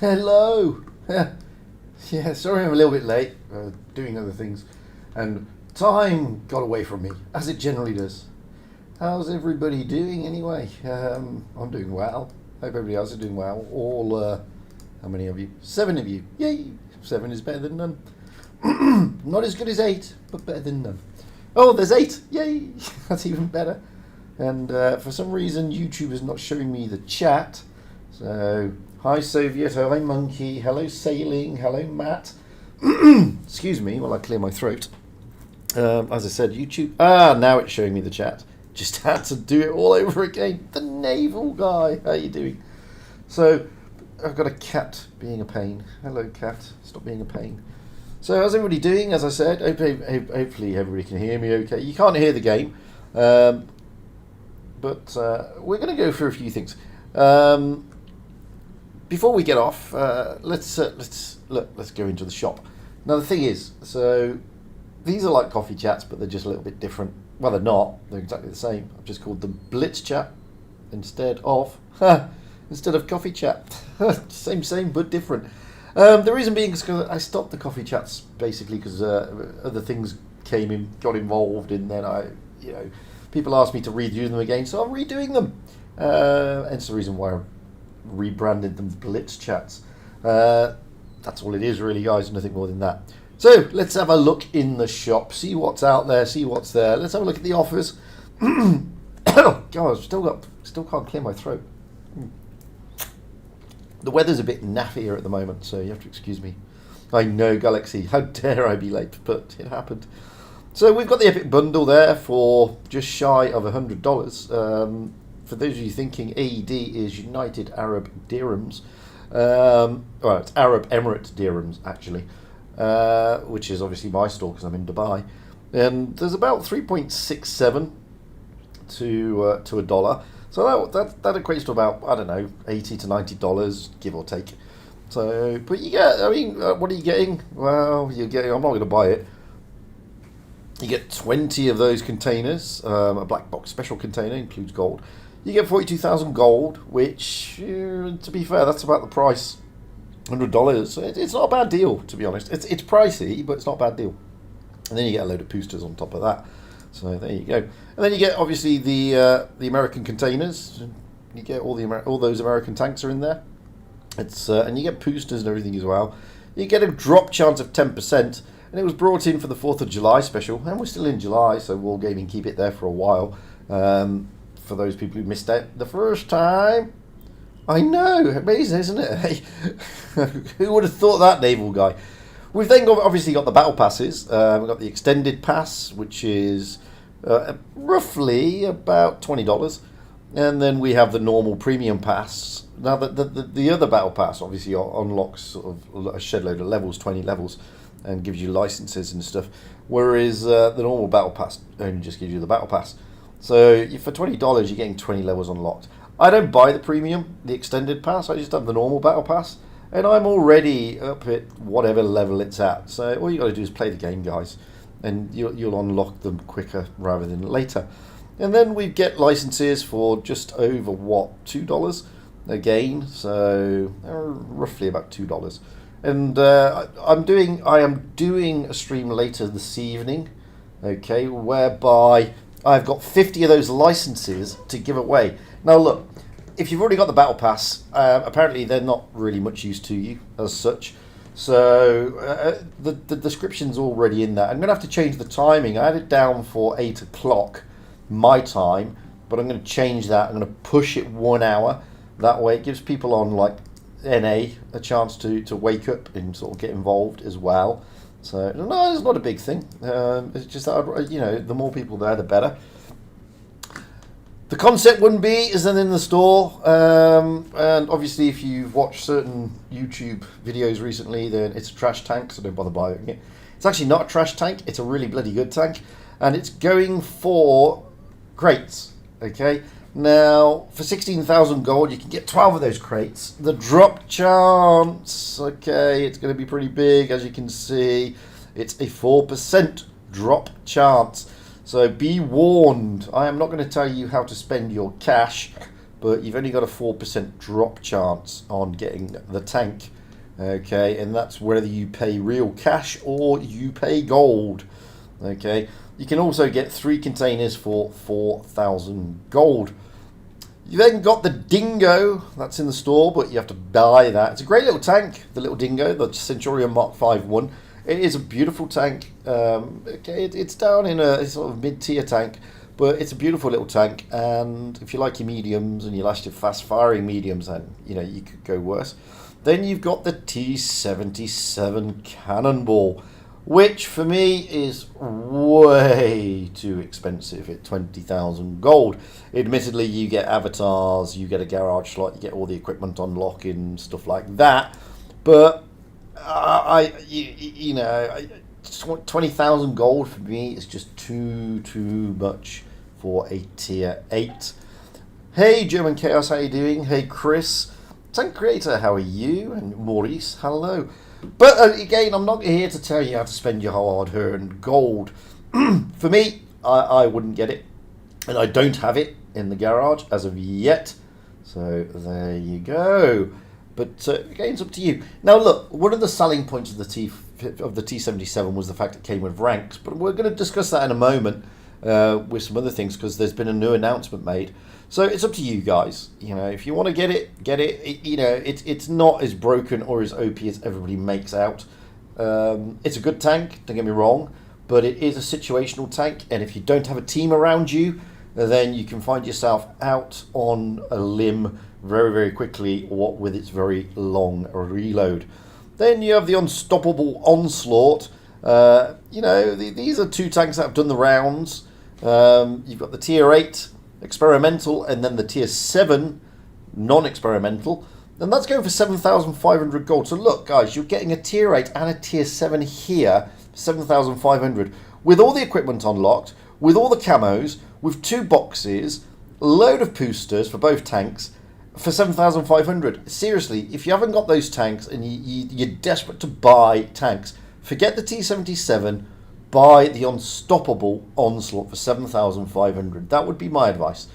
Hello. Yeah, sorry I'm a little bit late, doing other things, and time got away from me, as it generally does. How's everybody doing anyway? I'm doing well. Hope everybody else is doing well. All, how many of you? 7 of you. Yay! 7 is better than none. Not as good as 8, but better than none. Oh, there's 8! Yay! That's even better. And for some reason, YouTube is not showing me the chat. So, hi Soviet, hi Monkey, hello Sailing, hello Matt. Excuse me while I clear my throat. As I said, YouTube. Now it's showing me the chat. Just had to do it all over again. The naval guy, how you doing? So, I've got a cat being a pain. Hello cat, stop being a pain. So, how's everybody doing? As I said, hopefully everybody can hear me okay. You can't hear the game, but we're going to go through a few things. Before we get off, let's go into the shop. Now the thing is, so these are like coffee chats, but they're just a little bit different. Well, they're not. They're exactly the same. I've just called them Blitz chat instead of coffee chat. same, but different. The reason being is because I stopped the coffee chats basically because other things got involved, and then people asked me to redo them again, so I'm redoing them. Hence the reason why I rebranded them Blitz chats. That's all it is really, guys, nothing more than that. So let's have a look in the shop, see what's out there, see what's there. Let's have a look at the offers. Oh God, still can't clear my throat. The weather's a bit naffy here at the moment, so you have to excuse me. I know, Galaxy, how dare I be late, but it happened. So we've got the Epic Bundle there for just shy of $100. For those of you thinking AED is United Arab Dirhams, well, it's Arab Emirate Dirhams actually, which is obviously my store because I'm in Dubai, and there's about 3.67 to a dollar. So that equates to about, I don't know, $80 to $90, give or take. So, but you get, what are you getting? Well, you're getting, I'm not going to buy it. You get 20 of those containers, a black box special container, includes gold. You get 42,000 gold, which, to be fair, that's about the price, $100. It's not a bad deal, to be honest. It's pricey, but it's not a bad deal. And then you get a load of boosters on top of that. So there you go. And then you get obviously the American containers. You get all those American tanks are in there. And you get boosters and everything as well. You get a drop chance of 10%, and it was brought in for the 4th of July special, and we're still in July, so Wargaming keep it there for a while. For those people who missed out the first time. I know, amazing, isn't it? Who would have thought that, naval guy? We've then obviously got the battle passes. We've got the extended pass, which is roughly about $20, and then we have the normal premium pass. Now the other battle pass obviously unlocks sort of a shed load of levels, 20 levels, and gives you licenses and stuff, whereas the normal battle pass only just gives you the battle pass. So for $20 you're getting 20 levels unlocked. I don't buy the premium, the extended pass, I just have the normal battle pass, and I'm already up at whatever level it's at. So all you got to do is play the game, guys, and you'll unlock them quicker rather than later. And then we get licenses for just over $2 again, so roughly about $2. And I am doing a stream later this evening, okay, whereby I've got 50 of those licenses to give away. Now look, if you've already got the battle pass, apparently they're not really much use to you as such. So the description's already in there. I'm going to have to change the timing. I had it down for 8 o'clock my time, but I'm going to change that. I'm going to push it 1 hour. That way it gives people on like NA a chance to wake up and sort of get involved as well. So no, it's not a big thing. It's just that, the more people there, the better. The concept wouldn't be is then in the store, and obviously if you've watched certain YouTube videos recently, then it's a trash tank, so don't bother buying it. It's actually not a trash tank, it's a really bloody good tank, and it's going for crates, okay? Now, for 16,000 gold, you can get 12 of those crates. The drop chance, okay, it's going to be pretty big, as you can see. It's a 4% drop chance. So be warned, I am not going to tell you how to spend your cash, but you've only got a 4% drop chance on getting the tank. Okay, and that's whether you pay real cash or you pay gold. Okay, you can also get 3 containers for 4,000 gold. You then got the Dingo, that's in the store, but you have to buy that. It's a great little tank, the little Dingo, the Centurion Mark 5-1. It is a beautiful tank. Okay, it's down in a sort of mid-tier tank, but it's a beautiful little tank. And if you like your mediums and you like your fast-firing mediums, then you could go worse. Then you've got the T77 Cannonball, which for me is way too expensive at 20,000 gold. Admittedly, you get avatars, you get a garage slot, you get all the equipment unlocking, stuff like that. But 20,000 gold for me is just too much for a tier 8. Hey, German Chaos, how you doing? Hey, Chris. Tank Creator, how are you? And Maurice, hello. But again, I'm not here to tell you how to spend your hard-earned gold. For me, I wouldn't get it. And I don't have it in the garage as of yet. So there you go. But again, it's up to you. Now look, one of the selling points of the T77 was the fact it came with ranks. But we're going to discuss that in a moment with some other things, because there's been a new announcement made. So it's up to you guys. If you want to get it, get it. It's not as broken or as OP as everybody makes out. It's a good tank, don't get me wrong, but it is a situational tank, and if you don't have a team around you, then you can find yourself out on a limb very, very quickly, what with its very long reload. Then you have the Unstoppable Onslaught. These are 2 tanks that have done the rounds. You've got the tier 8 experimental, and then the tier 7 non-experimental, and that's going for 7,500 gold. So look guys, you're getting a tier 8 and a tier 7 here, 7,500, with all the equipment unlocked, with all the camos, with 2 boxes, a load of boosters for both tanks for 7,500. Seriously, if you haven't got those tanks and you're desperate to buy tanks, forget the T77, buy the Unstoppable Onslaught for 7,500. That would be my advice.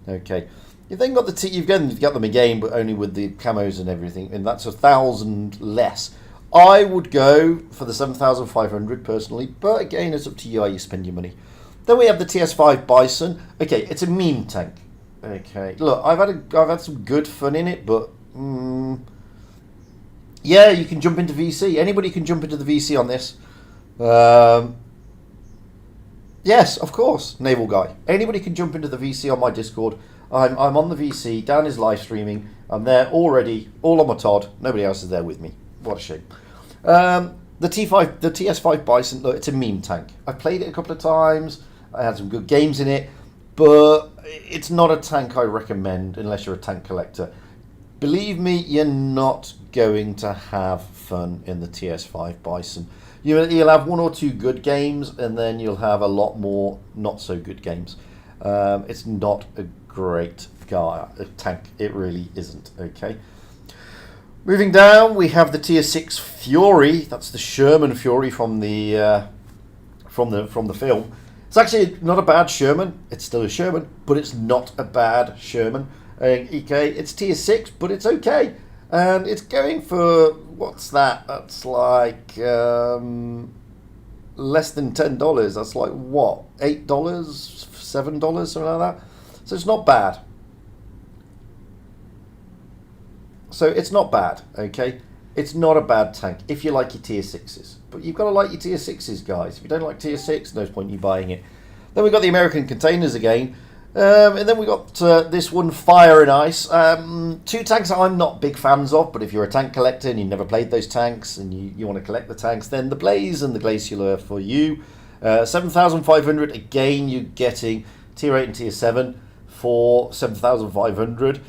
Okay. You've then got you've got them again, but only with the camos and everything, and that's 1,000 less. I would go for the 7,500 personally, but again, it's up to you how you spend your money. Then we have the Ts5 Bison. Okay, it's a meme tank. Okay, look, I've had some good fun in it, but yeah, you can jump into VC. Anybody can jump into the VC on this. Yes, of course, Naval Guy. Anybody can jump into the VC on my Discord. I'm on the VC. Dan is live streaming. I'm there already, all on my Todd. Nobody else is there with me. What a shame. The Ts5 Bison, look, it's a meme tank. I've played it a couple of times. I had some good games in it, but it's not a tank I recommend unless you're a tank collector. Believe me, you're not going to have fun in the Ts5 Bison. You'll have 1 or 2 good games, and then you'll have a lot more not so good games. It's not a great tank. It really isn't. Okay. Moving down, we have the tier 6 Fury. That's the Sherman Fury from the film. It's actually not a bad Sherman. It's still a Sherman, but it's not a bad Sherman. Okay, it's tier 6, but it's okay. And it's going for, what's that? That's like less than $10. That's like what? $8, $7, something like that. So it's not bad. So it's not bad, okay? It's not a bad tank if you like your tier 6s. But you've got to like your tier 6s, guys. If you don't like tier 6, no point in you buying it. Then we've got the American containers again. And then we got this one, Fire and Ice. 2 tanks that I'm not big fans of, but if you're a tank collector and you've never played those tanks and you want to collect the tanks, then the Blaze and the Glacial are for you. 7,500, again, you're getting tier 8 and tier 7 for 7,500,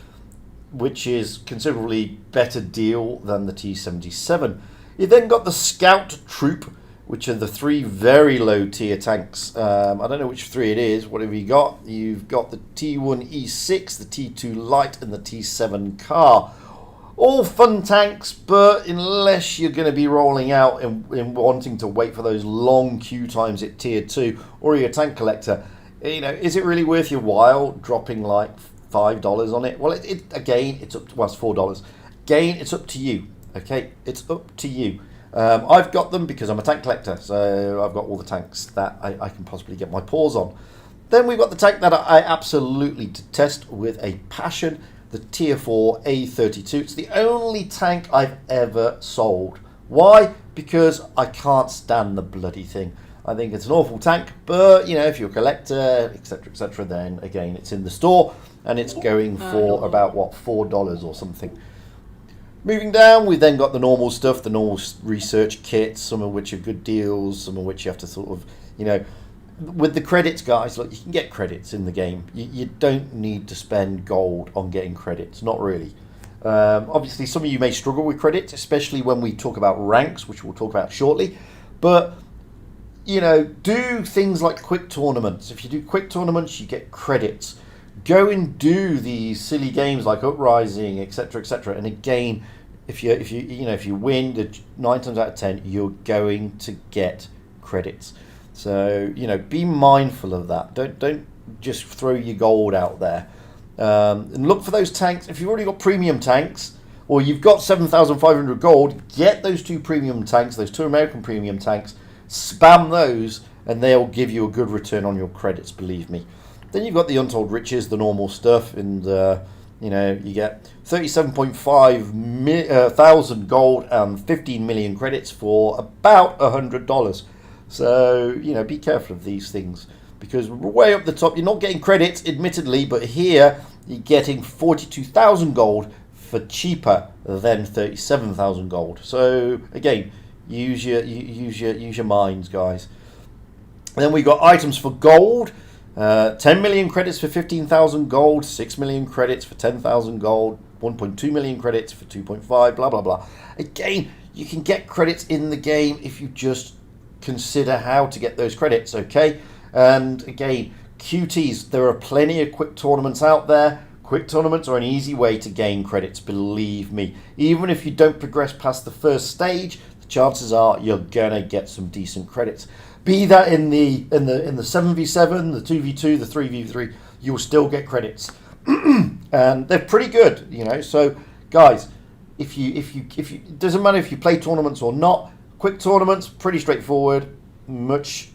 which is considerably better deal than the T77. You then got the Scout Troop, which are the 3 very low tier tanks. I don't know which 3 it is. What have you got? You've got the T1E6, the T2 Light, and the T7 Car. All fun tanks, but unless you're going to be rolling out and wanting to wait for those long queue times at tier 2, or you're a tank collector, is it really worth your while dropping like $5 on it. Well, again, it's up to, well, it's $4. Again, it's up to you. Okay, it's up to you. I've got them because I'm a tank collector, so I've got all the tanks that I can possibly get my paws on. Then we've got the tank that I absolutely detest with a passion, the Tier 4 A32. It's the only tank I've ever sold. Why? Because I can't stand the bloody thing. I think it's an awful tank, but you know, if you're a collector, etc., then again, it's in the store and it's going for about what, $4 or something. Moving down, we've then got the normal stuff, the normal research kits, some of which are good deals, some of which you have to sort of, you know, with the credits, guys, look, you can get credits in the game. You don't need to spend gold on getting credits, not really. Obviously, some of you may struggle with credits, especially when we talk about ranks, which we'll talk about shortly. But, you know, do things like quick tournaments. If you do quick tournaments, you get credits. Go and do these silly games like Uprising, etc., and again, if you win, 9 times out of 10, you're going to get credits. So, you know, be mindful of that. Don't just throw your gold out there. And look for those tanks. If you've already got premium tanks, or you've got 7,500 gold, get those 2 premium tanks, those 2 American premium tanks, spam those, and they'll give you a good return on your credits, believe me. Then you've got the Untold Riches, the normal stuff, and you know, you get 37.5 thousand gold and 15 million credits for about $100. So, you know, be careful of these things, because way up the top, you're not getting credits, admittedly, but here you're getting 42,000 gold for cheaper than 37,000 gold. So again, use your minds, guys. And then we got items for gold. 10 million credits for 15,000 gold, 6 million credits for 10,000 gold, 1.2 million credits for 2.5, blah, blah, blah. Again, you can get credits in the game if you just consider how to get those credits, okay? And again, QTs, there are plenty of quick tournaments out there. Quick tournaments are an easy way to gain credits, believe me. Even if you don't progress past the first stage, the chances are you're gonna get some decent credits. Be that in the 7v7, the 2v2, the 3v3, you'll still get credits, and they're pretty good, you know. So, guys, if you it doesn't matter if you play tournaments or not. Quick tournaments, pretty straightforward, much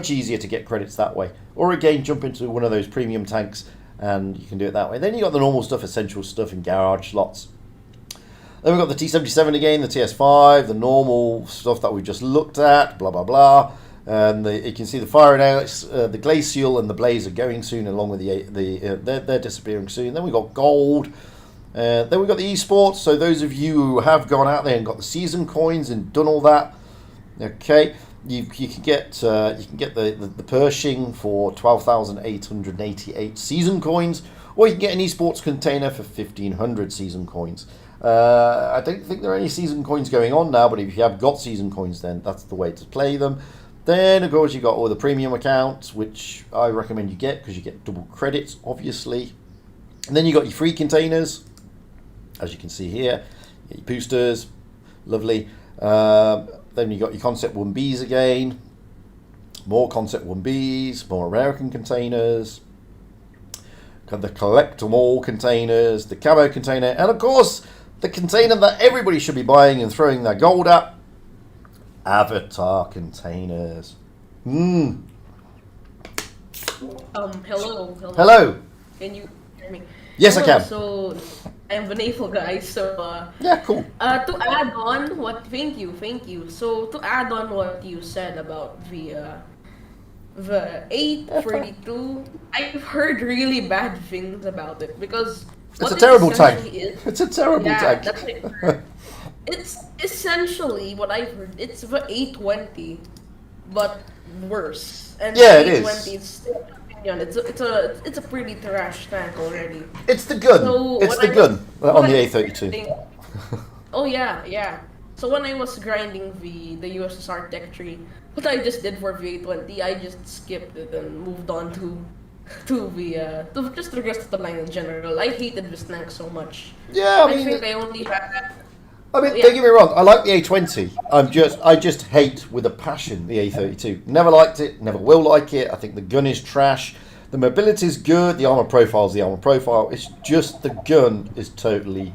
easier to get credits that way. Or again, jump into one of those premium tanks, and you can do it that way. Then you got the normal stuff, essential stuff, and garage slots. Then we've got the T77 again, the Ts5, the normal stuff that we just looked at, blah blah blah. And you can see the Fire and Alex, the Glacial and the Blaze are going soon, along with they're disappearing soon. Then we got gold. Then we got the esports. So those of you who have gone out there and got the season coins and done all that, okay, you can get the Pershing for 12,888 season coins, or you can get an esports container for 1,500 season coins. I don't think there are any season coins going on now, but if you have got season coins, then that's the way to play them. Then, of course, you got all the premium accounts, which I recommend you get because you get double credits, obviously. And then you got your free containers, as you can see here. You get your boosters, lovely. Then you got your Concept 1Bs again, more Concept 1Bs, more American containers. Got the Collect Them All containers, the camo container, and of course, the container that everybody should be buying and throwing their gold at. Avatar containers. Hello. Hello. Can you hear me? Yes, Hello, I can. So, I'm Vanessa, guys. So, Yeah, cool. to add on what, thank you. So, to add on what you said about the 842, I've heard really bad things about it because it's a terrible tank. It's a terrible tank. That's it. It's essentially what I've heard. It's the 820, but worse. And yeah, it 820 is. It's a pretty trash tank already. It's the gun. So it's the gun on the A32. Oh yeah. So when I was grinding the USSR Tech tree, what I just did for the 820, I just skipped it and moved on to just the rest of the line in general. I hated this tank so much. Yeah, I think I only had. Don't get me wrong, I like the A20. I just hate with a passion the A32. Never liked it, never will like it. I think the gun is trash. The mobility is good. The armor profile is the armor profile. It's just the gun is totally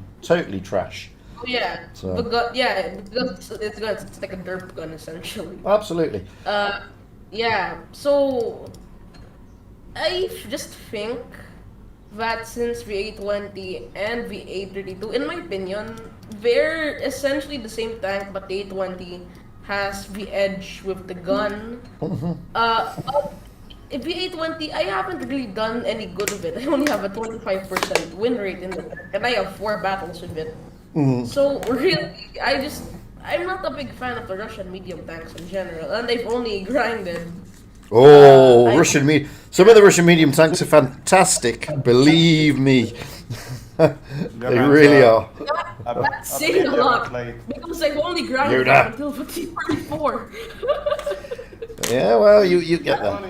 trash. Oh, yeah. So. The gun, yeah, because it's like a derp gun essentially. Absolutely. Yeah. So I just think that since V820 and V832, in my opinion, they're essentially the same tank, but the 820 has the edge with the gun. V820, I haven't really done any good with it. I only have a 25% win rate in it, and I have 4 battles with it. So really, I'm not a big fan of the Russian medium tanks in general, and they've only grinded. Some of the Russian medium tanks are fantastic. Believe me, they really are. That's saying a lot because I've only grinded until T34. Yeah, well, you get that.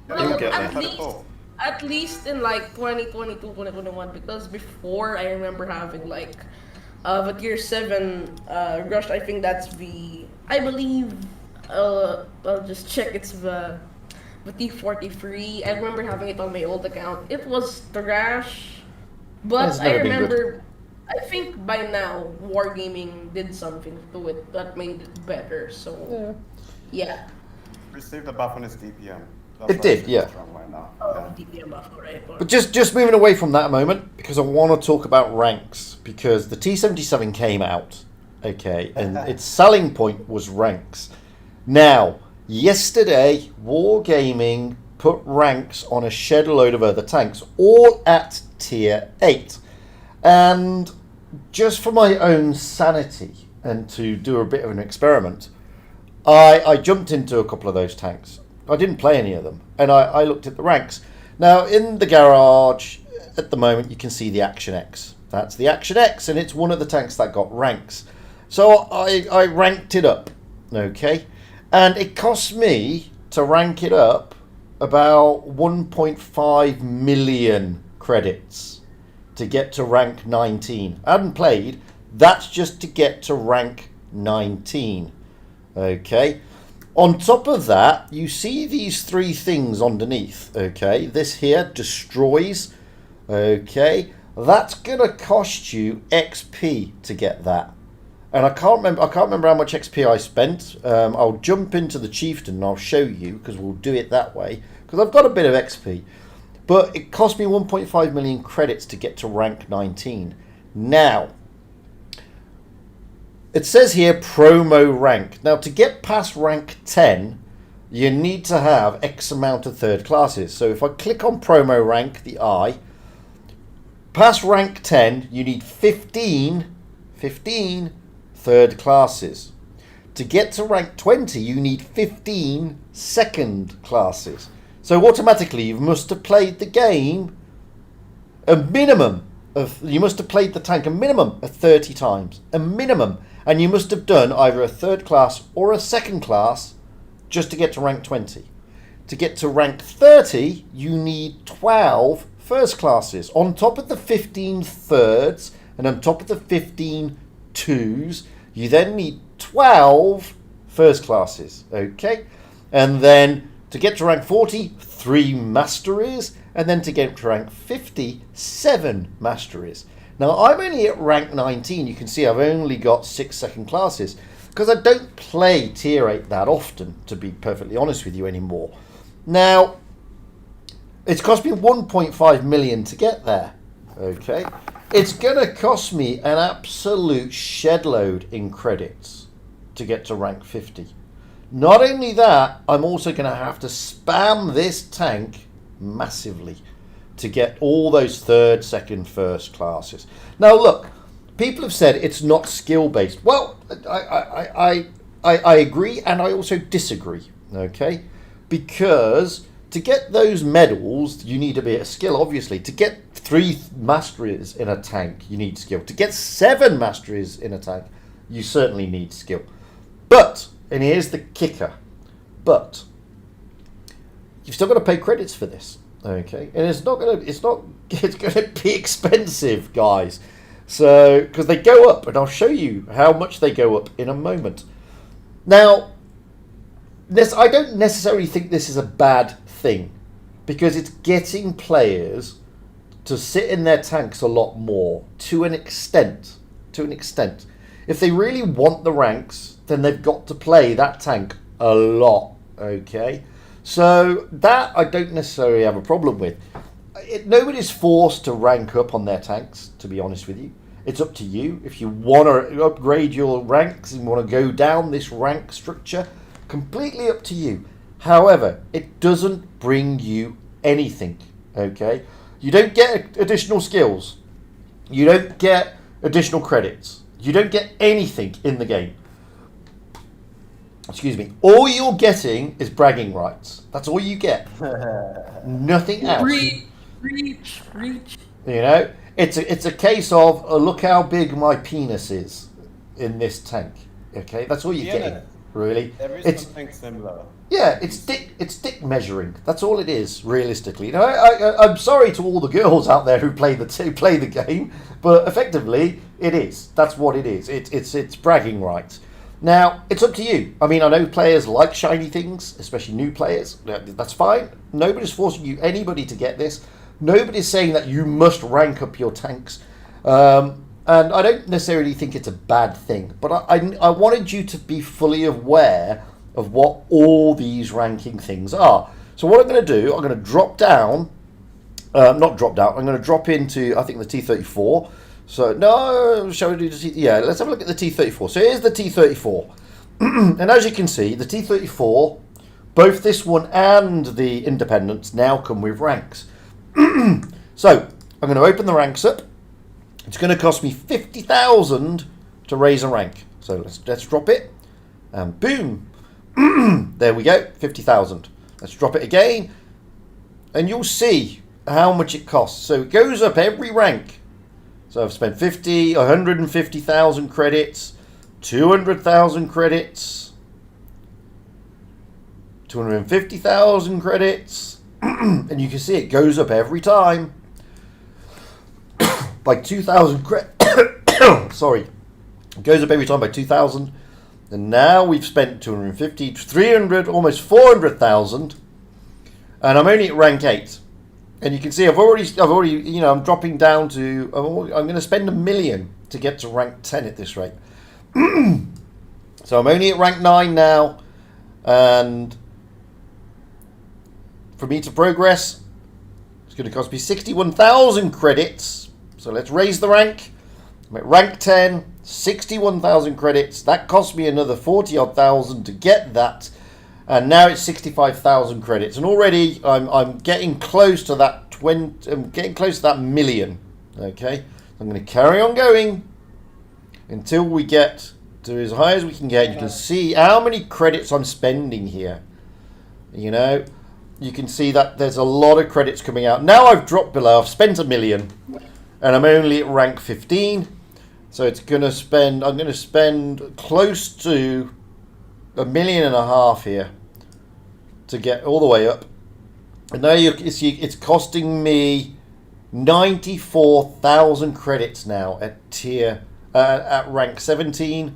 Well, at least in like 2022, 2021, because before I remember having like the tier 7 rush. I think that's I believe I'll just check, it's the T43. I remember having it on my old account. It was trash, but I remember, I think by now Wargaming did something to it that made it better. So yeah. Received a buff on his DPM. It did, yeah. Right now. DPM buff, right? But just moving away from that a moment, because I want to talk about ranks, because the T77 came out, okay, and its selling point was ranks. Now, yesterday, Wargaming put ranks on a shed load of other tanks, all at tier 8. And just for my own sanity, and to do a bit of an experiment, I jumped into a couple of those tanks. I didn't play any of them, and I looked at the ranks. Now, in the garage, at the moment, you can see the Action X. That's the Action X, and it's one of the tanks that got ranks. So I ranked it up, okay? And it cost me to rank it up about 1.5 million credits to get to rank 19. I hadn't played. That's just to get to rank 19, okay? On top of that, you see these 3 things underneath, okay? This here destroys, okay? That's going to cost you XP to get that. And I can't remember how much XP I spent. I'll jump into the Chieftain and I'll show you, because we'll do it that way, because I've got a bit of XP. But it cost me 1.5 million credits to get to rank 19. Now, it says here promo rank. Now, to get past rank 10, you need to have X amount of third classes. So if I click on promo rank, the I, past rank 10, you need 15 third classes. To get to rank 20, you need 15 second classes. So automatically, you must have played the game you must have played the tank a minimum of 30 times. A minimum. And you must have done either a third class or a second class just to get to rank 20. To get to rank 30, you need 12 first classes. On top of the 15 thirds and on top of the 15 twos, you then need 12 first classes. Okay? And then to get to rank 40, 3 masteries. And then to get to rank 50, 7 masteries. Now, I'm only at rank 19. You can see I've only got 6 second classes because I don't play tier 8 that often, to be perfectly honest with you, anymore. Now, it's cost me 1.5 million to get there, okay? It's going to cost me an absolute shed load in credits to get to rank 50. Not only that, I'm also going to have to spam this tank massively to get all those third, second, first classes. Now, look, people have said it's not skill-based. Well, I agree, and I also disagree, okay? Because to get those medals, you need a bit of skill, obviously. To get 3 masteries in a tank, you need skill. To get 7 masteries in a tank, you certainly need skill. But, and here's the kicker, but you've still got to pay credits for this. Okay, and it's going to be expensive, guys. So, because they go up, and I'll show you how much they go up in a moment. Now, I don't necessarily think this is a bad thing. because it's getting players to sit in their tanks a lot more to an extent. If they really want the ranks, then they've got to play that tank a lot. Okay, so that I don't necessarily have a problem with. Nobody's forced to rank up on their tanks, to be honest with you. It's up to you. If you want to upgrade your ranks and want to go down this rank structure, completely up to you. However, it doesn't bring you anything, okay? You don't get additional skills. You don't get additional credits. You don't get anything in the game. Excuse me. All you're getting is bragging rights. That's all you get. Nothing else. Reach. You know, it's a case of look how big my penis is in this tank. Okay, that's all you're getting, really. There is something similar. Yeah, it's dick measuring. That's all it is, realistically. You know, I'm sorry to all the girls out there who play the game, but effectively it is. That's what it is. It's bragging rights. Now, it's up to you. I mean, I know players like shiny things, especially new players. That's fine. Nobody's forcing anybody to get this. Nobody's saying that you must rank up your tanks. And I don't necessarily think it's a bad thing. But I wanted you to be fully aware of what all these ranking things are. So what I'm going to do, I'm going to drop down. I'm going to drop into, I think, the T34. So, no, shall we do the yeah, let's have a look at the T34. So here's the T34. And as you can see, the T34, both this one and the Independents now come with ranks. So, I'm going to open the ranks up. It's going to cost me 50,000 to raise a rank. So let's drop it. And boom. There we go, 50,000. Let's drop it again. And you'll see how much it costs. So it goes up every rank. So I've spent 50, 150,000 credits, 200,000 credits, 250,000 credits. And you can see it goes up every time by 2,000 credits. Sorry. It goes up every time by 2,000. And now we've spent 250, 300, almost 400,000. And I'm only at rank 8. And you can see I've already, you know, I'm dropping down to, I'm going to spend $1 million to get to rank 10 at this rate. So I'm only at rank 9 now. And for me to progress, it's going to cost me 61,000 credits. So let's raise the rank. I'm at rank 10, 61,000 credits. That cost me another 40-odd thousand to get that. And now it's 65,000 credits. And already I'm getting close to that $1 million. Okay? I'm going to carry on going until we get to as high as we can get. You can see how many credits I'm spending here. You know, you can see that there's a lot of credits coming out. Now I've dropped below. I've spent $1 million. And I'm only at rank 15. So I'm going to spend close to $1.5 million here to get all the way up. And now it's costing me 94,000 credits now at rank 17.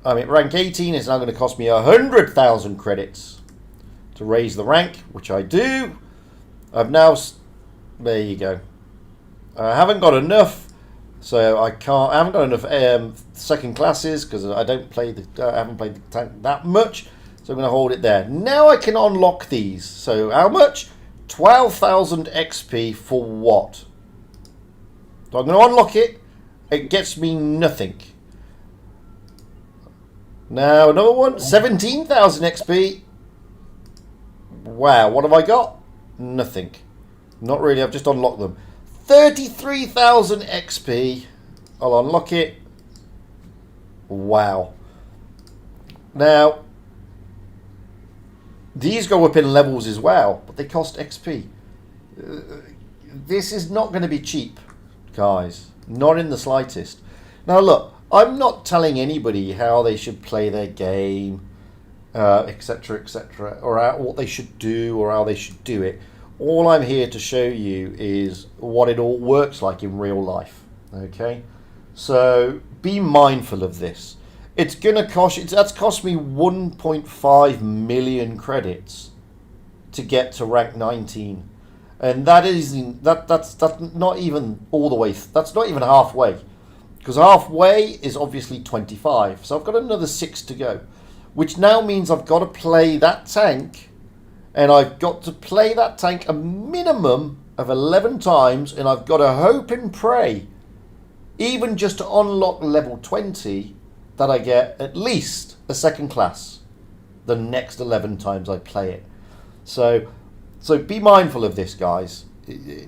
I'm at rank 18. It's now going to cost me 100,000 credits to raise the rank, which I do. I've now, there you go. I haven't got enough. So I haven't got enough second classes because I haven't played the tank that much. So I'm going to hold it there. Now I can unlock these. So how much? 12,000 XP for what? So I'm going to unlock it. It gets me nothing. Now another one. 17,000 XP. Wow, what have I got? Nothing. Not really. I've just unlocked them. 33,000 XP. I'll unlock it. Wow. Now, these go up in levels as well, but they cost XP. This is not going to be cheap, guys. Not in the slightest. Now, look, I'm not telling anybody how they should play their game, etc., or what they should do or how they should do it. All I'm here to show you is what it all works like in real life. Okay, so be mindful of this. It's gonna cost. That's cost me 1.5 million credits to get to rank 19. And that's not even all the way, that's not even halfway. Because halfway is obviously 25. So I've got another 6 to go. Which now means I've got to play that tank. And I've got to play that tank a minimum of 11 times. And I've got to hope and pray, even just to unlock level 20, that I get at least a second class the next 11 times I play it. So be mindful of this, guys.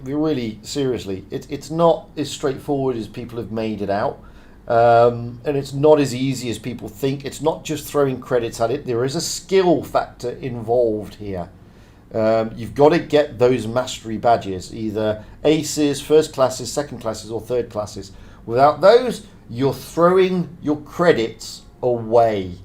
Really, seriously, it's not as straightforward as people have made it out. And it's not as easy as people think. It's not just throwing credits at it. There is a skill factor involved here. You've got to get those mastery badges, either aces, first classes, second classes, or third classes. Without those, you're throwing your credits away.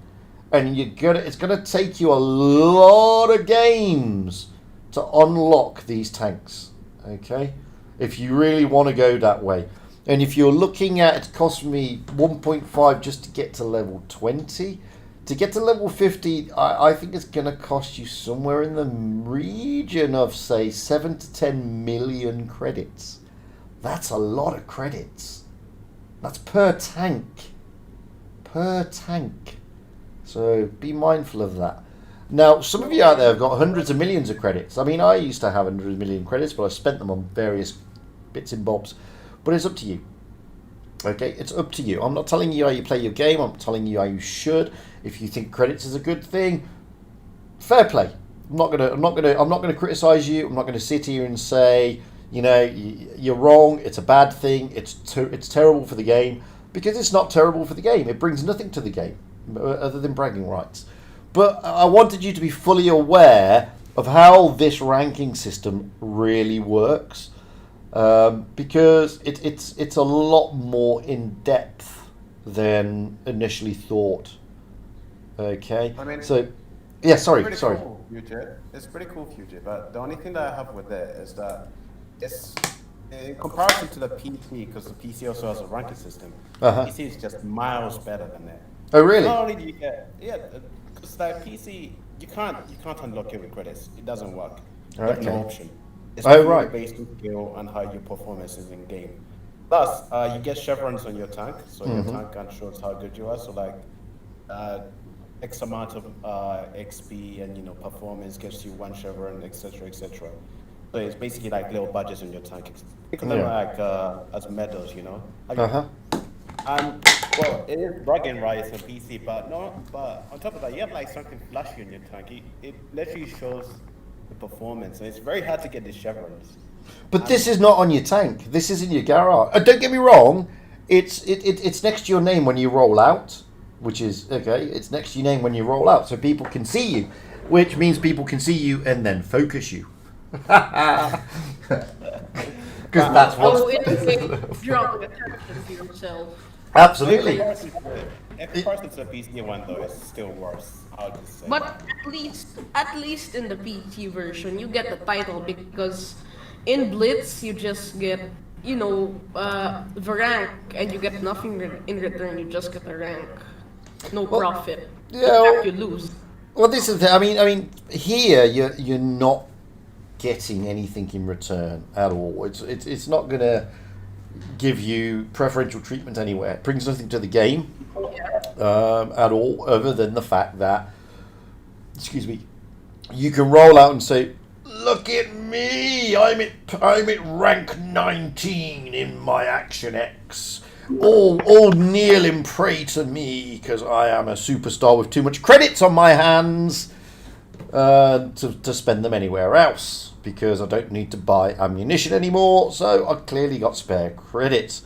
And it's gonna take you a lot of games to unlock these tanks. Okay? If you really want to go that way. And if you're looking at, it cost me 1.5 just to get to level 20. To get to level 50, I think it's going to cost you somewhere in the region of, say, 7 to 10 million credits. That's a lot of credits. That's per tank. Per tank. So be mindful of that. Now, some of you out there have got hundreds of millions of credits. I mean, I used to have 100 million credits, but I spent them on various bits and bobs. But it's up to you. Okay, it's up to you. I'm not telling you how you play your game. I'm telling you how you should. If you think credits is a good thing, fair play. I'm not gonna criticize you. I'm not gonna sit here and say, you know, you're wrong. It's a bad thing. It's terrible for the game, because it's not terrible for the game. It brings nothing to the game other than bragging rights. But I wanted you to be fully aware of how this ranking system really works, because it's a lot more in depth than initially thought. Okay, I mean, so yeah, sorry. Cool, Future. It's pretty cool, Future. But the only thing that I have with it is that it's in comparison to the PC, because the PC also has a ranking system. PC is just miles better than that. Oh, really? Not only do you get, because that PC, you can't unlock it with credits. It doesn't work. You have no option. It's right. based on skill and how your performance is in game. Plus, you get chevrons on your tank, so your tank can show how good you are. So like, X amount of XP and performance gets you 1 chevron, etc., etc. So it's basically like little badges on your tank. Think of them like as medals, And well, it is bragging rights on PC, but on top of that, you have like something flashy on your tank. It literally shows the performance, and it's very hard to get the chevrons. But this is not on your tank. This is in your garage. Don't get me wrong. It's next to your name when you roll out, which is okay. It's next to your name when you roll out, so people can see you, which means people can see you and then focus you. Because that's what. Oh, it's drawing attention to yourself. Absolutely. In comparison to the PC one, though, it's still worse. I'll just say. But at least in the PC version, you get the title, because in Blitz you just get the rank, and you get nothing in return. You just get a rank, no profit. Yeah, you lose. Well, this is I mean, here you're not getting anything in return at all. It's not gonna give you preferential treatment anywhere. It brings nothing to the game at all, other than the fact that, you can roll out and say, "Look at me! I'm at rank 19 in my Action X. All kneel and pray to me because I am a superstar with too much credits on my hands to spend them anywhere else, because I don't need to buy ammunition anymore, so I've clearly got spare credits."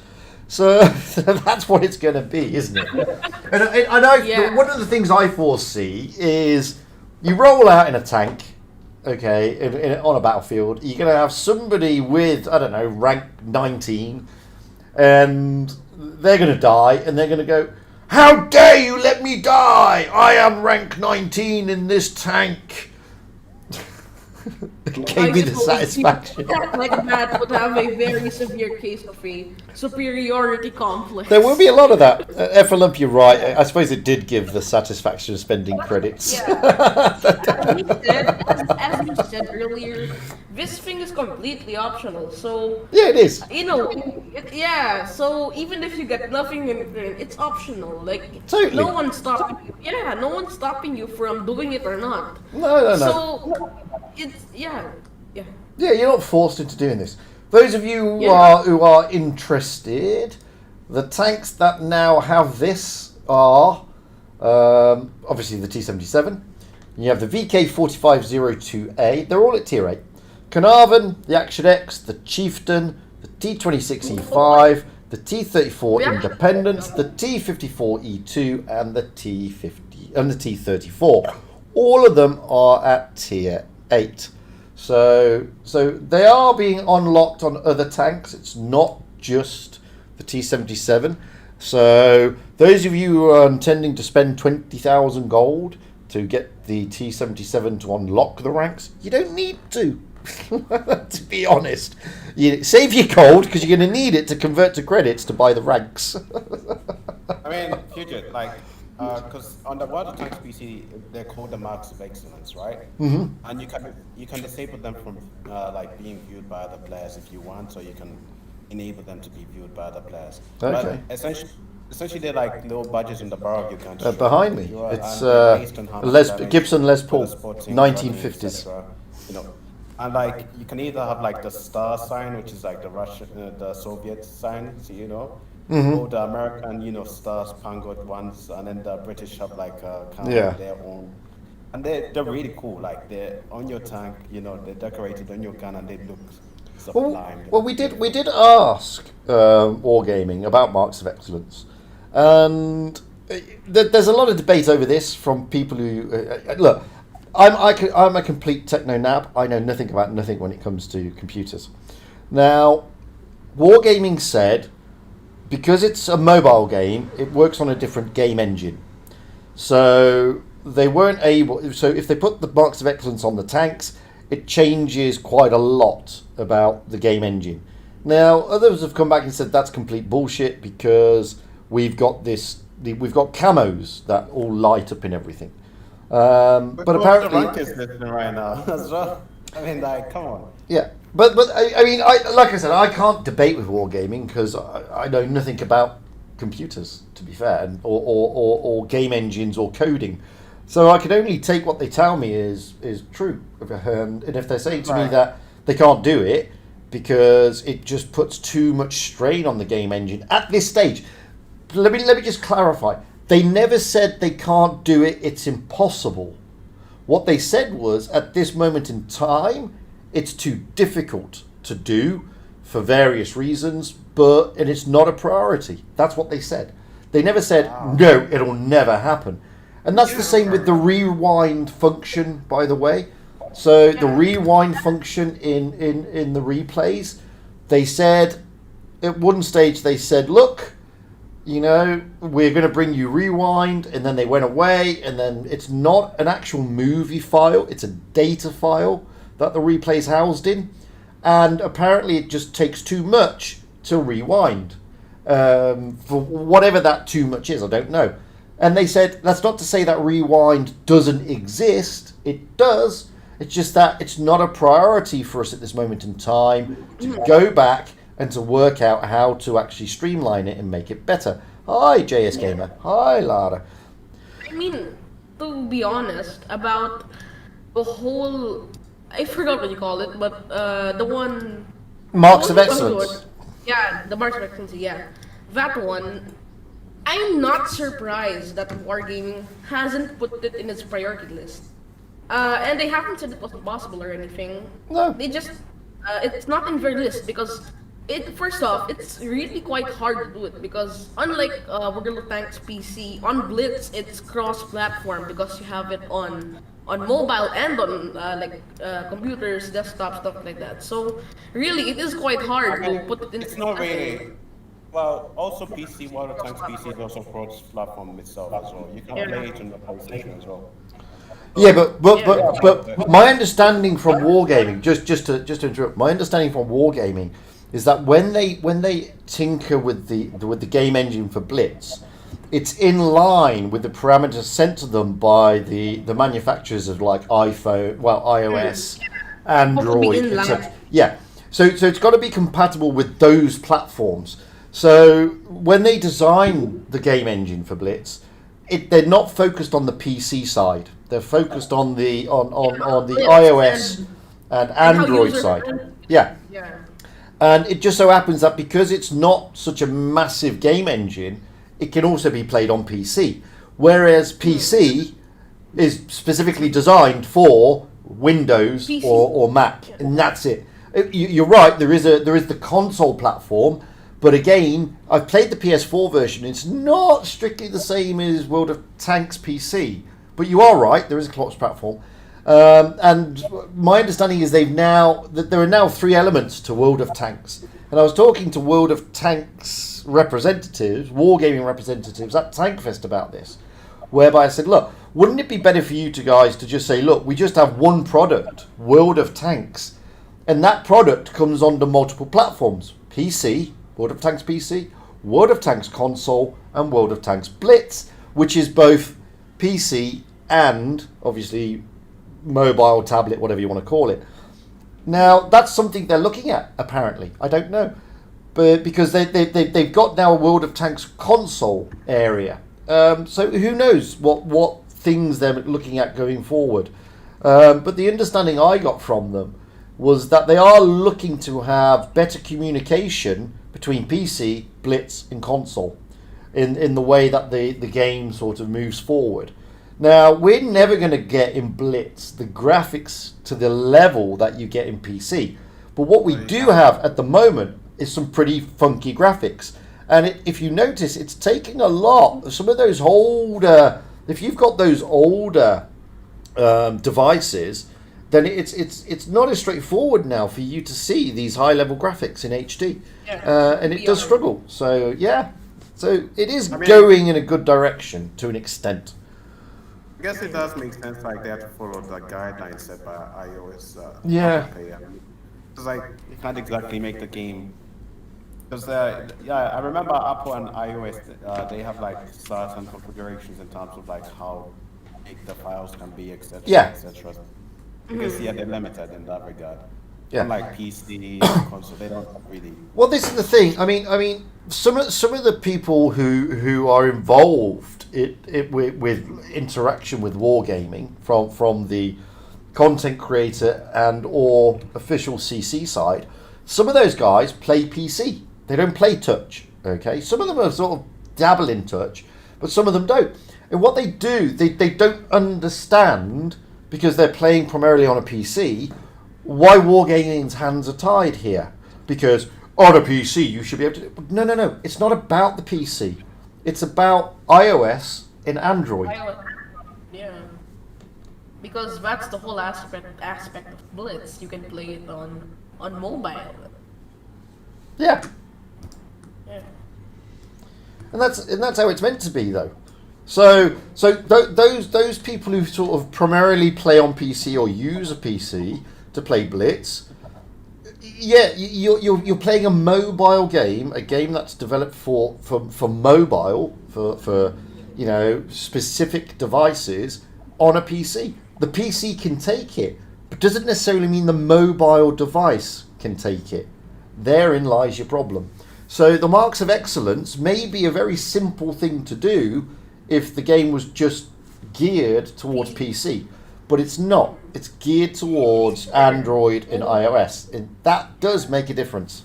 So that's what it's going to be, isn't it? And one of the things I foresee is you roll out in a tank, okay, on a battlefield. You're going to have somebody with, I don't know, rank 19, and they're going to die, and they're going to go, "How dare you let me die? I am rank 19 in this tank." gave me the satisfaction. Like that would have a very severe case of a superiority complex. There will be a lot of that. Effalump, you're right. I suppose it did give the satisfaction of spending credits. Yeah. As you said earlier, this thing is completely optional. So Yeah, it is. So even if you get nothing in return, it's optional. Like Totally. no one's stopping you. Yeah, no one's stopping you from doing it or not. No. So it's yeah. Yeah, you're not forced into doing this. Those of you who are interested, the tanks that now have this are obviously the T77. You have the VK4502A. They're all at tier 8. Carnarvon, the Action X, the Chieftain, the T26E5, the T34 Independence, the T54E2, and the T34. All of them are at tier 8. So they are being unlocked on other tanks. It's not just the T77. So those of you who are intending to spend 20,000 gold to get the T77 to unlock the ranks, you don't need to. To be honest, save your gold because you're going to need it to convert to credits to buy the ranks. I mean, future, like, because on the Water Tanks PC, they're called the marks of excellence, right? Mm-hmm. And you can disable them from like being viewed by other players if you want, so you can enable them to be viewed by other players. Okay. But essentially, they're like little badges in the bar of your country. Behind me, it's Gibson Les Paul, 1950s. You know, and like you can either have like the star sign, which is like the Russian, the Soviet sign, so, you know. Mm-hmm. Or the American, star spangled ones, and then the British have like kind of their own, and they're really cool. Like they're on your tank, they're decorated on your gun, and they look sublime. Well, we did ask Wargaming about marks of excellence, and there's a lot of debate over this from people who look. I'm a complete techno nab. I know nothing about nothing when it comes to computers. Now, Wargaming said, because it's a mobile game, it works on a different game engine. So they weren't able. So if they put the marks of excellence on the tanks, it changes quite a lot about the game engine. Now, others have come back and said that's complete bullshit because we've got camos that all light up and everything. But apparently, the rank is missing right now as well. I mean, like, come on. Yeah. But I mean, like I said, I can't debate with Wargaming because I know nothing about computers, to be fair, or game engines or coding. So I can only take what they tell me is true. And if they're saying to me that they can't do it because it just puts too much strain on the game engine at this stage, let me just clarify. They never said they can't do it. It's impossible. What they said was, at this moment in time, it's too difficult to do for various reasons, and it's not a priority. That's what they said. They never said, no, it'll never happen. And that's the same with the rewind function, by the way. So the rewind function in the replays, they said, at one stage they said, look, we're going to bring you rewind, and then they went away, and then it's not an actual movie file, it's a data file that the replay is housed in, and apparently it just takes too much to rewind. For whatever that too much is, I don't know. And they said, that's not to say that rewind doesn't exist, it does, it's just that it's not a priority for us at this moment in time to go back and to work out how to actually streamline it and make it better. Hi, JS Gamer. Hi, Lara. I mean, to be honest, about the whole, I forgot what you call it, but the one... Marks of excellence. Yeah, the marks of excellence, yeah. That one, I'm not surprised that Wargaming hasn't put it in its priority list. And they haven't said it wasn't possible or anything. No. They just, it's not in their list because first off, it's really quite hard to do it because unlike Wargaming Tanks PC, on Blitz it's cross-platform because you have it on mobile and on computers, desktop, stuff like that. So really, it is quite hard to put it in. It's not really. Well, also PC, Wargaming Tanks PC is also cross-platform itself as well. You can play it on the PlayStation as well. Yeah, but my understanding from Wargaming, just to interrupt, my understanding from Wargaming is that when they tinker with the game engine for Blitz, it's in line with the parameters sent to them by the manufacturers of like iOS, Android, etc. Yeah, so it's got to be compatible with those platforms. So when they design the game engine for Blitz, they're not focused on the PC side. They're focused on the iOS and Android side. Yeah. And it just so happens that because it's not such a massive game engine, it can also be played on PC. Whereas PC is specifically designed for Windows or Mac, and that's it. You're right. There is the console platform. But again, I've played the PS4 version. It's not strictly the same as World of Tanks PC. But you are right, there is a cross-platform. And my understanding is there are now 3 elements to World of Tanks. And I was talking to World of Tanks representatives, Wargaming representatives at Tankfest about this. Whereby I said, look, wouldn't it be better for you guys to just say, look, we just have one product, World of Tanks. And that product comes onto multiple platforms. PC, World of Tanks PC, World of Tanks console, and World of Tanks Blitz, which is both PC and obviously mobile, tablet, whatever you want to call it. Now that's something they're looking at. Apparently, I don't know, but because they've got now a World of Tanks console area. So who knows what things they're looking at going forward. But the understanding I got from them was that they are looking to have better communication between PC, Blitz, and console in the way that the game sort of moves forward. Now, we're never going to get in Blitz the graphics to the level that you get in PC. But what we do have at the moment is some pretty funky graphics. And if you notice, it's taking a lot. Some of those older, if you've got those older devices, then it's not as straightforward now for you to see these high-level graphics in HD. And it does struggle. So, yeah. So it is going in a good direction to an extent. I guess it does make sense, like they have to follow the guidelines set by iOS. It's like you can't exactly make the game. Because I remember Apple and iOS, they have like certain configurations in terms of like how big the files can be, etc. etc. Because they're limited in that regard. Unlike PC, console, they don't really. Well, this is the thing. I mean, some of the people who are involved with interaction with wargaming from the content creator and or official CC side, some of those guys play PC. They don't play touch. Okay, some of them are sort of dabble in touch, but some of them don't. And what they do, they don't understand, because they're playing primarily on a PC, why wargaming's hands are tied here. Because on a PC you should be able to. No. It's not about the PC. It's about iOS and Android. Yeah. Because that's the whole aspect of Blitz. You can play it on mobile. Yeah. And that's how it's meant to be, though. So those people who sort of primarily play on PC or use a PC to play Blitz, yeah, you're playing a mobile game, a game that's developed for mobile, for specific devices on a PC. The PC can take it, but doesn't necessarily mean the mobile device can take it. Therein lies your problem. So the marks of excellence may be a very simple thing to do if the game was just geared towards PC, but it's not. It's geared towards Android and iOS, and that does make a difference.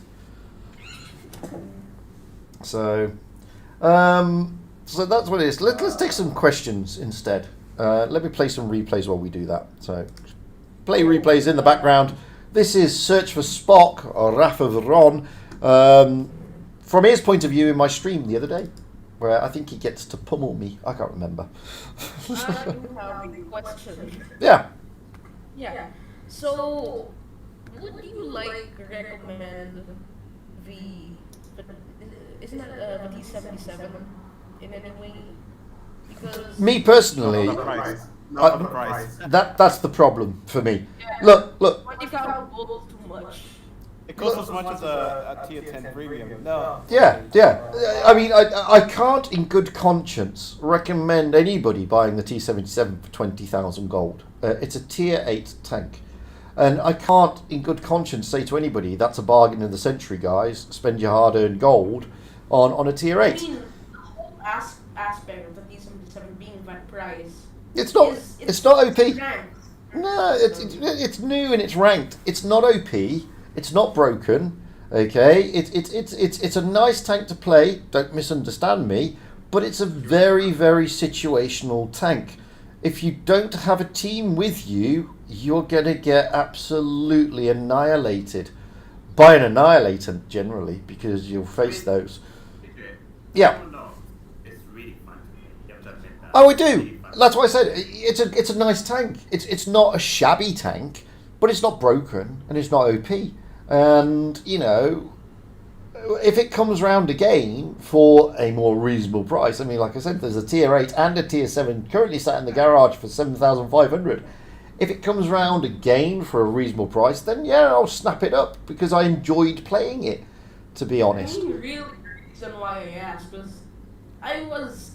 So that's what it is. Let's take some questions instead. Let me play some replays while we do that. So play replays in the background. This is Search for Spock, or Wrath of Ron, from his point of view in my stream the other day, where I think he gets to pummel me. I can't remember. I have a question. Yeah. So, would you recommend isn't that the T77 in any way? Because Me personally, Not for the price. That's the problem for me. Yeah. Look. 25 gold is too much. It costs as much as a tier 10 premium. No. Yeah. I mean, I can't, in good conscience, recommend anybody buying the T77 for 20,000 gold. It's a tier 8 tank. And I can't, in good conscience, say to anybody, that's a bargain of the century, guys. Spend your hard-earned gold on a tier 8. I mean, the whole aspect of the T77 being that price. It's not OP. Ranked. No, it's new and it's ranked. It's not OP. It's not broken. Okay, it's a nice tank to play. Don't misunderstand me, but it's a very, very situational tank. If you don't have a team with you, you're gonna get absolutely annihilated by an annihilator generally, because you'll face those. Yeah. It's really fun to play. You have to admit that. Oh, we do. That's why I said it's a nice tank. It's not a shabby tank, but it's not broken and it's not OP. And you know, if it comes round again for a more reasonable price, I mean, like I said, there's a tier 8 and a tier 7 currently sat in the garage for 7,500. If it comes round again for a reasonable price, then yeah, I'll snap it up because I enjoyed playing it. To be honest. I mean, really, the reason why I asked was I was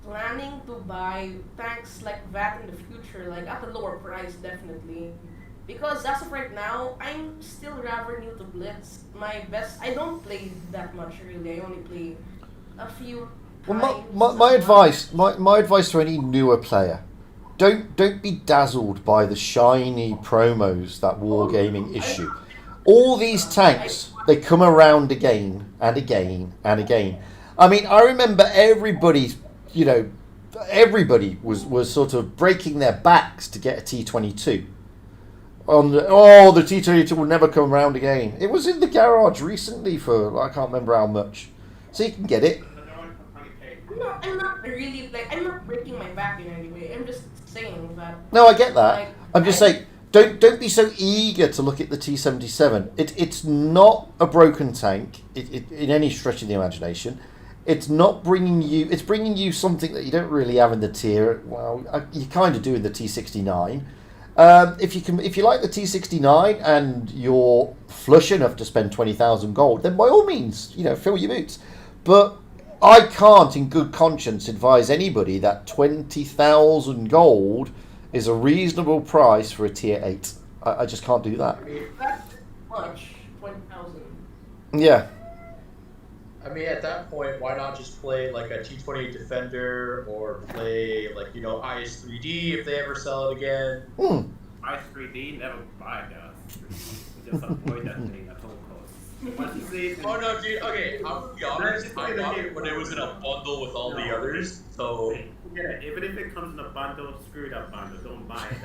planning to buy tanks like that in the future, like at a lower price, definitely. Because as of right now, I'm still rather new to Blitz. I don't play that much really. I only play a few. Well, my advice to any newer player: don't be dazzled by the shiny promos that Wargaming issue. All these tanks, they come around again and again and again. I mean, I remember everybody was sort of breaking their backs to get a T22. The T22 will never come around again. It was in the garage recently for I can't remember how much. So you can get it. I'm not really I'm not breaking my back in any way. I'm just saying that. No, I get that. I'm just saying, don't be so eager to look at the T77. It's not a broken tank in any stretch of the imagination. It's not bringing you. It's bringing you something that you don't really have in the tier. Well, you kind of do in the T69. If you like the T69 and you're flush enough to spend 20,000 gold, then by all means, fill your boots. But I can't, in good conscience, advise anybody that 20,000 gold is a reasonable price for a tier 8. I just can't do that. That's much, 20,000. Yeah. I mean, at that point, why not just play like a T28 Defender or play like, IS3D if they ever sell it again? IS3D, never buy that. Just avoid that thing at all costs. Once you see it, Oh no, dude, okay, I'm gonna be honest, I got it when it was in a bundle with all the others, so... yeah, even if it comes in a bundle, screw that bundle, don't buy it.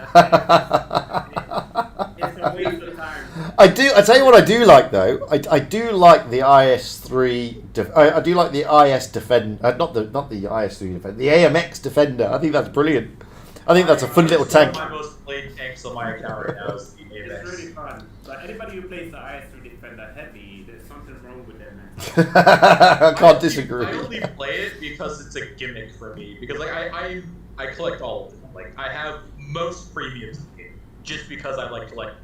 It's a waste of time. I tell you what I do like though. I do like the IS3. I do like the IS Defender. Not the IS3 Defender. The AMX Defender. I think that's brilliant. I think that's a fun little tank. One of my most played tanks on my account right now is the AMX. It's really fun. But anybody who plays the IS3 Defender heavy, there's something wrong with them, man. I can't disagree. I only play it because it's a gimmick for me. Because like I collect all of them. Like I have most premiums just because I like collecting.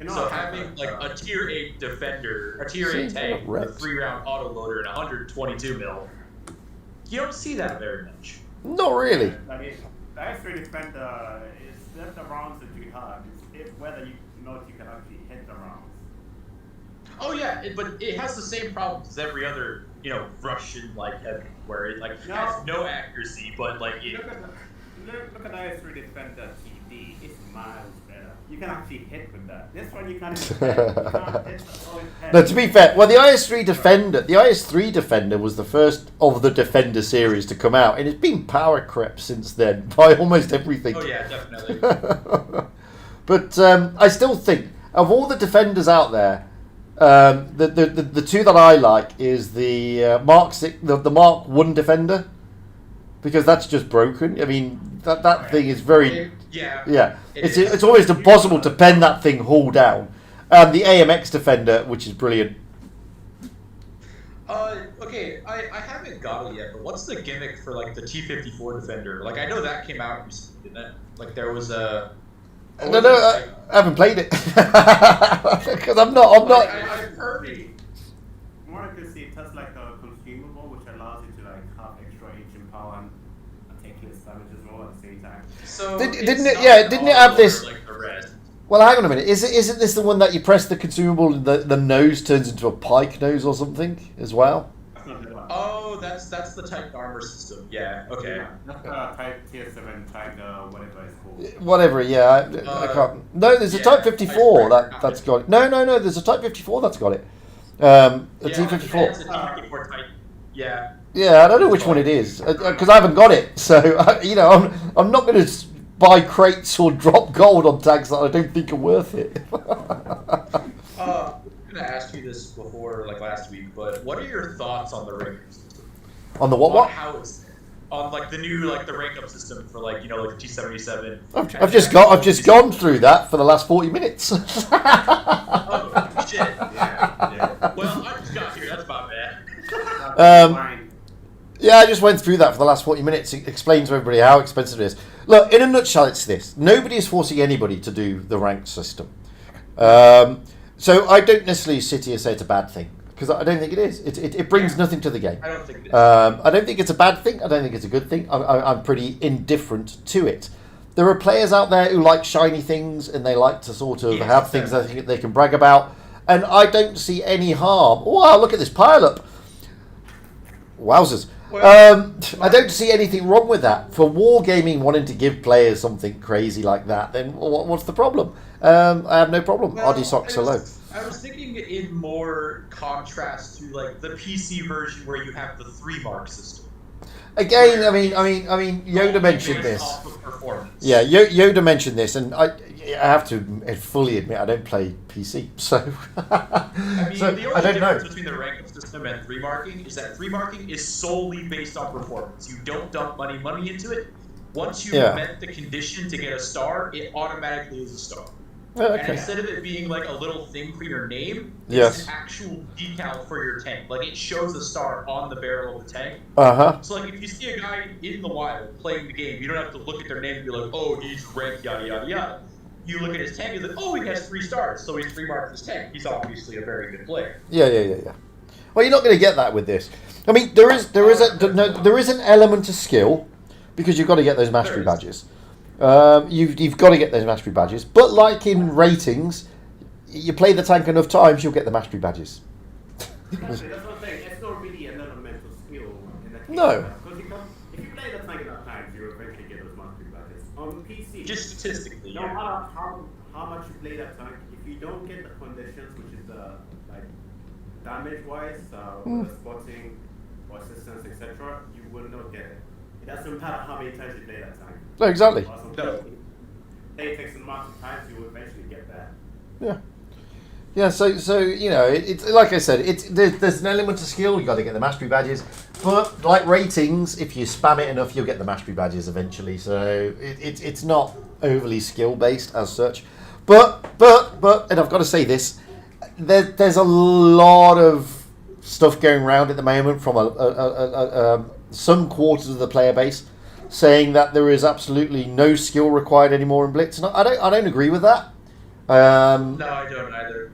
So having like a tier 8 defender, a tier 8 tank with a 3-round autoloader and 122 mil, you don't see that very much. Not really. The IS3 Defender is not the rounds that you have. It's whether you know if you can actually hit the rounds. Oh yeah, but it has the same problems as every other, Russian like heavy, where it has no accuracy, but like it. Look at the IS3 Defender TD. It's miles better. You can actually hit with that. This one you can't hit. No, to be fair, well, the IS3 Defender was the first of the Defender series to come out, and it's been power crept since then by almost everything. Oh yeah, definitely. But I still think of all the Defenders out there, the two that I like is the Mark 6, the Mark 1 Defender, because that's just broken. I mean, that thing is very... Yeah. It's almost impossible to pen that thing hull down. The AMX Defender, which is brilliant. Okay, Okay, I haven't got it yet, but what's the gimmick for like the T-54 Defender? Like I know that came out recently, didn't it? Like there was a. No, I haven't played it because I'm not. I've heard it. From what I could see, it has like a consumable which allows you to like have extra engine power and take less damage as well at the same time. So didn't it? Yeah, didn't it have this? Like the rest. Well, hang on a minute. Isn't this the one that you press the consumable and the nose turns into a pike nose or something as well? Oh, that's the Titan armor system. Yeah. Okay. Yeah, that's type tier 7 type whatever it's called. Whatever. Yeah, I can't. No, there's a Type 54 that's got it. No. There's a Type 54 that's got it. A T-54. It's a T-54 Titan. Yeah. Yeah, I don't know which one it is because I haven't got it. So I'm not going to buy crates or drop gold on tags that I don't think are worth it. I'm gonna ask you this before, like last week, but what are your thoughts on the rank up system? On the what? How is on like the new like the rank up system for like like the T-77? I've just gone through that for the last 40 minutes. Oh shit! Yeah. Well, I just got here. That's about bad. Yeah, I just went through that for the last 40 minutes. It explains to everybody how expensive it is. Look, in a nutshell, it's this. Nobody is forcing anybody to do the ranked system. So I don't necessarily sit here and say it's a bad thing, because I don't think it is. It brings nothing to the game. I don't think it is. I don't think it's a bad thing. I don't think it's a good thing. I'm pretty indifferent to it. There are players out there who like shiny things, and they like to sort of have things I think they can brag about. And I don't see any harm. Wow, look at this pile-up. Wowzers. I don't see anything wrong with that. For Wargaming wanting to give players something crazy like that, then what's the problem? I have no problem. RD socks are low. I was thinking in more contrast to like the PC version where you have the 3-mark system. Again, I mean, Yoda mentioned this. Yeah, Yoda mentioned this, and I have to fully admit I don't play PC, so the only difference between the rank system and 3-marking is that 3-marking is solely based on performance. You don't dump money into it. Once you met the condition to get a star, it automatically is a star. Okay. And instead of it being like a little thing for your name, it's an actual decal for your tank. Like it shows a star on the barrel of the tank. So like if you see a guy in the wild playing the game, you don't have to look at their name and be like, oh, he's ranked yada yada yada. You look at his tank and you're like, oh, he has 3 stars, so he's 3-marked his tank. He's obviously a very good player. Yeah. Well, you're not going to get that with this. I mean, there is an element of skill because you've got to get those mastery badges. You've got to get those mastery badges, but like in ratings, you play the tank enough times, you'll get the mastery badges. Exactly, that's what I'm saying. It's not really an element of skill in that case. No. Because if you play the tank enough times, you'll eventually get those mastery badges. On PC, just statistically, no matter how much you play that tank, if you don't get the conditions, which is like damage-wise, whether spotting or assistance, etc., you will not get it. It doesn't matter how many times you play that tank. No, exactly. It takes some amount of time, you will eventually get that. Yeah. So it's like I said, there's an element of skill. You got to get the mastery badges, but like ratings, if you spam it enough, you'll get the mastery badges eventually. So it's not overly skill based as such. But and I've got to say this, there's a lot of stuff going around at the moment from some quarters of the player base saying that there is absolutely no skill required anymore in Blitz. And I don't agree with that. No, I don't either.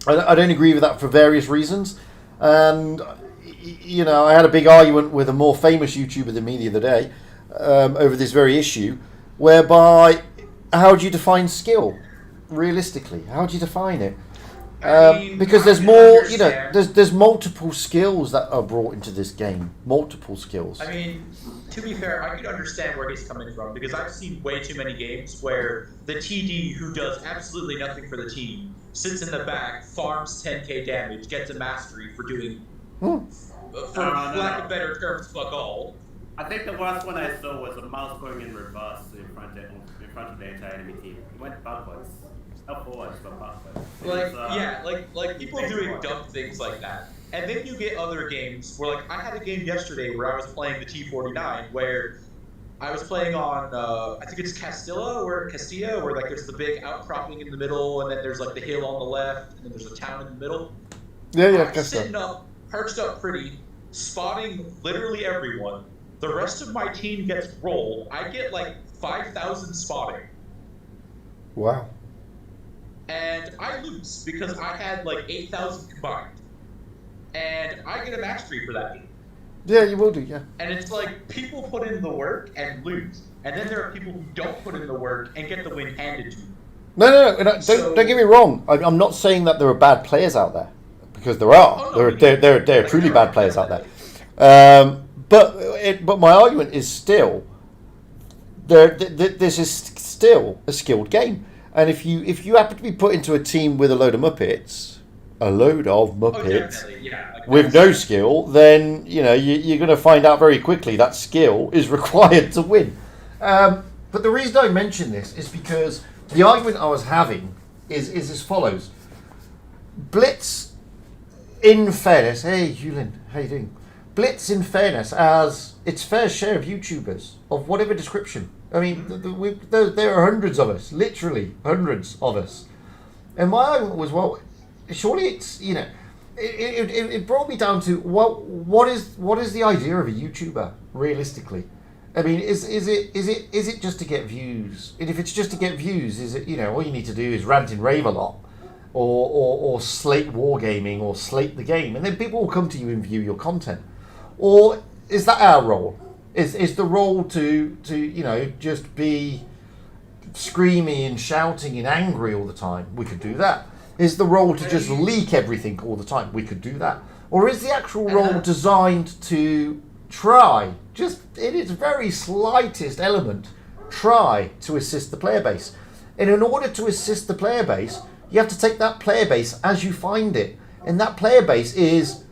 I don't agree with that for various reasons. And I had a big argument with a more famous YouTuber than me the other day over this very issue, whereby how do you define skill realistically? How do you define it? Because there's more, there's multiple skills that are brought into this game. Multiple skills. I mean, to be fair, I can understand where he's coming from because I've seen way too many games where the TD who does absolutely nothing for the team sits in the back, farms 10k damage, gets a mastery for doing, for lack of better terms, fuck all. I think the worst one I saw was a mouse going in reverse in front of the entire enemy team. He went backwards. Not forwards, but backwards. Like people doing dumb things like that. And then you get other games where, like, I had a game yesterday where I was playing the T-49 where I was playing on, I think it's Castilla, where like there's the big outcropping in the middle, and then there's like the hill on the left, and then there's a town in the middle. Yeah, I'm sitting up, perched up pretty, spotting literally everyone. The rest of my team gets rolled. I get like 5,000 spotting. Wow. And I lose because I had like 8,000 combined. And I get a match 3 for that game. Yeah, you will do, yeah. And it's like people put in the work and lose. And then there are people who don't put in the work and get the win handed to them. No, don't get me wrong. I'm not saying that there are bad players out there, because there are. Oh, no, there are truly bad players out there. But my argument is still, this is still a skilled game, and if you happen to be put into a team with a load of Muppets, with no skill, then you're going to find out very quickly that skill is required to win. But the reason I mention this is because the argument I was having is as follows. Blitz, in fairness, hey Hewlin, how you doing? Blitz, in fairness, has its fair share of YouTubers of whatever description. I mean, there are hundreds of us, literally hundreds of us. And my argument was, well, surely it's, it brought me down to, well, what is the idea of a YouTuber realistically? I mean, is it just to get views? And if it's just to get views, is it, all you need to do is rant and rave a lot, or slate Wargaming, or slate the game, and then people will come to you and view your content? Or is that our role? Is the role to just be screaming and shouting and angry all the time? We could do that. Is the role to just leak everything all the time? We could do that. Or is the actual role designed to try, just in its very slightest element, try to assist the player base? And in order to assist the player base, you have to take that player base as you find it. And that player base is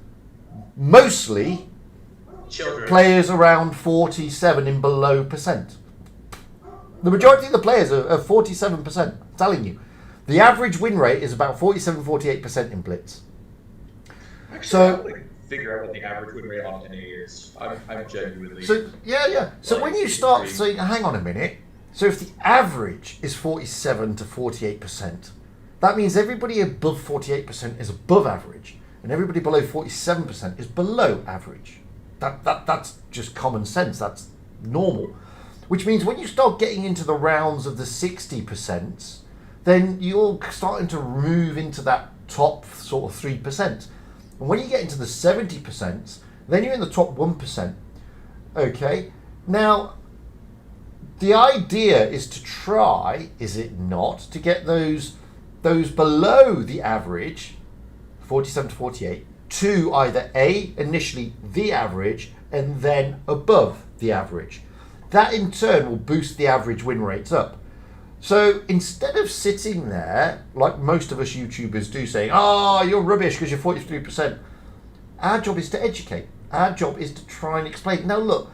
mostly Children. Players around 47 and below percent. The majority of the players are 47%, I'm telling you. The average win rate is about 47-48% in Blitz. Actually, So, I would figure out what the average win rate on NA is. I'm genuinely... So when you start saying, hang on a minute, so if the average is 47 to 48%, that means everybody above 48% is above average, and everybody below 47% is below average. That's just common sense. That's normal. Which means when you start getting into the rounds of the 60%, then you're starting to move into that top sort of 3%. And when you get into the 70%, then you're in the top 1%. Okay? Now, the idea is to try, is it not, to get those below the average, 47 to 48, to either A, initially the average, and then above the average. That in turn will boost the average win rates up. So instead of sitting there, like most of us YouTubers do, saying, you're rubbish because you're 43%, our job is to educate. Our job is to try and explain. Now look,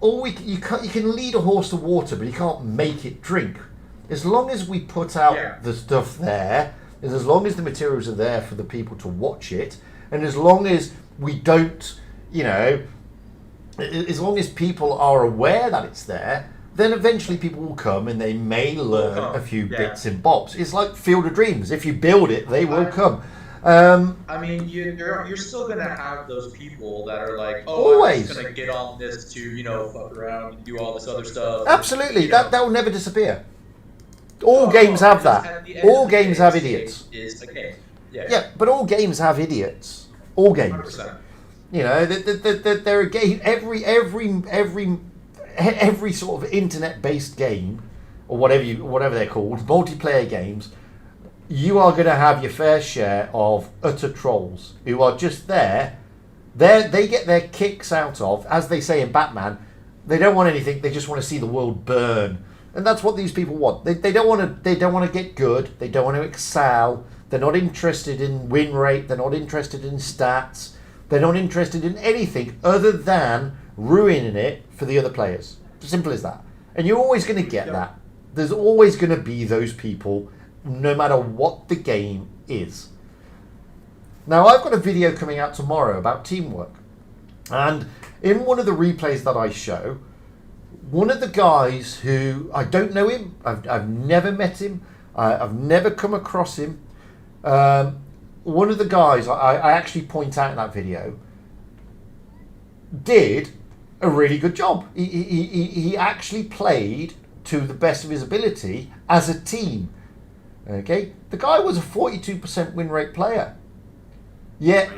you can lead a horse to water, but you can't make it drink. As long as we put out the stuff there, and as long as the materials are there for the people to watch it, and as long as we don't, as long as people are aware that it's there, then eventually people will come and they may learn a few bits and bobs. It's like Field of Dreams. If you build it, they will come. I mean, you're still going to have those people that are like, I'm just going to get on this to, fuck around and do all this other stuff. Absolutely. That will never disappear. All games have that. All games have idiots. Yeah, but all games have idiots. All games. 100%. There are game. Every sort of internet-based game, or whatever they're called, multiplayer games, you are going to have your fair share of utter trolls who are just there. They get their kicks out of, as they say in Batman, they don't want anything. They just want to see the world burn, and that's what these people want. They don't want to get good. They don't want to excel. They're not interested in win rate. They're not interested in stats. They're not interested in anything other than ruining it for the other players. Simple as that. And you're always going to get that. There's always going to be those people, no matter what the game is. Now, I've got a video coming out tomorrow about teamwork. And in one of the replays that I show, one of the guys who, I don't know him, I've never met him, I've never come across him. One of the guys I actually point out in that video did a really good job. He actually played to the best of his ability as a team. Okay, the guy was a 42% win rate player. Yet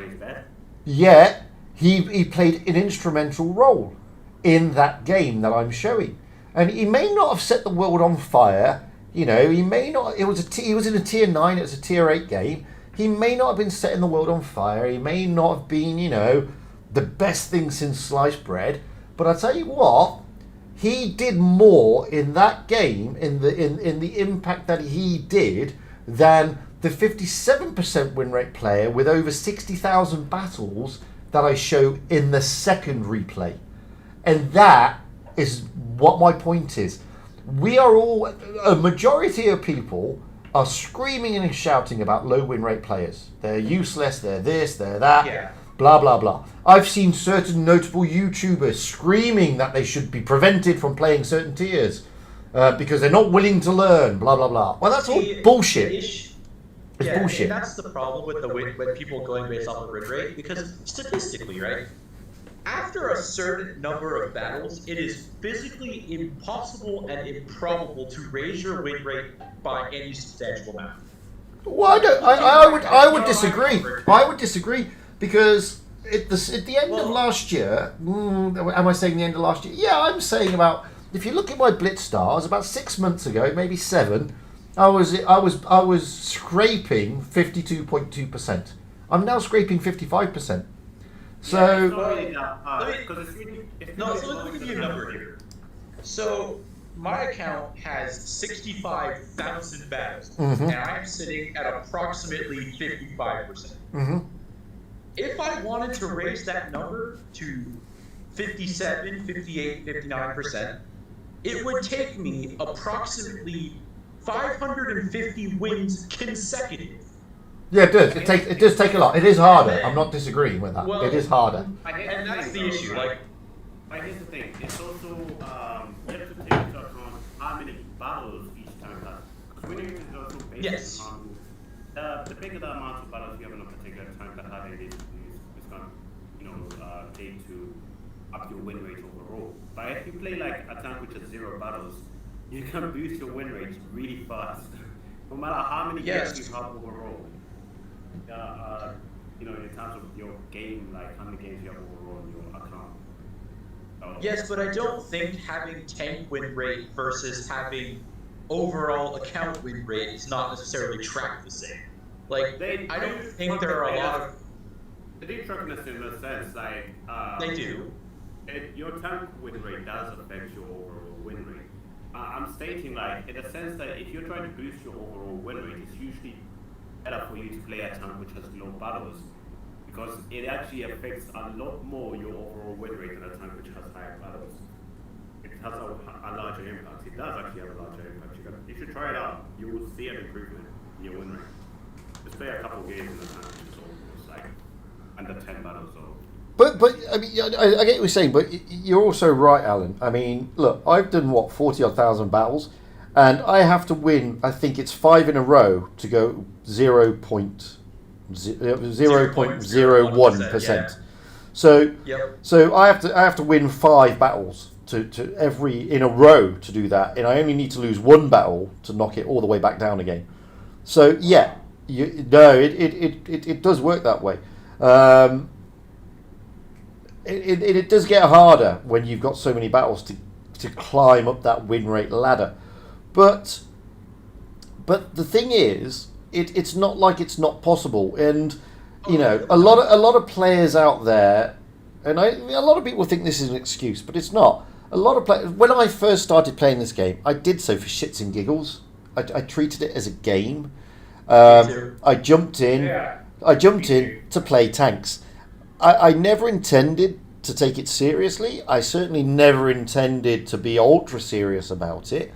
he played an instrumental role in that game that I'm showing. And he may not have set the world on fire. You know, he may not. He was in a tier 9. It was a tier 8 game. He may not have been setting the world on fire. He may not have been, you know, the best thing since sliced bread. But I tell you what, he did more in that game, in the impact that he did, than the 57% win rate player with over 60,000 battles that I show in the second replay. And that is what my point is. We are all, a majority of people are screaming and shouting about low win rate players. They're useless, they're this, they're that, blah, blah, blah. I've seen certain notable YouTubers screaming that they should be prevented from playing certain tiers because they're not willing to learn, blah, blah, blah. Well, that's all bullshit. It's bullshit. That's the problem with with people going based off of win rate, because statistically, right? After a certain number of battles, it is physically impossible and improbable to raise your win rate by any substantial amount. Well, I would disagree. I would disagree because at the end of last year, am I saying the end of last year? Yeah, I'm saying about, if you look at my Blitz stars, about 6 months ago, maybe 7, I was scraping 52.2%. I'm now scraping 55%. So let me give you a number here. So my account has 65,000 battles, and I'm sitting at approximately 55%. If I wanted to raise that number to 57, 58, 59%, it would take me approximately 550 wins consecutive. Yeah, it does. It does take a lot. It is harder. I'm not disagreeing with that. Well, it is harder. And that's the issue. Like, here's the thing. It's also you have to take into account how many battles each time has. Because winning is also based on the bigger the amount of battles you have in a particular time, the harder it is going to take to up your win rate overall. But if you play like a tank which has 0 battles, you can boost your win rate really fast. No matter how many games you have overall. In terms of your game, like how many games you have overall in your account. Yes, but I don't think having tank win rate versus having overall account win rate is not necessarily tracked the same. Like, I don't think there are a lot of... They do track in a similar sense, like... they do. Your tank win rate does affect your overall win rate. I'm stating, like, in the sense that if you're trying to boost your overall win rate, it's usually better for you to play a tank which has low battles, because it actually affects a lot more your overall win rate than a tank which has higher battles. It has a larger impact. It does actually have a larger impact. You should try it out. You will see an improvement in your win rate. Just play a couple of games in a tank which is almost like under 10 battles or... But I mean, I get what you're saying, but you're also right, Alan. I mean, look, I've done 40-odd thousand battles, and I have to win. I think it's 5 in a row to go 0.01%. So I have to win 5 battles to every in a row to do that, and I only need to lose 1 battle to knock it all the way back down again. So yeah, it does work that way. It does get harder when you've got so many battles to climb up that win rate ladder, but the thing is, it's not like it's not possible, and a lot of players out there, and a lot of people think this is an excuse, but it's not. A lot of players, when I first started playing this game, I did so for shits and giggles. I treated it as a game. I jumped in to play tanks. I never intended to take it seriously. I certainly never intended to be ultra serious about it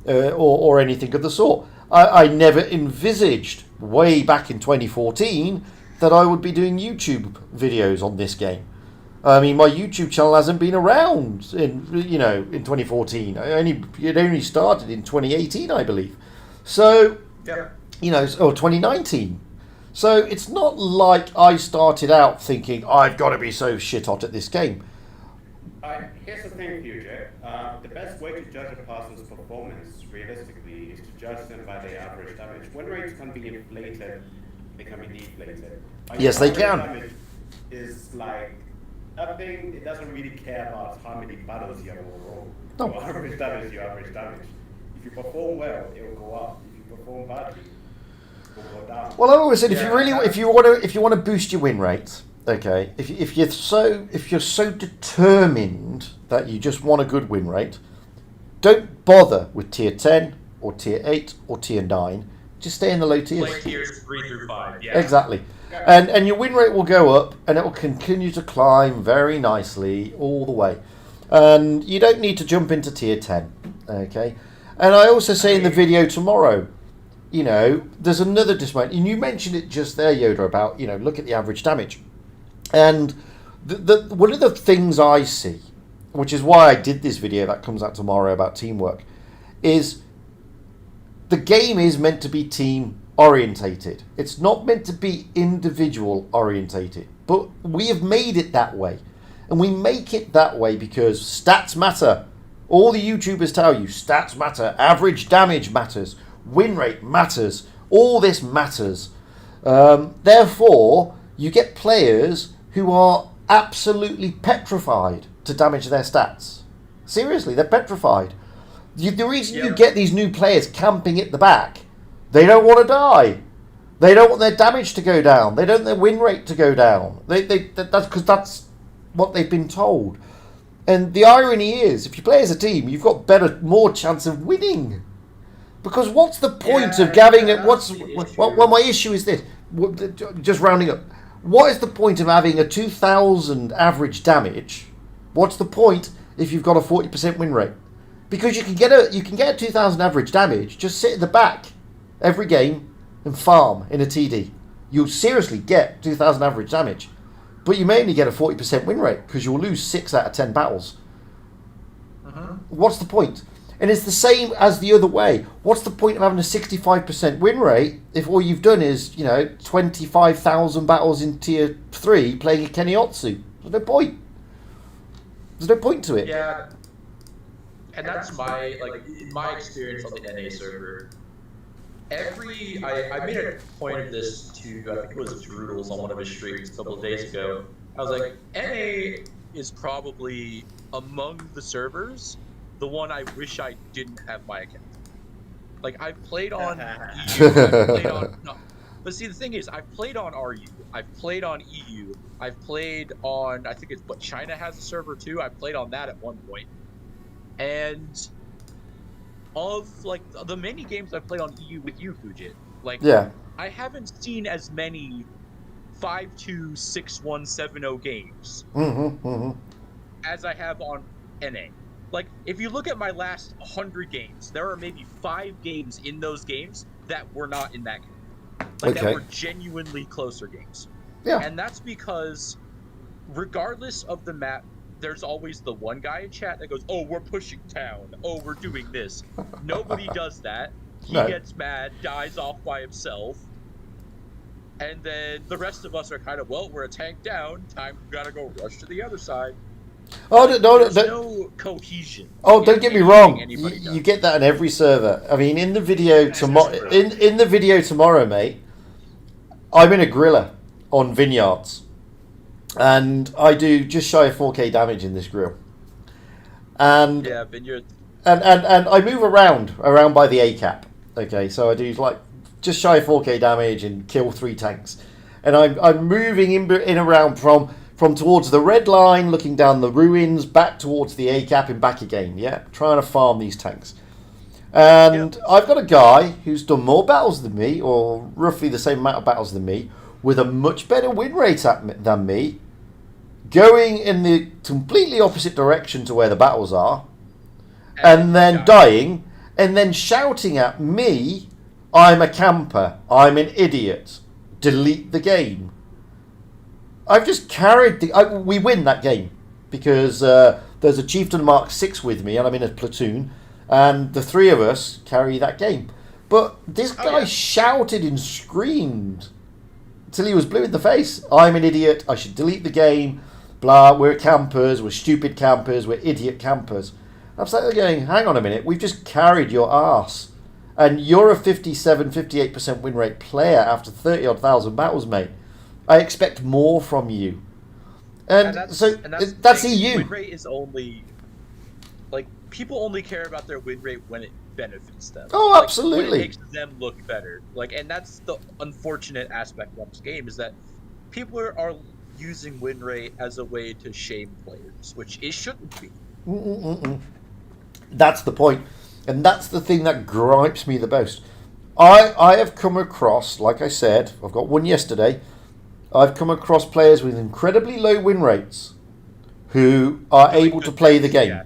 or anything of the sort. I never envisaged way back in 2014 that I would be doing YouTube videos on this game. I mean, my YouTube channel hasn't been around in 2014. It only started in 2018, I believe. So, or 2019. So it's not like I started out thinking I've got to be so shit hot at this game. Here's the thing, Future. The best way to judge a person's performance, realistically, is to judge them by their average damage. Win rates can be inflated, they can be deflated. Yes, they Average can. damage is like nothing. It doesn't really care about how many battles you have overall. No. Your average damage is your average damage. If you perform well, it will go up. If you perform badly, it will go down. Well, I always said if you want to boost your win rate, okay, if you're so determined that you just want a good win rate, don't bother with tier 10 or tier 8 or tier 9. Just stay in the low tiers. Play tiers 3 through 5. Yeah. Exactly. And your win rate will go up, and it will continue to climb very nicely all the way. And you don't need to jump into tier 10, okay? And I also say in the video tomorrow, there's another dismount, and you mentioned it just there, Yoda, about, look at the average damage. And one of the things I see, which is why I did this video that comes out tomorrow about teamwork, is the game is meant to be team orientated. It's not meant to be individual orientated, but we have made it that way. And we make it that way because stats matter. All the YouTubers tell you stats matter, average damage matters, win rate matters, all this matters. Therefore, you get players who are absolutely petrified to damage their stats. Seriously, they're petrified. The reason you get these new players camping at the back, they don't want to die. They don't want their damage to go down. They don't want their win rate to go down. That's because that's what they've been told. And the irony is, if you play as a team, you've got more chance of winning. Because what's the point of having it? Well, my issue is this. Just rounding up. What is the point of having a 2,000 average damage? What's the point if you've got a 40% win rate? Because you can get a 2,000 average damage, just sit at the back every game and farm in a TD. You'll seriously get 2,000 average damage, but you may only get a 40% win rate because you'll lose 6 out of 10 battles. What's the point? And it's the same as the other way. What's the point of having a 65% win rate if all you've done is 25,000 battles in tier 3 playing a Keniotsu? There's no point. There's no point to it. Yeah. And that's my experience on the NA server. I made a point of this to, I think it was Droodles on one of his streams a couple of days ago. I was like, NA is probably among the servers the one I wish I didn't have my account. Like, I've played on EU, I've played on... No. But see, the thing is, I've played on RU, I've played on EU, I've played on, I think it's, but China has a server too, I played on that at one point. And of, like, the many games I've played on EU with you, Fujit, like, I haven't seen as many 5-2, 6-1, 7-0 games as I have on NA. Like, if you look at my last 100 games, there are maybe 5 games in those games that were not in that game. Like, that were genuinely closer games. Yeah. And that's because, regardless of the map, there's always the one guy in chat that goes, oh, we're pushing town. Oh, we're doing this. Nobody does that. He gets mad, dies off by himself. And then the rest of us are kind of, well, we're a tank down. Time, we gotta go rush to the other side. There's no cohesion. Oh, don't get me wrong. You get that in every server. I mean, in the video tomorrow, in the video tomorrow, mate, I'm in a griller on vineyards, and I do just shy of 4k damage in this grill. And vineyards. And I move around by the A cap. Okay, so I do like just shy of 4k damage and kill 3 tanks, and I'm moving in around from towards the red line, looking down the ruins, back towards the A cap and back again, trying to farm these tanks. And I've got a guy who's done more battles than me, or roughly the same amount of battles than me, with a much better win rate than me, going in the completely opposite direction to where the battles are, and then dying, and then shouting at me, I'm a camper, I'm an idiot, delete the game. I've just carried we win that game because there's a Chieftain Mark 6 with me and I'm in a platoon and the 3 of us carry that game. But this guy shouted and screamed till he was blue in the face. I'm an idiot, I should delete the game, blah, we're campers, we're stupid campers, we're idiot campers. I'm slightly going, hang on a minute, we've just carried your arse. And you're a 57, 58% win rate player after 30-odd thousand battles, mate. I expect more from you. And that's the EU. Win rate is only... Like, people only care about their win rate when it benefits them. Oh, like, absolutely. when it makes them look better. Like, and that's the unfortunate aspect of this game, is that people are using win rate as a way to shame players, which it shouldn't be. That's the point. And that's the thing that gripes me the most. I have come across, like I said, I've got one yesterday, I've come across players with incredibly low win rates who are able to play the game. Yeah.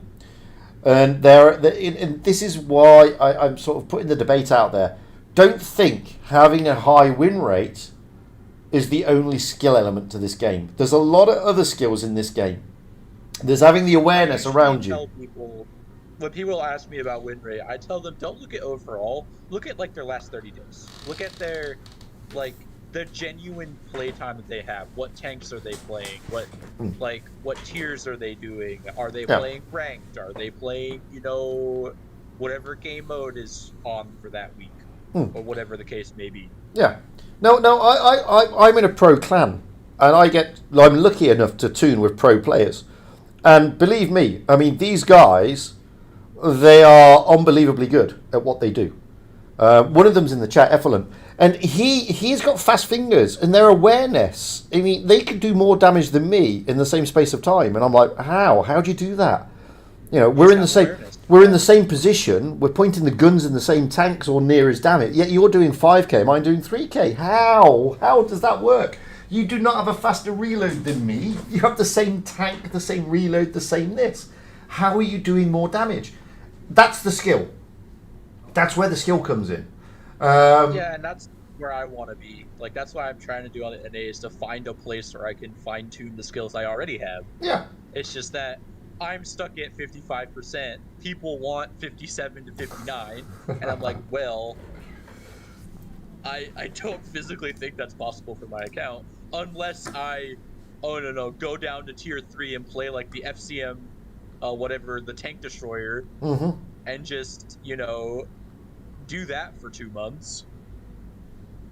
And and this is why I'm sort of putting the debate out there. Don't think having a high win rate is the only skill element to this game. There's a lot of other skills in this game. There's having the awareness around you. When people ask me about win rate, I tell them, don't look at overall. Look at, like, their last 30 days. Look at their genuine play time that they have. What tanks are they playing? What tiers are they doing? Are they playing ranked? Are they playing, whatever game mode is on for that week? Or whatever the case may be. Yeah. No, I'm in a pro clan. And I'm lucky enough to tune with pro players. And believe me, I mean, these guys... They are unbelievably good at what they do. One of them's in the chat, Effelin, and he's got fast fingers and their awareness. I mean, they could do more damage than me in the same space of time, and I'm like, how? How do you do that? We're in the same position. We're pointing the guns in the same tanks or near as damn it. Yet you're doing 5k, mine doing 3k. How? How does that work? You do not have a faster reload than me. You have the same tank, the same reload, the same this. How are you doing more damage? That's the skill. That's where the skill comes in. Yeah, and that's where I want to be. Like, that's why I'm trying to do on the NA, is to find a place where I can fine-tune the skills I already have. Yeah. It's just that I'm stuck at 55%. People want 57 to 59, and I'm like, well, I don't physically think that's possible for my account, unless I, go down to tier 3 and play like the FCM whatever, the tank destroyer, and just, do that for 2 months.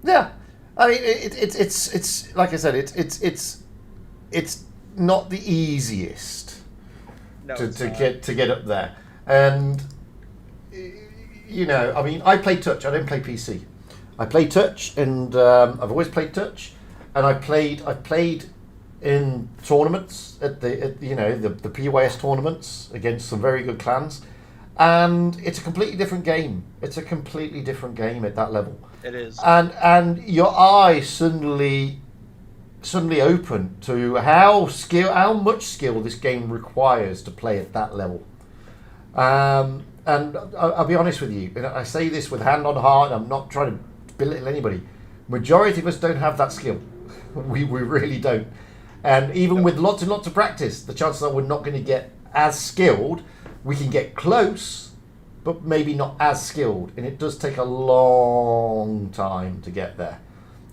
Yeah, I mean, it's like I said, it's not the easiest to get up there, and I mean, I play touch. I don't play PC. I play touch, and I've always played touch, and I played in tournaments at the PYS tournaments against some very good clans, and it's a completely different game. It's a completely different game at that level. It is. And your eyes suddenly open to how much skill this game requires to play at that level. And I'll be honest with you, and I say this with hand on heart, I'm not trying to belittle anybody. Majority of us don't have that skill. We really don't. And even with lots and lots of practice, the chances are we're not going to get as skilled. We can get close, but maybe not as skilled. And it does take a long time to get there.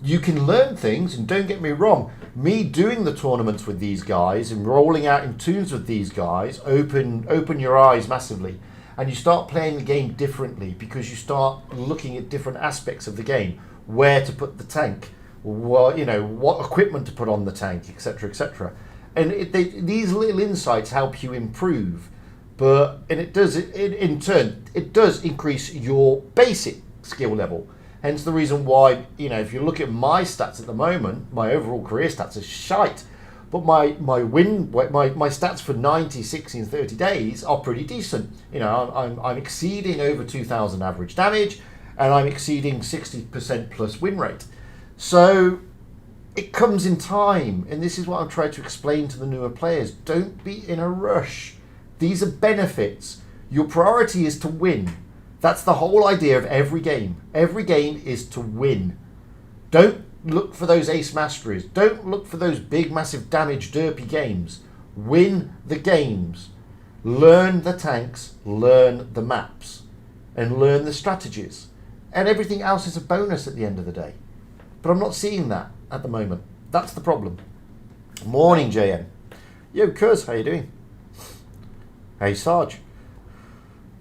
You can learn things, and don't get me wrong, me doing the tournaments with these guys and rolling out in tunes with these guys open your eyes massively. And you start playing the game differently because you start looking at different aspects of the game. Where to put the tank, what equipment to put on the tank, etc., etc. And these little insights help you improve, and it does increase your basic skill level. Hence the reason why, if you look at my stats at the moment, my overall career stats are shite, but my stats for 90, 60, and 30 days are pretty decent. I'm exceeding over 2,000 average damage, and I'm exceeding 60% plus win rate. So it comes in time, and this is what I'm trying to explain to the newer players. Don't be in a rush. These are benefits. Your priority is to win. That's the whole idea of every game. Every game is to win. Don't look for those ace masteries. Don't look for those big, massive damage, derpy games. Win the games. Learn the tanks, learn the maps, and learn the strategies. And everything else is a bonus at the end of the day. But I'm not seeing that at the moment. That's the problem. Morning, JM. Yo, Cuz, how you doing? Hey, Sarge.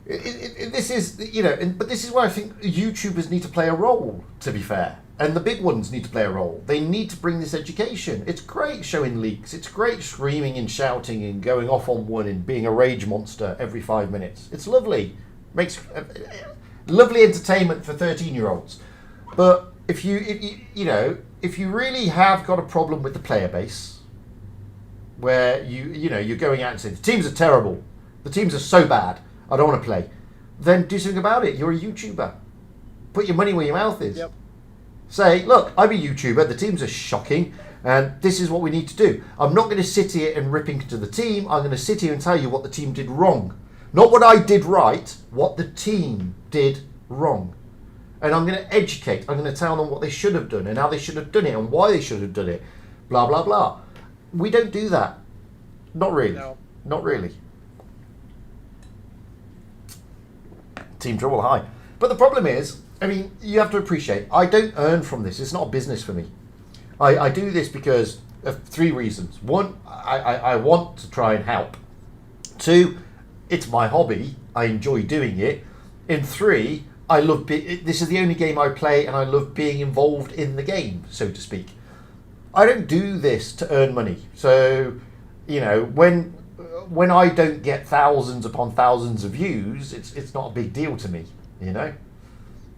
This is, but this is where I think YouTubers need to play a role, to be fair. And the big ones need to play a role. They need to bring this education. It's great showing leaks. It's great screaming and shouting and going off on one and being a rage monster every 5 minutes. It's lovely. Makes lovely entertainment for 13-year-olds. But if you really have got a problem with the player base, where you're going out and saying the teams are terrible, the teams are so bad, I don't want to play, then do something about it. You're a YouTuber. Put your money where your mouth is. Yep. Say, look, I'm a YouTuber, the teams are shocking, and this is what we need to do. I'm not going to sit here and rip into the team. I'm going to sit here and tell you what the team did wrong. Not what I did right, what the team did wrong. And I'm going to educate. I'm going to tell them what they should have done and how they should have done it and why they should have done it. Blah, blah, blah. We don't do that. Not really. No. Not really. Team trouble high. But the problem is, I mean, you have to appreciate, I don't earn from this. It's not a business for me. I do this because of 3 reasons. 1, I want to try and help. 2, it's my hobby. I enjoy doing it. And 3, I love this is the only game I play and I love being involved in the game, so to speak. I don't do this to earn money. So, when I don't get thousands upon thousands of views, it's not a big deal to me,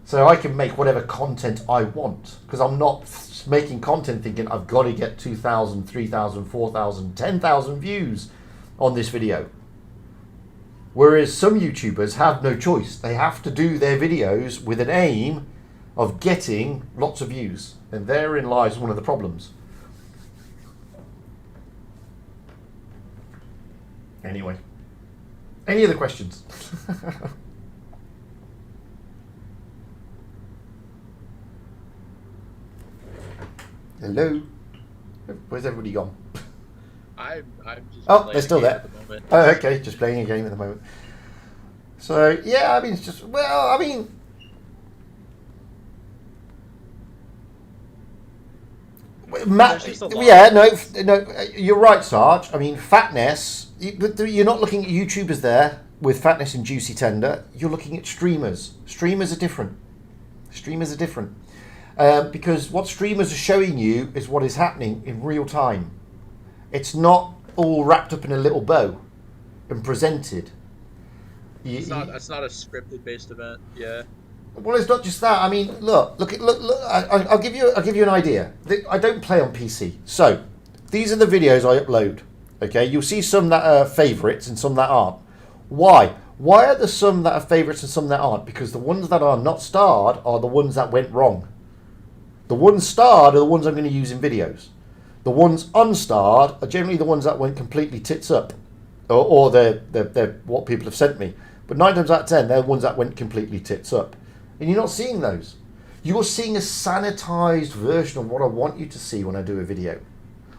So I can make whatever content I want, because I'm not making content thinking I've got to get 2,000, 3,000, 4,000, 10,000 views on this video. Whereas some YouTubers have no choice. They have to do their videos with an aim of getting lots of views. And therein lies one of the problems. Anyway. Any other questions? Hello? Where's everybody gone? I'm just Oh, they're still there. at the moment. Oh, okay, just playing a game at the moment. So, yeah, I mean, it's just, well, I mean, Matt, There's just a lot. yeah, no, you're right, Sarge. I mean, fatness, you're not looking at YouTubers there with fatness and juicy tender. You're looking at streamers. Streamers are different. Because what streamers are showing you is what is happening in real time. It's not all wrapped up in a little bow and presented. It's not a scripted based event. Yeah. Well, it's not just that. I mean, look. I'll give you an idea. I don't play on PC, so these are the videos I upload. Okay, you'll see some that are favourites and some that aren't. Why? Why are there some that are favourites and some that aren't? Because the ones that are not starred are the ones that went wrong. The ones starred are the ones I'm going to use in videos. The ones unstarred are generally the ones that went completely tits up, or they're what people have sent me. But 9 times out of 10, they're the ones that went completely tits up. And you're not seeing those. You're seeing a sanitized version of what I want you to see when I do a video.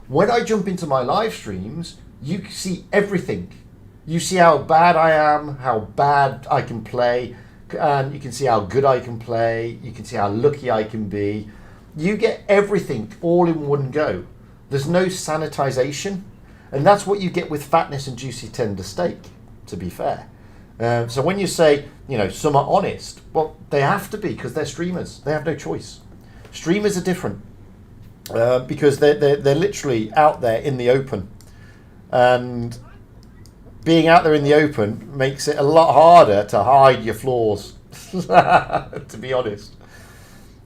When I jump into my live streams, you see everything. You see how bad I am, how bad I can play, and you can see how good I can play. You can see how lucky I can be. You get everything all in one go. There's no sanitization. And that's what you get with fatness and juicy tender steak, to be fair. So when you say, some are honest, well, they have to be because they're streamers. They have no choice. Streamers are different because they're literally out there in the open. And being out there in the open makes it a lot harder to hide your flaws, to be honest.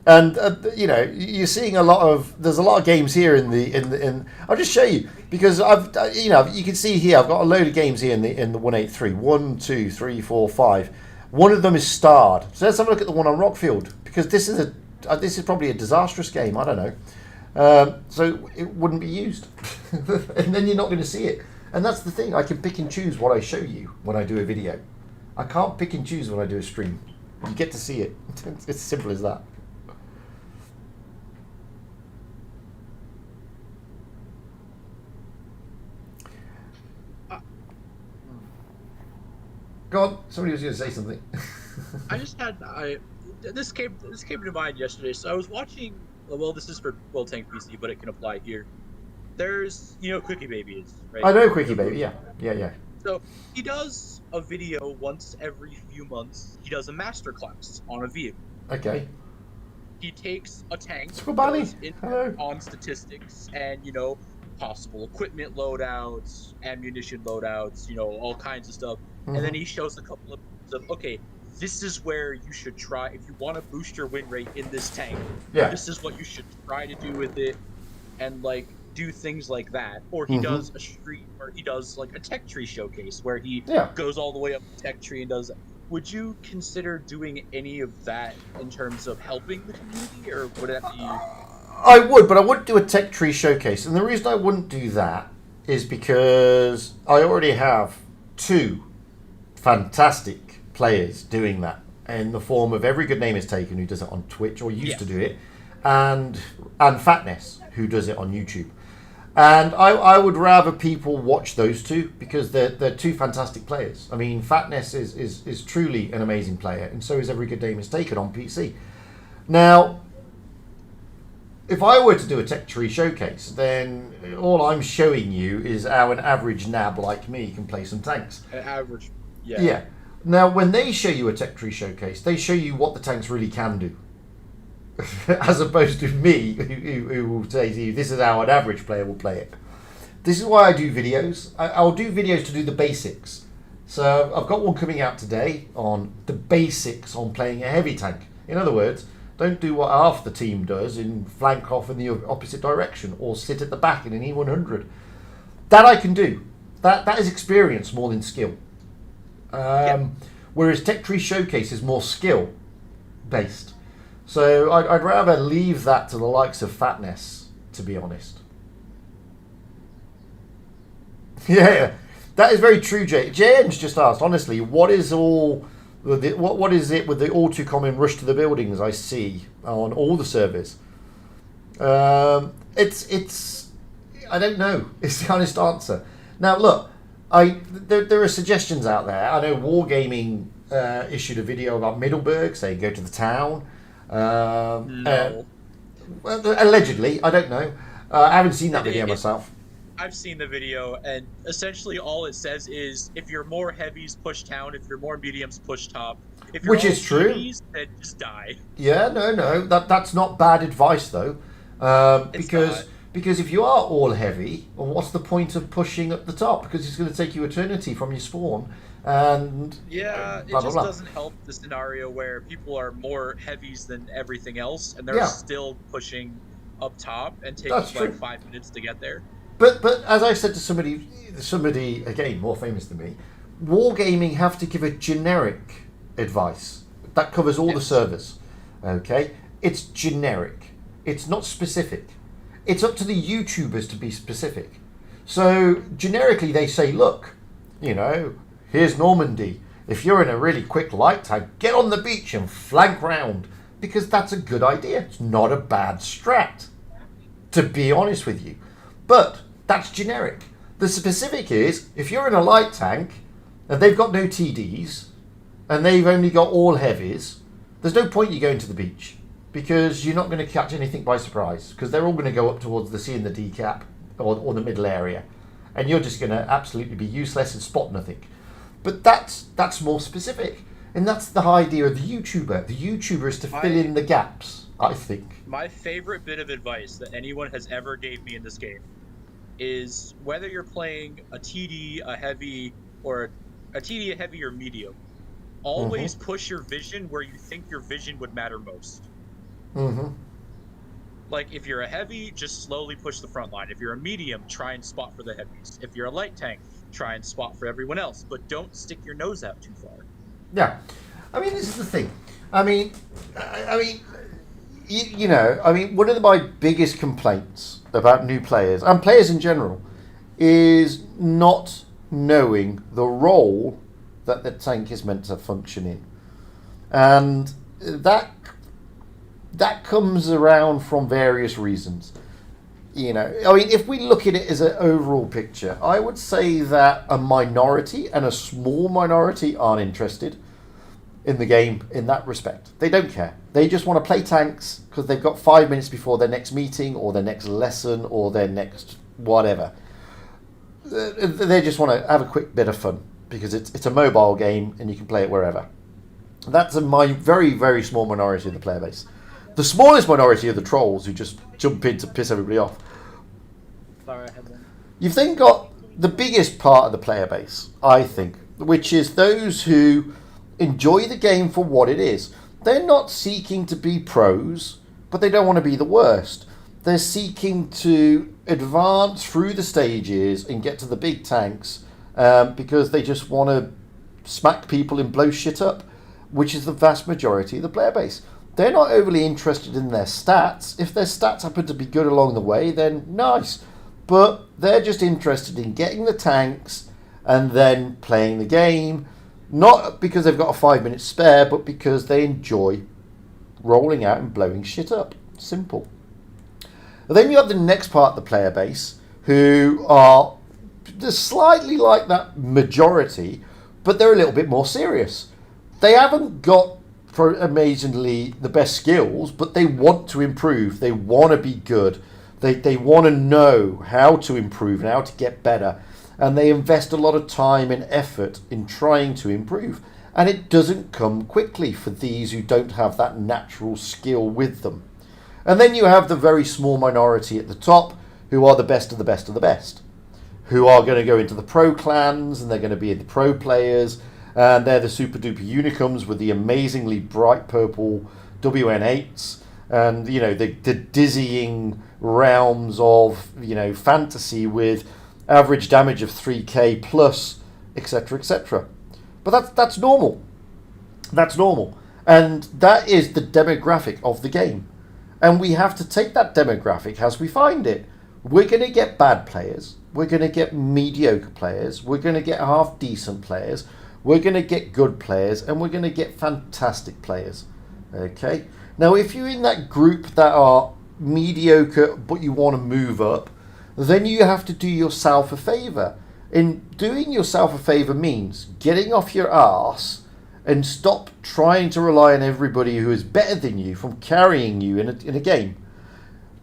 And you're seeing there's a lot of games here in I'll just show you because you can see here I've got a load of games here in the 183. 1, 2, 3, 4, 5. One of them is starred. So let's have a look at the one on Rockfield because this is probably a disastrous game. I don't know. So it wouldn't be used, and then you're not going to see it. And that's the thing. I can pick and choose what I show you when I do a video. I can't pick and choose when I do a stream. You get to see it. It's as simple as that. Go on. Somebody was going to say something. This came to mind yesterday. So I was watching. Well, this is for Tank PC, but it can apply here. there's Quickie Baby is, right? I know Quickie Baby, yeah. So he does a video once every few months. He does a masterclass on a vehicle. Okay. He takes a tank, Squabani. goes in on statistics and possible equipment loadouts, ammunition loadouts, all kinds of stuff. Mm-hmm. And then he shows a couple of okay, this is where you should try if you want to boost your win rate in this tank. Yeah. This is what you should try to do with it, and do things like that. Or he does a street, or he does a tech tree showcase where he goes all the way up the tech tree and does. Would you consider doing any of that in terms of helping the community, or would that be? I would, but I wouldn't do a tech tree showcase, and the reason I wouldn't do that is because I already have 2 fantastic players doing that in the form of Every Good Name Is Taken, who does it on Twitch or used to do it, and Fatness, who does it on YouTube. And I would rather people watch those 2 because they're 2 fantastic players. I mean, Fatness is truly an amazing player, and so is Every Good Name Is Taken on PC. Now, if I were to do a tech tree showcase, then all I'm showing you is how an average nab like me can play some tanks. An average, Yeah. Now, when they show you a tech tree showcase, they show you what the tanks really can do. As opposed to me, who will say to you, this is how an average player will play it. This is why I do videos. I'll do videos to do the basics. So I've got one coming out today on the basics on playing a heavy tank. In other words, don't do what half the team does and flank off in the opposite direction or sit at the back in an E100. That I can do. That is experience more than skill. Whereas Tech Tree Showcase is more skill based. So I'd rather leave that to the likes of Fatness, to be honest. Yeah, that is very true, Jay. JN's just asked, honestly, what is it with the all too common rush to the buildings I see on all the servers? It's I don't know. It's the honest answer. Now look, there are suggestions out there. I know Wargaming issued a video about Middleburg, saying go to the town. No. Allegedly, I don't know. I haven't seen that video myself. I've seen the video, and essentially all it says is if you're more heavies, push town. If you're more mediums, push top. If you're Which is true. TDs, then just die. Yeah, no, that's not bad advice though, because if you are all heavy, well, what's the point of pushing at the top? Because it's going to take you eternity from your spawn, and it just doesn't help the scenario where people are more heavies than everything else, and they're still pushing up top and taking 5 minutes to get there. But as I said to somebody again more famous than me, Wargaming have to give a generic advice that covers all the servers. Okay, it's generic. It's not specific. It's up to the YouTubers to be specific. So generically, they say, look, here's Normandy. If you're in a really quick light tank, get on the beach and flank round, because that's a good idea. It's not a bad strat, to be honest with you. But that's generic. The specific is, if you're in a light tank and they've got no TDs and they've only got all heavies, there's no point you going to the beach, because you're not going to catch anything by surprise, because they're all going to go up towards the C and the D cap or the middle area, and you're just going to absolutely be useless and spot nothing. But that's more specific, and that's the idea of the YouTuber. The YouTuber is to fill in the gaps, I think. My favorite bit of advice that anyone has ever gave me in this game is whether you're playing a TD, a heavy, or a TD, a heavy, or medium, always push your vision where you think your vision would matter most. Like, if you're a heavy, just slowly push the front line. If you're a medium, try and spot for the heavies. If you're a light tank, try and spot for everyone else, but don't stick your nose out too far. Yeah. I mean, this is the thing. One of my biggest complaints about new players, and players in general, is not knowing the role that the tank is meant to function in. And that comes around from various reasons. If we look at it as an overall picture, I would say that a minority and a small minority aren't interested in the game in that respect. They don't care. They just want to play tanks because they've got 5 minutes before their next meeting or their next lesson or their next whatever. They just want to have a quick bit of fun because it's a mobile game and you can play it wherever. That's my very, very small minority of the player base. The smallest minority are the trolls who just jump in to piss everybody off. Sorry, I had one. You've then got the biggest part of the player base, I think, which is those who enjoy the game for what it is. They're not seeking to be pros, but they don't want to be the worst. They're seeking to advance through the stages and get to the big tanks because they just want to smack people and blow shit up, which is the vast majority of the player base. They're not overly interested in their stats. If their stats happen to be good along the way, then nice. But they're just interested in getting the tanks and then playing the game, not because they've got a 5 minute spare, but because they enjoy rolling out and blowing shit up. Simple. And then you have the next part of the player base who are slightly like that majority, but they're a little bit more serious. They haven't got amazingly the best skills, but they want to improve. They want to be good. They want to know how to improve and how to get better. And they invest a lot of time and effort in trying to improve. And it doesn't come quickly for these who don't have that natural skill with them. And then you have the very small minority at the top who are the best of the best of the best, who are going to go into the pro clans and they're going to be the pro players. And they're the super duper unicums with the amazingly bright purple WN8s and, you know, the dizzying realms of, you know, fantasy with average damage of 3k plus, etc., etc. But that's normal. That's normal. And that is the demographic of the game. And we have to take that demographic as we find it. We're going to get bad players. We're going to get mediocre players. We're going to get half decent players. We're going to get good players and we're going to get fantastic players. Okay. Now, if you're in that group that are mediocre but you want to move up, then you have to do yourself a favour. And doing yourself a favour means getting off your arse and stop trying to rely on everybody who is better than you from carrying you in a game.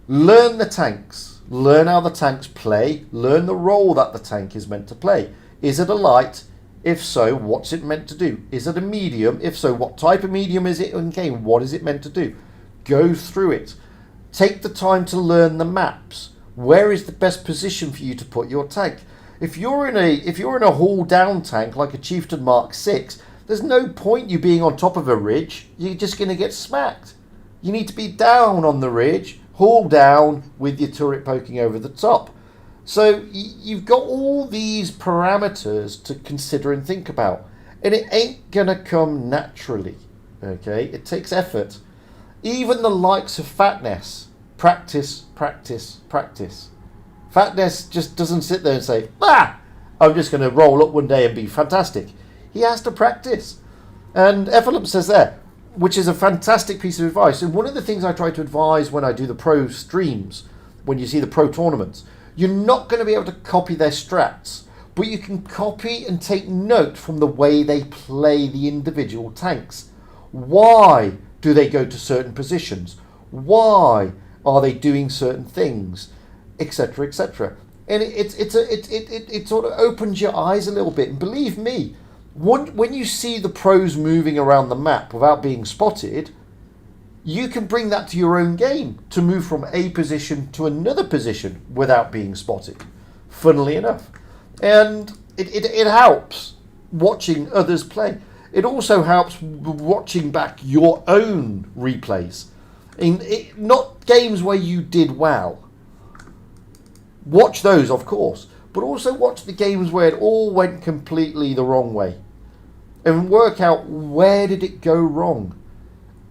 Learn the tanks. Learn how the tanks play. Learn the role that the tank is meant to play. Is it a light? If so, what's it meant to do? Is it a medium? If so, what type of medium is it in game? What is it meant to do? Go through it. Take the time to learn the maps. Where is the best position for you to put your tank? If you're in a hull down tank like a Chieftain Mark 6, there's no point you being on top of a ridge. You're just going to get smacked. You need to be down on the ridge, hull down with your turret poking over the top. So you've got all these parameters to consider and think about. And it ain't going to come naturally. Okay? It takes effort. Even the likes of Fatness. Practice, practice, practice. Fatness just doesn't sit there and say, I'm just going to roll up one day and be fantastic. He has to practice. And Ephelum says there, which is a fantastic piece of advice. And one of the things I try to advise when I do the pro streams, when you see the pro tournaments, you're not going to be able to copy their strats, but you can copy and take note from the way they play the individual tanks. Why do they go to certain positions? Why are they doing certain things? Etc., etc. And it sort of opens your eyes a little bit. And believe me, when you see the pros moving around the map without being spotted, you can bring that to your own game to move from a position to another position without being spotted, funnily enough. And it helps watching others play. It also helps watching back your own replays. Not games where you did well. Watch those, of course, but also watch the games where it all went completely the wrong way. And work out, where did it go wrong?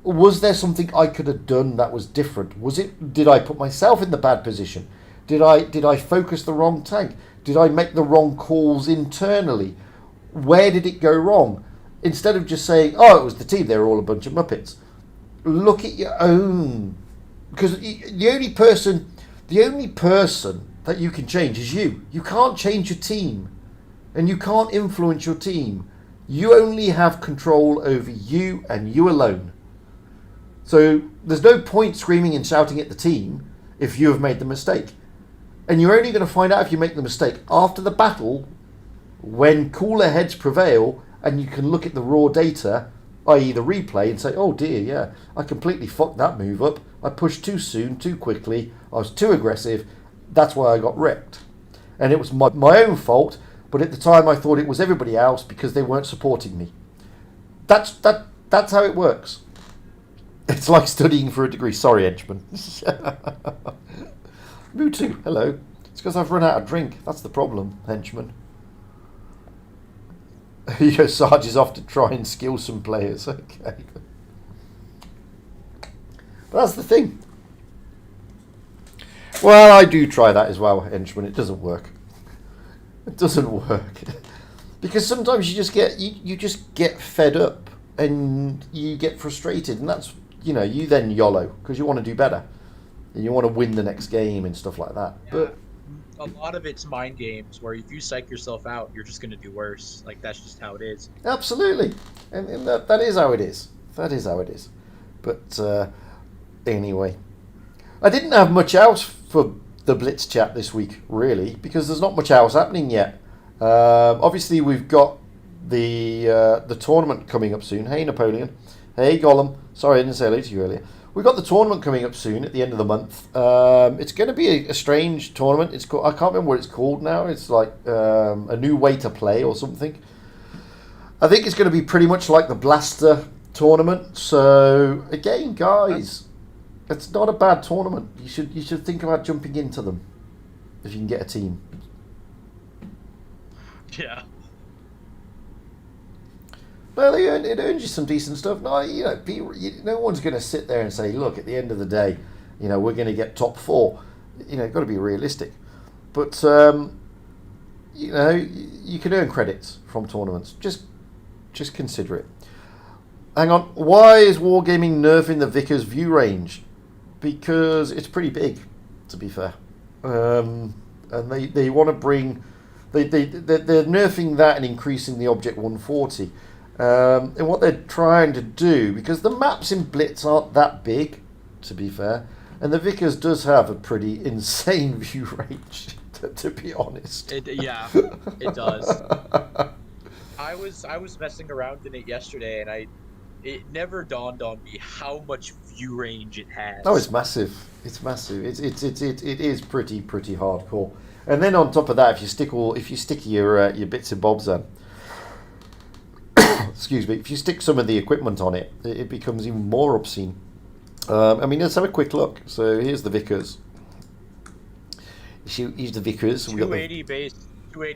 Was there something I could have done that was different? Did I put myself in the bad position? Did I focus the wrong tank? Did I make the wrong calls internally? Where did it go wrong? Instead of just saying, it was the team, they were all a bunch of muppets. Look at your own. Because the only person that you can change is you. You can't change your team. And you can't influence your team. You only have control over you and you alone. So there's no point screaming and shouting at the team if you have made the mistake. And you're only going to find out if you make the mistake after the battle, when cooler heads prevail, and you can look at the raw data, i.e. the replay, and say, oh dear, yeah, I completely fucked that move up. I pushed too soon, too quickly. I was too aggressive. That's why I got wrecked. And it was my own fault, but at the time I thought it was everybody else because they weren't supporting me. That's how it works. It's like studying for a degree. Sorry, henchman. Mutu, hello. It's because I've run out of drink. That's the problem, henchman. Your Sarge is off to try and skill some players. Okay. But that's the thing. Well, I do try that as well, henchman. It doesn't work. It doesn't work. Because sometimes you just get fed up and you get frustrated, and that's, you then YOLO because you want to do better. And you want to win the next game and stuff like that. Yeah, but a lot of it's mind games where if you psych yourself out, you're just going to do worse. Like, that's just how it is. Absolutely. And that is how it is. That is how it is. But anyway. I didn't have much else for the Blitz chat this week, really, because there's not much else happening yet. Obviously, we've got the tournament coming up soon. Hey, Napoleon. Hey, Gollum. Sorry, I didn't say hello to you earlier. We've got the tournament coming up soon at the end of the month. It's going to be a strange tournament. It's called, I can't remember what it's called now. It's like a new way to play or something. I think it's going to be pretty much like the Blaster tournament. So, again, guys, it's not a bad tournament. You should think about jumping into them if you can get a team. Yeah. Well, it earns you some decent stuff. No, no one's going to sit there and say, look, at the end of the day, we're going to get top 4. Got to be realistic. But, you can earn credits from tournaments. Just consider it. Hang on. Why is Wargaming nerfing the Vickers view range? Because it's pretty big, to be fair. And they want to bring... They're nerfing that and increasing the Object 140. And what they're trying to do, because the maps in Blitz aren't that big, to be fair, and the Vickers does have a pretty insane view range, to be honest. It does. I was messing around in it yesterday, and it never dawned on me how much view range it has. Oh, it's massive. It's massive. It is pretty hardcore. And then on top of that, if you stick your bits and bobs on, excuse me, if you stick some of the equipment on it, it becomes even more obscene. Let's have a quick look. So here's the Vickers. Here's the Vickers. 280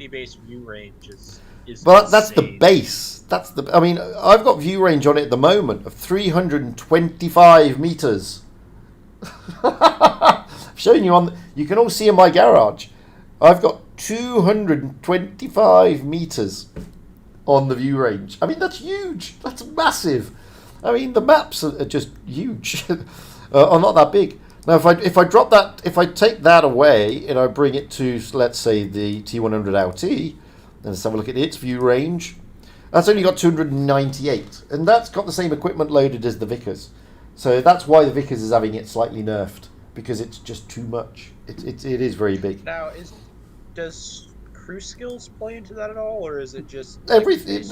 base view range is but that's the insane. base. I've got view range on it at the moment of 325 meters. I'm showing you you can all see in my garage. I've got 225 meters on the view range. That's huge. That's massive. The maps are just huge. Are not that big. Now, if I drop that, if I take that away and I bring it to, let's say, the T100 LT, let's have a look at its view range. That's only got 298, and that's got the same equipment loaded as the Vickers. So that's why the Vickers is having it slightly nerfed, because it's just too much. It is very big. Now, does crew skills play into that at all, or is it just everything?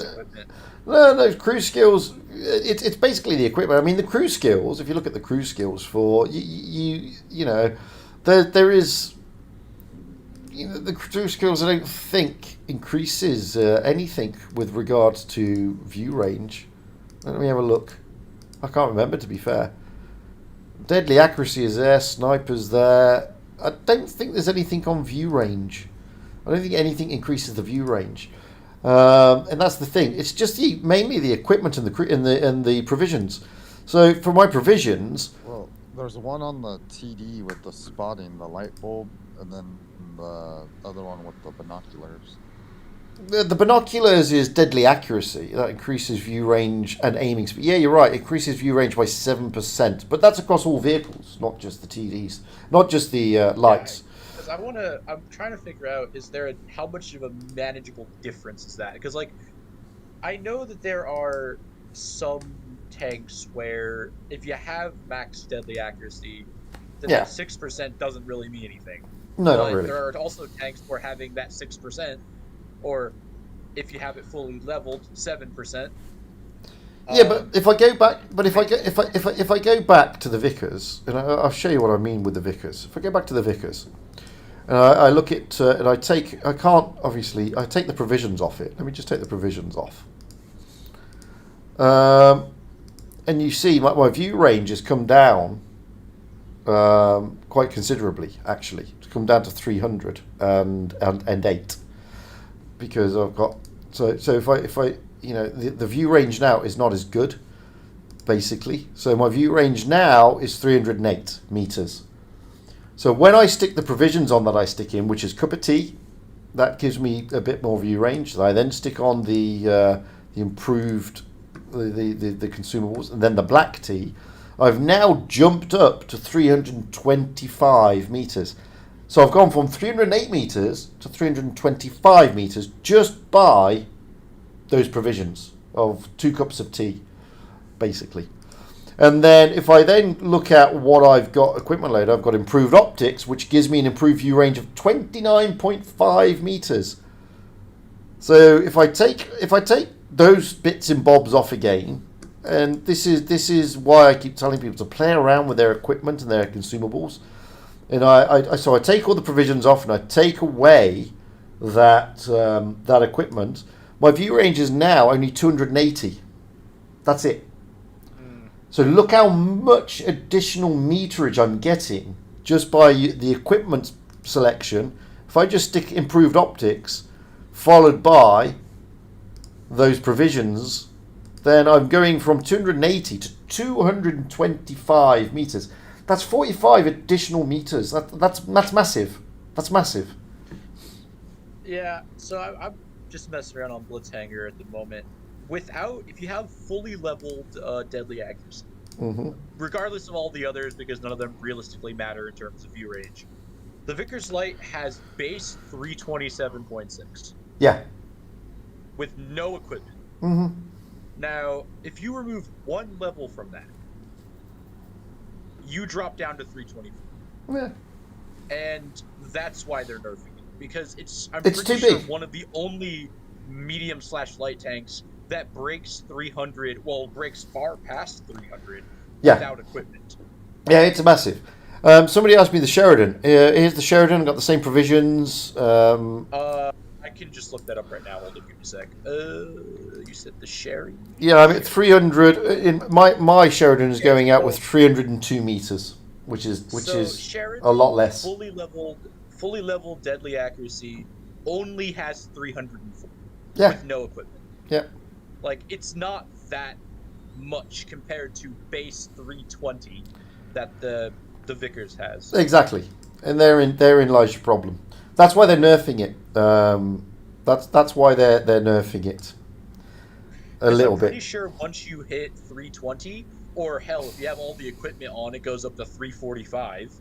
No, crew skills. It's basically the equipment. The crew skills. If you look at the crew skills for there is. The crew skills, I don't think increases anything with regards to view range. Let me have a look. I can't remember, to be fair. Deadly accuracy is there. Snipers there. I don't think there's anything on view range. I don't think anything increases the view range, and that's the thing. It's just mainly the equipment and the provisions. So for my provisions, well, there's one on the TD with the spotting, the light bulb, and then the other one with the binoculars. The binoculars is deadly accuracy. That increases view range and aiming speed. Yeah, you're right. It increases view range by 7%, but that's across all vehicles, not just the TDs, not just the lights. I'm trying to figure out, how much of a manageable difference is that? Because, I know that there are some tanks where if you have max deadly accuracy, then Yeah. that 6% doesn't really mean anything. No, But not really. there are also tanks where having that 6%, or if you have it fully leveled, 7%. Yeah, but if I go back, if I go back to the Vickers, and I'll show you what I mean with the Vickers. If I go back to the Vickers, and I look at and I take the provisions off it. Let me just take the provisions off. And you see my view range has come down quite considerably. Actually, it's come down to 300 and 8 because I've got so if I the view range now is not as good, basically. So my view range now is 308 meters. So when I stick the provisions on that I stick in, which is cup of tea, that gives me a bit more view range. So I then stick on the improved the consumables, and then the black tea. I've now jumped up to 325 meters. So I've gone from 308 meters to 325 meters just by those provisions of 2 cups of tea, basically. And then if I then look at what I've got equipment load, I've got improved optics, which gives me an improved view range of 29.5 meters. So if I take those bits and bobs off again, and this is why I keep telling people to play around with their equipment and their consumables. And so I take all the provisions off and I take away that equipment. My view range is now only 280. That's it. So look how much additional meterage I'm getting just by the equipment selection. If I just stick improved optics followed by those provisions, then I'm going from 280 to 225 meters. That's 45 additional meters. That's massive. That's massive. Yeah, so I'm just messing around on Blitz Hanger at the moment. If you have fully leveled deadly accuracy, regardless of all the others, because none of them realistically matter in terms of view range, the Vickers Light has base 327.6. Yeah. With no equipment. Now, if you remove 1 level from that, you drop down to 324. Yeah. And that's why they're nerfing it, because it's too pretty sure big. one of the only medium/light tanks that breaks 300, breaks far past 300 without equipment. Yeah, it's massive. Somebody asked me the Sheridan. Here's the Sheridan. Got the same provisions. I can just look that up right now. Hold on, give me a sec. You said the Sherry? Yeah, I mean 300. In my Sheridan is going out with 302 meters, which is Sheridan, a lot less. Fully leveled deadly accuracy only has 304. Yeah. With no equipment. Yeah. Like, it's not that much compared to base 320 that the Vickers has. Exactly, and therein lies your problem. That's why they're nerfing it. That's why they're nerfing it a little bit. I'm pretty sure once you hit 320, or hell, if you have all the equipment on, it goes up to 345.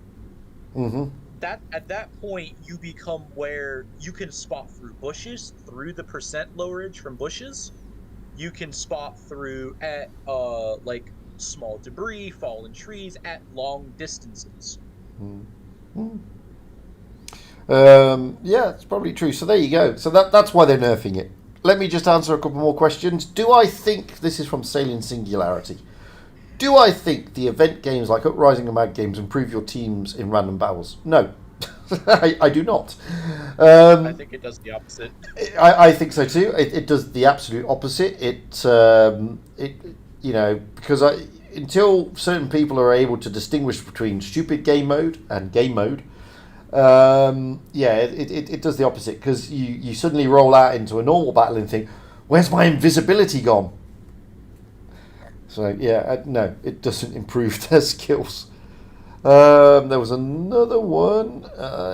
At that point, you become where you can spot through bushes, through the percent lowerage from bushes. You can spot through at like small debris, fallen trees at long distances. Yeah, it's probably true. So there you go. So that's why they're nerfing it. Let me just answer a couple more questions. Do I think, this is from Salient Singularity, do I think the event games like Uprising and Mad Games improve your teams in random battles? No. I do not. I think it does the opposite. I think so too. It does the absolute opposite. Because until certain people are able to distinguish between stupid game mode and game mode, it does the opposite, because you suddenly roll out into a normal battle and think, where's my invisibility gone? So no, it doesn't improve their skills. There was another one.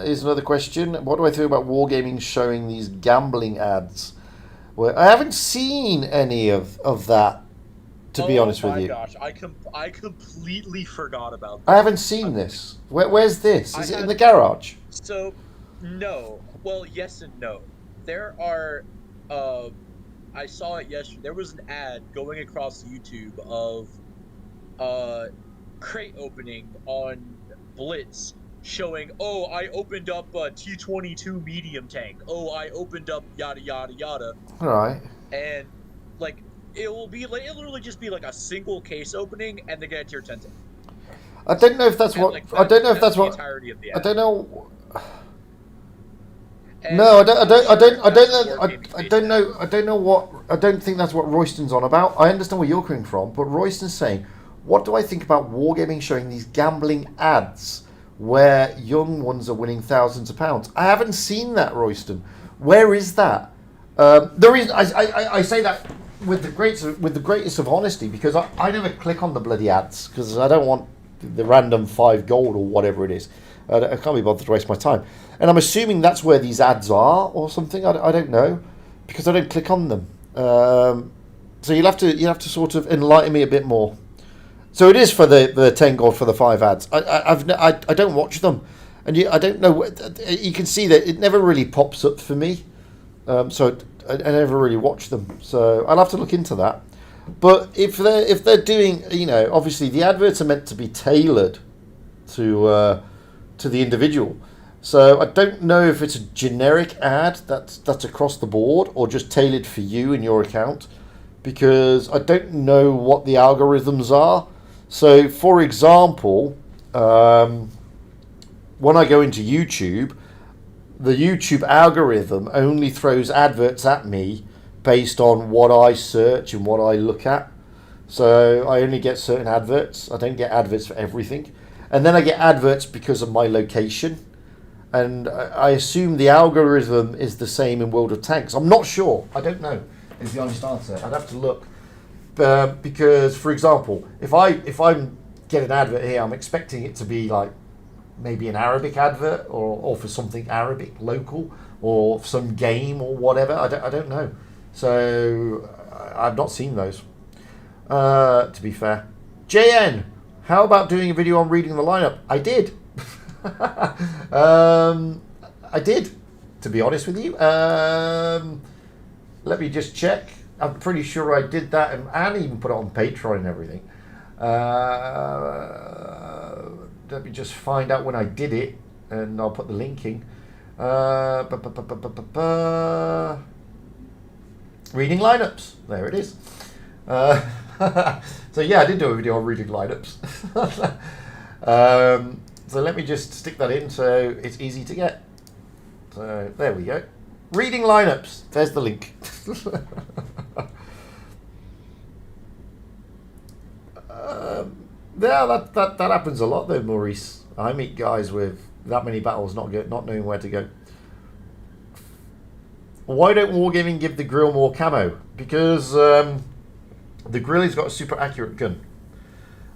Here's another question. What do I think about Wargaming showing these gambling ads? Well, I haven't seen any of that, to be honest with you. Oh my gosh, I completely forgot about that. I haven't seen this. Where's this? Is it in the garage? So, no. Well, yes and no. There are... I saw it yesterday. There was an ad going across YouTube of crate opening on Blitz showing, oh, I opened up a T-22 medium tank. Oh, I opened up yada yada yada. All right. And like it'll literally just be like a single case opening, and they get a tier 10 tank. I don't know if that's what. I don't know if that's what. Entirety of the I don't know. And No, I don't know what. I don't think that's what Royston's on about. I understand where you're coming from, but Royston's saying, what do I think about Wargaming showing these gambling ads where young ones are winning thousands of pounds? I haven't seen that, Royston. Where is that? The reason I say that with the greatest of honesty, because I never click on the bloody ads because I don't want the random 5 gold or whatever it is. I can't be bothered to waste my time. And I'm assuming that's where these ads are or something. I don't know because I don't click on them. So you'll have to sort of enlighten me a bit more. So it is for the 10 gold for the 5 ads. I don't watch them, and I don't know. You can see that it never really pops up for me. So I never really watch them. So I'll have to look into that. But if they're doing, obviously the adverts are meant to be tailored to the individual. So I don't know if it's a generic ad that's across the board or just tailored for you and your account, because I don't know what the algorithms are. So, for example, when I go into YouTube, the YouTube algorithm only throws adverts at me based on what I search and what I look at. So I only get certain adverts. I don't get adverts for everything. And then I get adverts because of my location. And I assume the algorithm is the same in World of Tanks. I'm not sure. I don't know is the honest answer. I'd have to look. Because, for example, if I get an advert here, I'm expecting it to be like maybe an Arabic advert or for something Arabic, local, or some game or whatever. I don't know. So I've not seen those, to be fair. JN, how about doing a video on reading the lineup? I did. I did, to be honest with you. Let me just check. I'm pretty sure I did that and even put it on Patreon and everything. Let me just find out when I did it, and I'll put the link in. Reading lineups. There it is. So yeah, I did do a video on reading lineups. So let me just stick that in so it's easy to get. So there we go. Reading lineups. There's the link. Yeah, that happens a lot though, Maurice. I meet guys with that many battles not knowing where to go. Why don't Wargaming give the grill more camo? Because the grill has got a super accurate gun,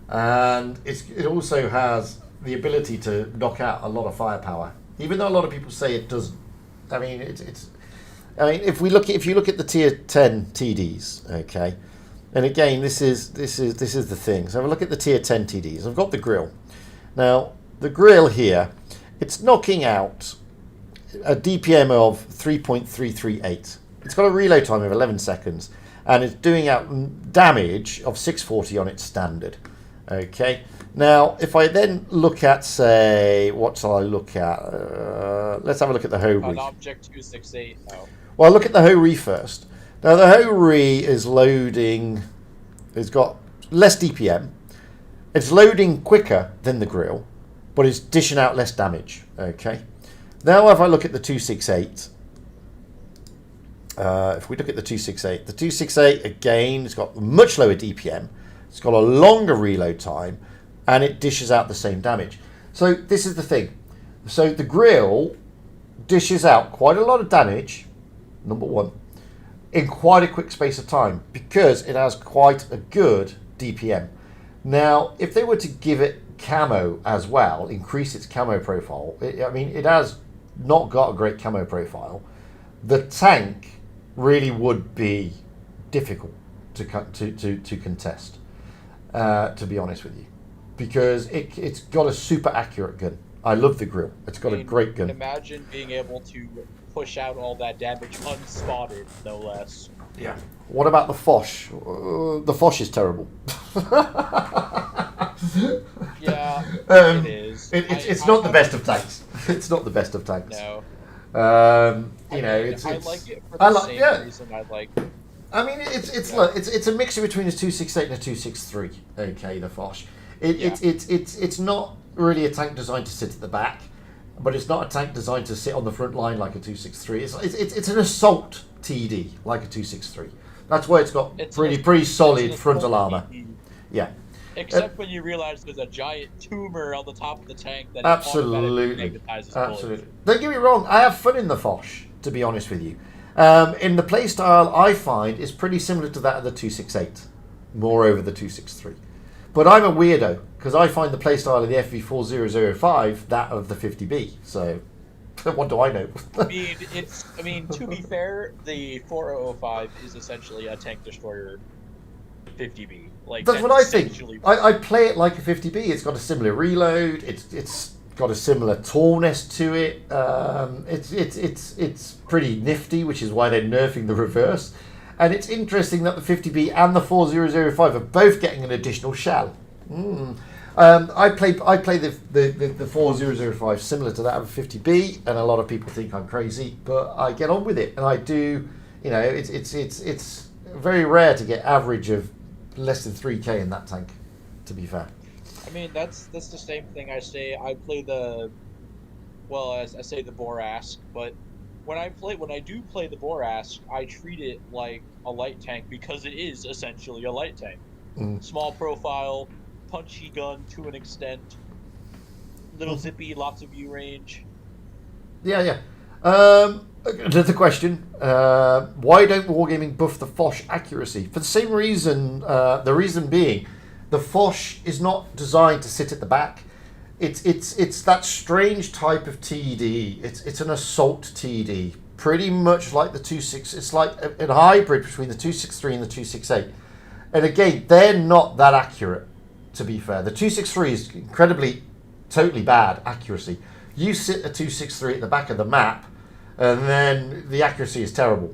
and it also has the ability to knock out a lot of firepower, even though a lot of people say it doesn't. I mean, if you look at the tier 10 TDs, okay, and again, this is the thing. So have a look at the tier 10 TDs. I've got the grill. Now, the grill here, it's knocking out a DPM of 3.338. It's got a reload time of 11 seconds, and it's doing out damage of 640 on its standard. Okay. Now, if I then look at, say, what shall I look at? Let's have a look at the Ho-Re. On Object 268, no. Well, I'll look at the Ho-Re first. Now, the Ho-Re is loading, it's got less DPM. It's loading quicker than the grill, but it's dishing out less damage. Okay. Now, if I look at the 268, if we look at the 268, again, it's got much lower DPM. It's got a longer reload time, and it dishes out the same damage. So this is the thing. So the grill dishes out quite a lot of damage, number one, in quite a quick space of time, because it has quite a good DPM. Now, if they were to give it camo as well, increase its camo profile, it has not got a great camo profile. The tank really would be difficult to contest, to be honest with you, because it's got a super accurate gun. I love the grill. It's got a great gun. Imagine being able to push out all that damage unspotted, no less. Yeah. What about the Foch? The Foch is terrible. Yeah, it is. It's not the best of tanks. It's not the best of tanks. No. You know, it's I like it for the same reason I like. I mean, it's a mixture between a 268 and a 263. Okay, the Foch. It's not really a tank designed to sit at the back, but it's not a tank designed to sit on the front line like a 263. It's an assault TD like a 263. That's why it's got pretty solid frontal armor. Yeah. Except when you realize there's a giant tumor on the top of the tank that absolutely. Bullets. Don't get me wrong, I have fun in the Foch, to be honest with you. In the playstyle, I find is pretty similar to that of the 268, more over the 263. But I'm a weirdo, because I find the playstyle of the FV4005 that of the 50B, so what do I know? I mean, to be fair, the 4005 is essentially a tank destroyer 50B. Like that's what I think. I play it like a 50B. It's got a similar reload. It's got a similar tallness to it. It's pretty nifty, which is why they're nerfing the reverse. And it's interesting that the 50B and the 4005 are both getting an additional shell. I play the 4005 similar to that of a 50B, and a lot of people think I'm crazy, but I get on with it, and I do. You know, it's very rare to get average of less than 3k in that tank, to be fair. I mean, that's the same thing I say. I play the Borask, but when I do play the Borask, I treat it like a light tank because it is essentially a light tank. Small profile, punchy gun to an extent, little zippy, lots of view range. Yeah. Another question. Why don't Wargaming buff the Foch accuracy? For the same reason, the reason being, the Foch is not designed to sit at the back. It's that strange type of TD. It's an assault TD, pretty much like the 26. It's like a hybrid between the 263 and the 268. And again, they're not that accurate, to be fair. The 263 is incredibly, totally bad accuracy. You sit a 263 at the back of the map, and then the accuracy is terrible.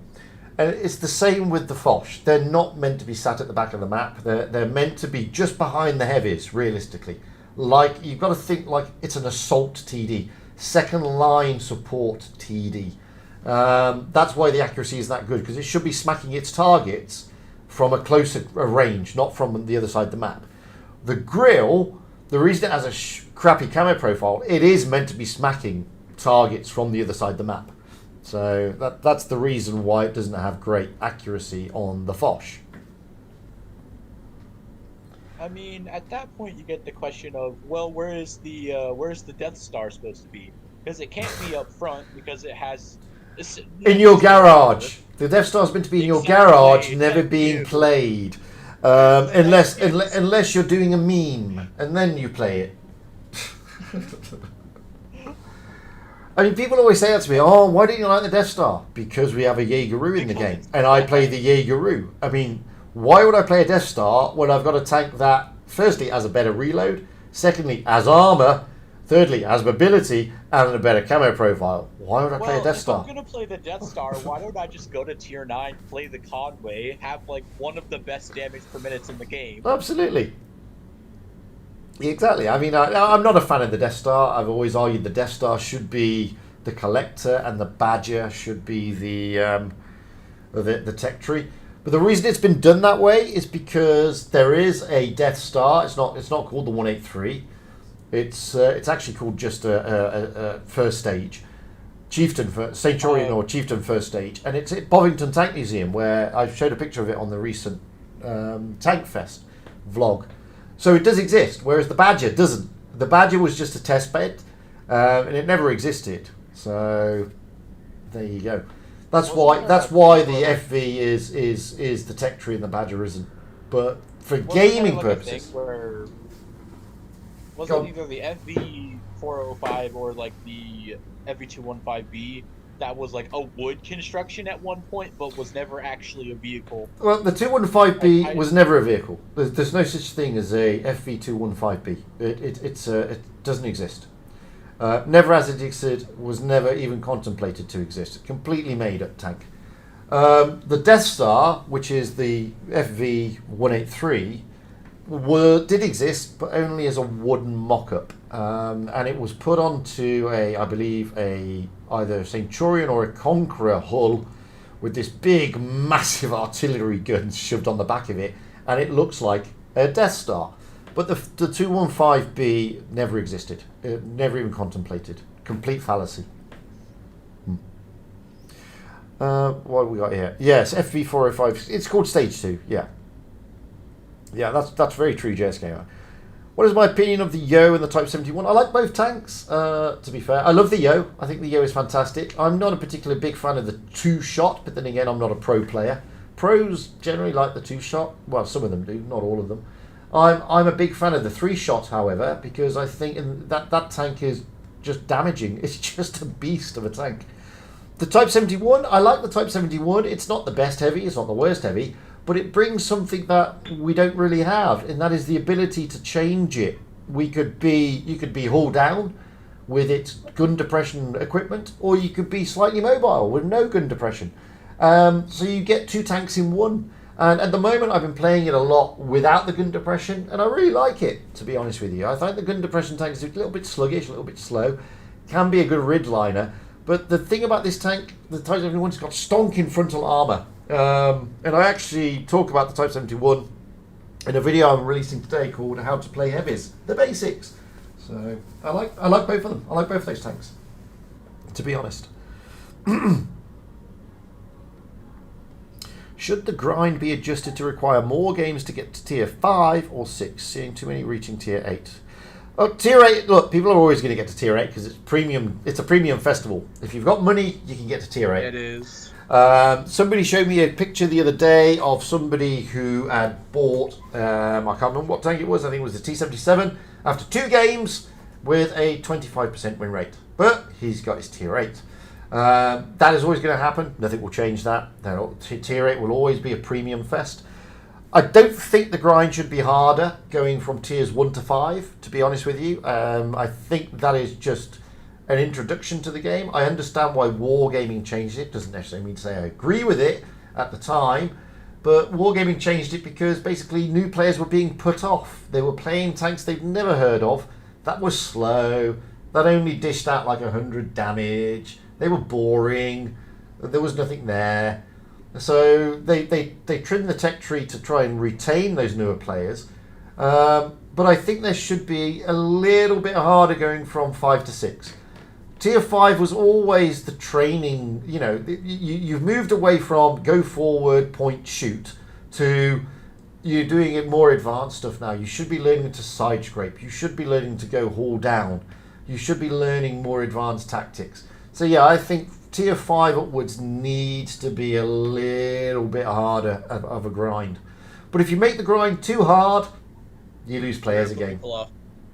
And it's the same with the Foch. They're not meant to be sat at the back of the map. They're meant to be just behind the heavies, realistically. Like, you've got to think like it's an assault TD, second line support TD. That's why the accuracy is that good, because it should be smacking its targets from a closer range, not from the other side of the map. The grill, the reason it has a crappy camo profile, it is meant to be smacking targets from the other side of the map. So that's the reason why it doesn't have great accuracy on the Foch. I mean, at that point, you get the question of, well, where's the Death Star supposed to be? Because it can't be up front because it has. In your garage, the Death Star's meant to be in your garage, never being played, unless you're doing a meme and then you play it. I mean, people always say that to me, oh, why don't you like the Death Star? Because we have a Jaegeroo in the game, and I play the Jaegeroo. I mean, why would I play a Death Star when I've got a tank that, firstly, has a better reload, secondly, has armor, thirdly, has mobility, and a better camo profile? Why would I play a Death Star? If I'm going to play the Death Star, why don't I just go to Tier 9, play the Conway, have, like, one of the best damage per minutes in the game? Absolutely. Exactly. I mean, I'm not a fan of the Death Star. I've always argued the Death Star should be the Collector and the Badger should be the tech tree. But the reason it's been done that way is because there is a Death Star. It's not called the 183. It's actually called just a first stage, Centurion or Chieftain first stage, and it's at Bovington Tank Museum where I showed a picture of it on the recent Tank Fest vlog. So it does exist, whereas the Badger doesn't. The Badger was just a test bed, and it never existed. So there you go. That's why the FV is the tech tree and the Badger isn't. But for gaming purposes, was it either the FV 405 or like the FV215B that was like a wood construction at one point, but was never actually a vehicle? Well, the 215B was never a vehicle. There's no such thing as a FV215B. It doesn't exist. Never has existed, was never even contemplated to exist. Completely made up tank. The Death Star, which is the FV183, did exist, but only as a wooden mock-up, and it was put onto I believe either a Centurion or a Conqueror hull with this big, massive artillery gun shoved on the back of it, and it looks like a Death Star. But the 215B never existed, never even contemplated. Complete fallacy. What have we got here? Yes, FV405. It's called Stage 2. Yeah. Yeah, that's very true, JS Gamer. What is my opinion of the Yo and the Type 71? I like both tanks, to be fair. I love the Yo. I think the Yo is fantastic. I'm not a particularly big fan of the 2-shot, but then again, I'm not a pro player. Pros generally like the 2-shot. Well, some of them do, not all of them. I'm a big fan of the 3-shot, however, because I think that tank is just damaging. It's just a beast of a tank. The Type 71, I like the Type 71. It's not the best heavy, it's not the worst heavy, but it brings something that we don't really have, and that is the ability to change it. You could be hull down with its gun depression equipment, or you could be slightly mobile with no gun depression. So you get 2 tanks in one. And at the moment, I've been playing it a lot without the gun depression, and I really like it, to be honest with you. I think the gun depression tank is a little bit sluggish, a little bit slow, can be a good rid liner. But the thing about this tank, the Type 71, it's got stonking frontal armour. And I actually talk about the Type 71 in a video I'm releasing today called How to Play Heavies, the basics. So I like both of them. I like both of those tanks, to be honest. Should the grind be adjusted to require more games to get to tier 5 or 6, seeing too many reaching tier 8? Oh, tier 8, look, people are always going to get to tier 8 because it's premium. It's a premium festival. If you've got money, you can get to tier 8. It is. Somebody showed me a picture the other day of somebody who had bought, I can't remember what tank it was, I think it was the T77, after 2 games with a 25% win rate. But he's got his tier 8. That is always going to happen. Nothing will change that. Tier 8 will always be a premium fest. I don't think the grind should be harder going from tiers 1 to 5, to be honest with you. I think that is just an introduction to the game. I understand why Wargaming changed it. Doesn't necessarily mean to say I agree with it at the time, but Wargaming changed it because basically new players were being put off. They were playing tanks they'd never heard of, that were slow, that only dished out like 100 damage. They were boring. There was nothing there. So they trimmed the tech tree to try and retain those newer players. But I think there should be a little bit harder going from 5 to 6. Tier 5 was always the training, you've moved away from go forward, point, shoot, to you're doing it more advanced stuff now. You should be learning to side scrape. You should be learning to go haul down. You should be learning more advanced tactics. So yeah, I think tier 5 upwards needs to be a little bit harder of a grind. But if you make the grind too hard, you lose players again.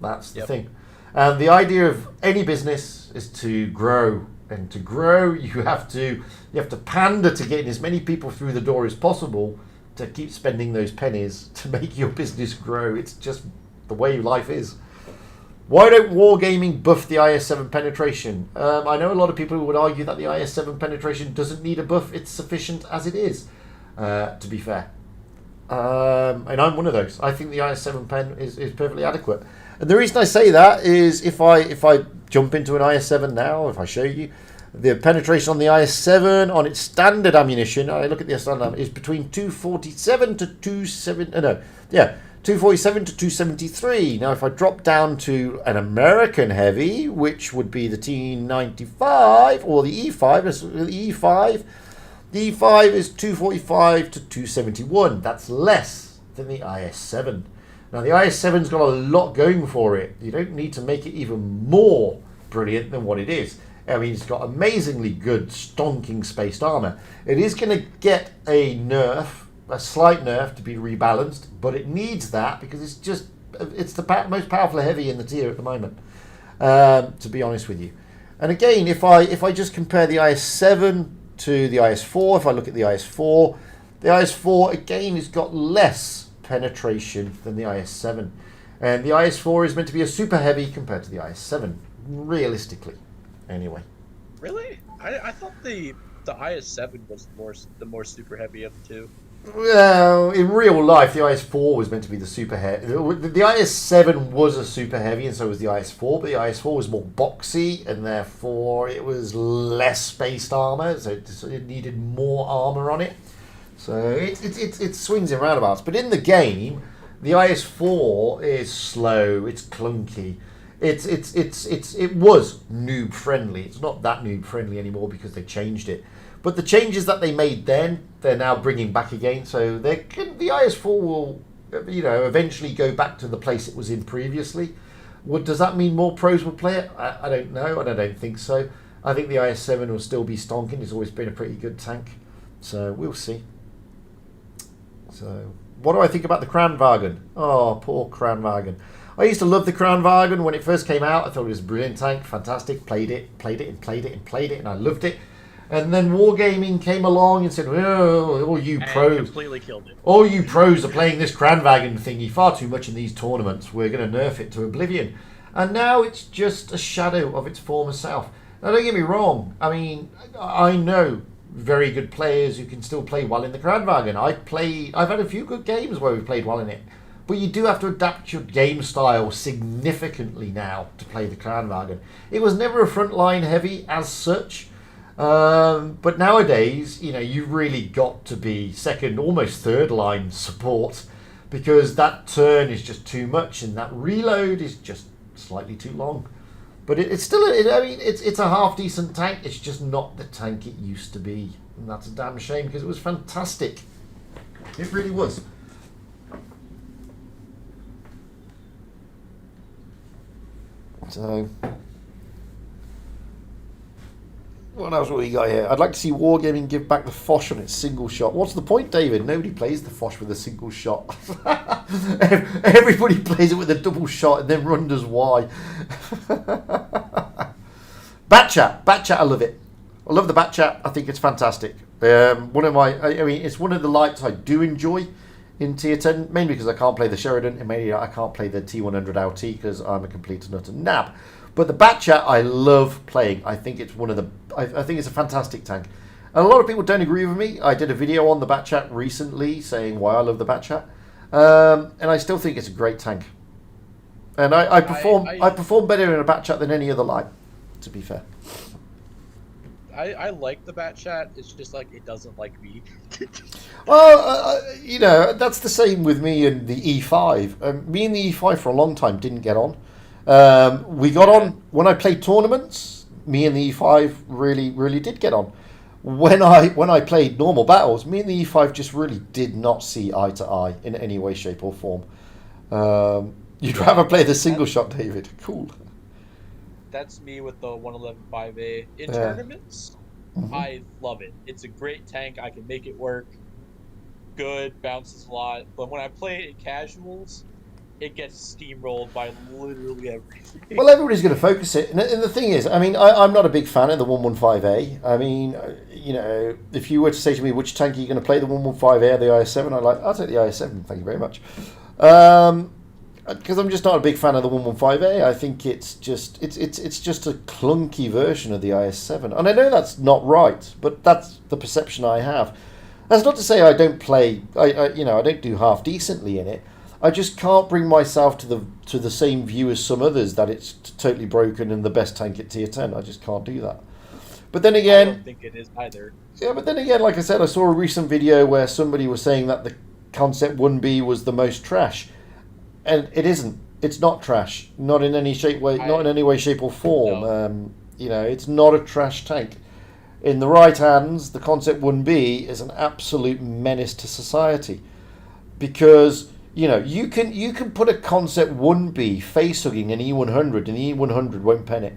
That's the thing. And the idea of any business is to grow. And to grow, you have to pander to getting as many people through the door as possible to keep spending those pennies to make your business grow. It's just the way life is. Why don't Wargaming buff the IS-7 penetration? I know a lot of people who would argue that the IS-7 penetration doesn't need a buff. It's sufficient as it is, to be fair. And I'm one of those. I think the IS-7 pen is perfectly adequate. And the reason I say that is if I jump into an IS-7 now, if I show you, the penetration on the IS-7 on its standard ammunition, I look at the standard, is between 247 to 247 to 273. Now, if I drop down to an American heavy, which would be the T95 or the E5, the E5 is 245 to 271. That's less than the IS-7. Now, the IS-7's got a lot going for it. You don't need to make it even more brilliant than what it is. I mean, it's got amazingly good stonking spaced armor. It is going to get a nerf, a slight nerf to be rebalanced, but it needs that because it's the most powerful heavy in the tier at the moment, to be honest with you. And again, if I just compare the IS-7 to the IS-4, if I look at the IS-4 again has got less penetration than the IS-7, and the IS-4 is meant to be a super heavy compared to the IS-7, realistically. Anyway, really, I thought the IS-7 was the more super heavy of the two. Well, in real life, the IS-4 was meant to be the super heavy. The IS-7 was a super heavy, and so was the IS-4. But the IS-4 was more boxy, and therefore it was less spaced armor, so it needed more armor on it. So it swings in roundabouts. But in the game, the IS-4 is slow. It's clunky. It was noob friendly. It's not that noob friendly anymore because they changed it. But the changes that they made then, they're now bringing back again. So the IS-4 will, eventually go back to the place it was in previously. Does that mean more pros will play it? I don't know, and I don't think so. I think the IS-7 will still be stonking. It's always been a pretty good tank. So we'll see. So what do I think about the Kranwagen? Oh, poor Kranwagen. I used to love the Kranwagen when it first came out. I thought it was a brilliant tank, fantastic. Played it, and I loved it. And then Wargaming came along and said, "Oh, all you pros, completely killed it. All you pros are playing this Kranwagen thingy far too much in these tournaments. We're going to nerf it to oblivion." And now it's just a shadow of its former self. Now, don't get me wrong. I mean, I know very good players who can still play well in the Kranwagen. I've had a few good games where we've played well in it. But you do have to adapt your game style significantly now to play the Kranwagen. It was never a frontline heavy as such. But nowadays, you've really got to be second, almost third line support, because that turn is just too much and that reload is just slightly too long. But it's still, it's a half decent tank. It's just not the tank it used to be, and that's a damn shame because it was fantastic. It really was. So, what else have we got here? I'd like to see Wargaming give back the Foch on its single shot. What's the point, David? Nobody plays the Foch with a single shot. Everybody plays it with a double shot and then wonders why. Batchat, I love it. I love the Batchat. I think it's fantastic. It's one of the lights I do enjoy in Tier 10, mainly because I can't play the Sheridan, and mainly I can't play the T100 LT because I'm a complete and utter nab. But the Batchat I love playing. I think it's I think it's a fantastic tank. And a lot of people don't agree with me. I did a video on the Batchat recently saying why I love the Batchat. And I still think it's a great tank. And I perform better in a Batchat than any other light, to be fair. I like the Batchat. It's just like it doesn't like me. Well, that's the same with me and the E5. Me and the E5 for a long time didn't get on. We got on when I played tournaments. Me and the E5 really did get on. When I played normal battles, me and the E5 just really did not see eye to eye in any way, shape, or form. You'd rather play the single shot, David. Cool. That's me with the 111.5A. In tournaments, I love it. It's a great tank. I can make it work. Good, bounces a lot. But when I play it in casuals, it gets steamrolled by literally everything. Well, everybody's going to focus it. And the thing is, I'm not a big fan of the 115A. I mean, if you were to say to me, which tank are you going to play, the 115A or the IS-7, I'll take the IS-7, thank you very much. Because I'm just not a big fan of the 115A. I think it's just a clunky version of the IS-7. And I know that's not right, but that's the perception I have. That's not to say I don't play, I don't do half decently in it. I just can't bring myself to the same view as some others that it's totally broken and the best tank at Tier 10. I just can't do that. But then again, I don't think it is either. Yeah, but then again, like I said, I saw a recent video where somebody was saying that the Concept 1B was the most trash. And it isn't. It's not trash. Not in any shape, shape or form. No. It's not a trash tank. In the right hands, the Concept 1B is an absolute menace to society, because you can put a Concept 1B face hugging an E100, and the E100 won't pen it.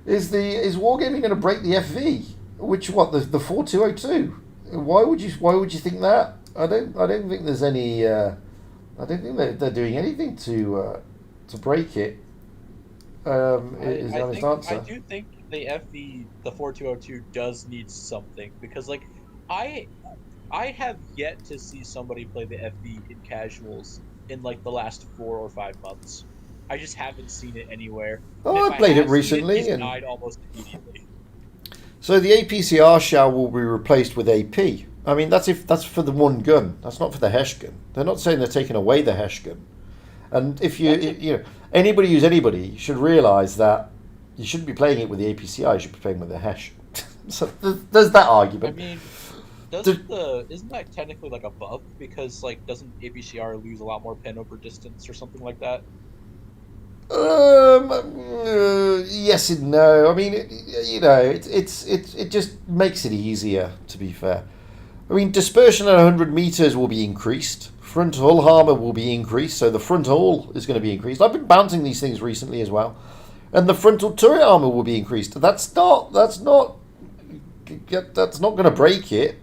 Is Wargaming going to break the FV? The 4202? Why would you think that? I don't think there's any. I don't think they're doing anything to break it. I do think the FV, the 4202, does need something, because I have yet to see somebody play the FV in casuals in the last 4 or 5 months. I just haven't seen it anywhere. Oh, I played it recently and died almost immediately. So the APCR shell will be replaced with AP. I mean, that's for the one gun. That's not for the Hesh gun. They're not saying they're taking away the Hesh gun. And if anybody who's anybody should realise that you shouldn't be playing it with the APCR. You should be playing with the Hesh. So there's that argument. I mean, isn't that technically like a buff? Because like, doesn't APCR lose a lot more pen over distance or something like that? Yes and no. I mean, it just makes it easier. To be fair, I mean, dispersion at 100 meters will be increased. Front hull armor will be increased, so the front hull is going to be increased. I've been bouncing these things recently as well, and the frontal turret armor will be increased. That's not going to break it.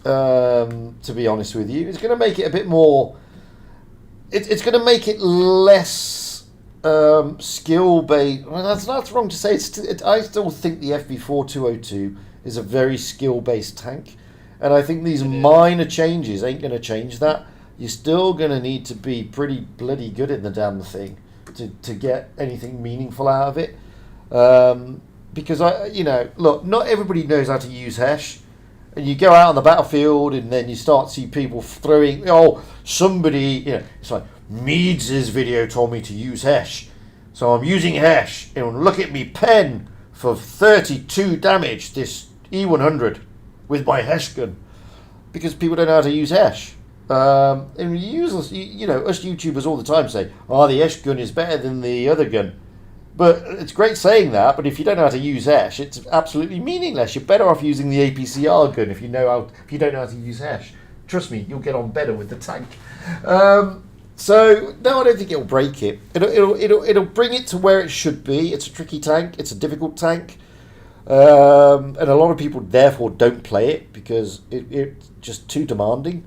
To be honest with you, it's going to make it a bit more. It's going to make it less skill based. Well, that's wrong to say. I still think the FV4202 is a very skill based tank, and I think these minor changes ain't going to change that. You're still going to need to be pretty bloody good in the damn thing to get anything meaningful out of it. Because look, not everybody knows how to use Hesh. And you go out on the battlefield, and then you start to see people throwing. Somebody, it's like Meads' video told me to use Hesh, so I'm using Hesh. And look at me pen for 32 damage. This E100 with my Hesh gun, because people don't know how to use Hesh. And us YouTubers all the time say, the Hesh gun is better than the other gun. But it's great saying that, but if you don't know how to use Hesh, it's absolutely meaningless. You're better off using the APCR gun if you don't know how to use Hesh. Trust me, you'll get on better with the tank. So no, I don't think it'll break it. It'll bring it to where it should be. It's a tricky tank. It's a difficult tank, and a lot of people therefore don't play it because it's just too demanding.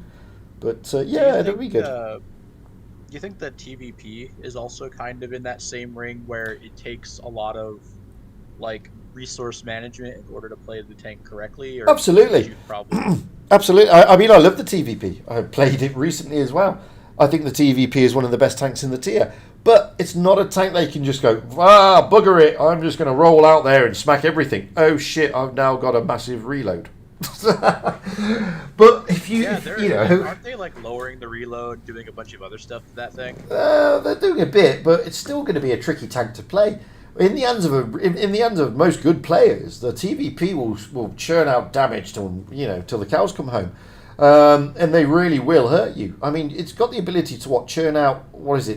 But it'll be good. Do you think that TVP is also kind of in that same ring where it takes a lot of like resource management in order to play the tank correctly? Or absolutely. Absolutely. I mean, I love the TVP. I played it recently as well. I think the TVP is one of the best tanks in the tier. But it's not a tank that you can just go, bugger it, I'm just going to roll out there and smack everything. Oh shit, I've now got a massive reload. But if aren't they like lowering the reload, doing a bunch of other stuff to that thing? They're doing a bit, but it's still going to be a tricky tank to play. In the hands of most good players, the TVP will churn out damage till the cows come home, and they really will hurt you. I mean, it's got the ability to churn out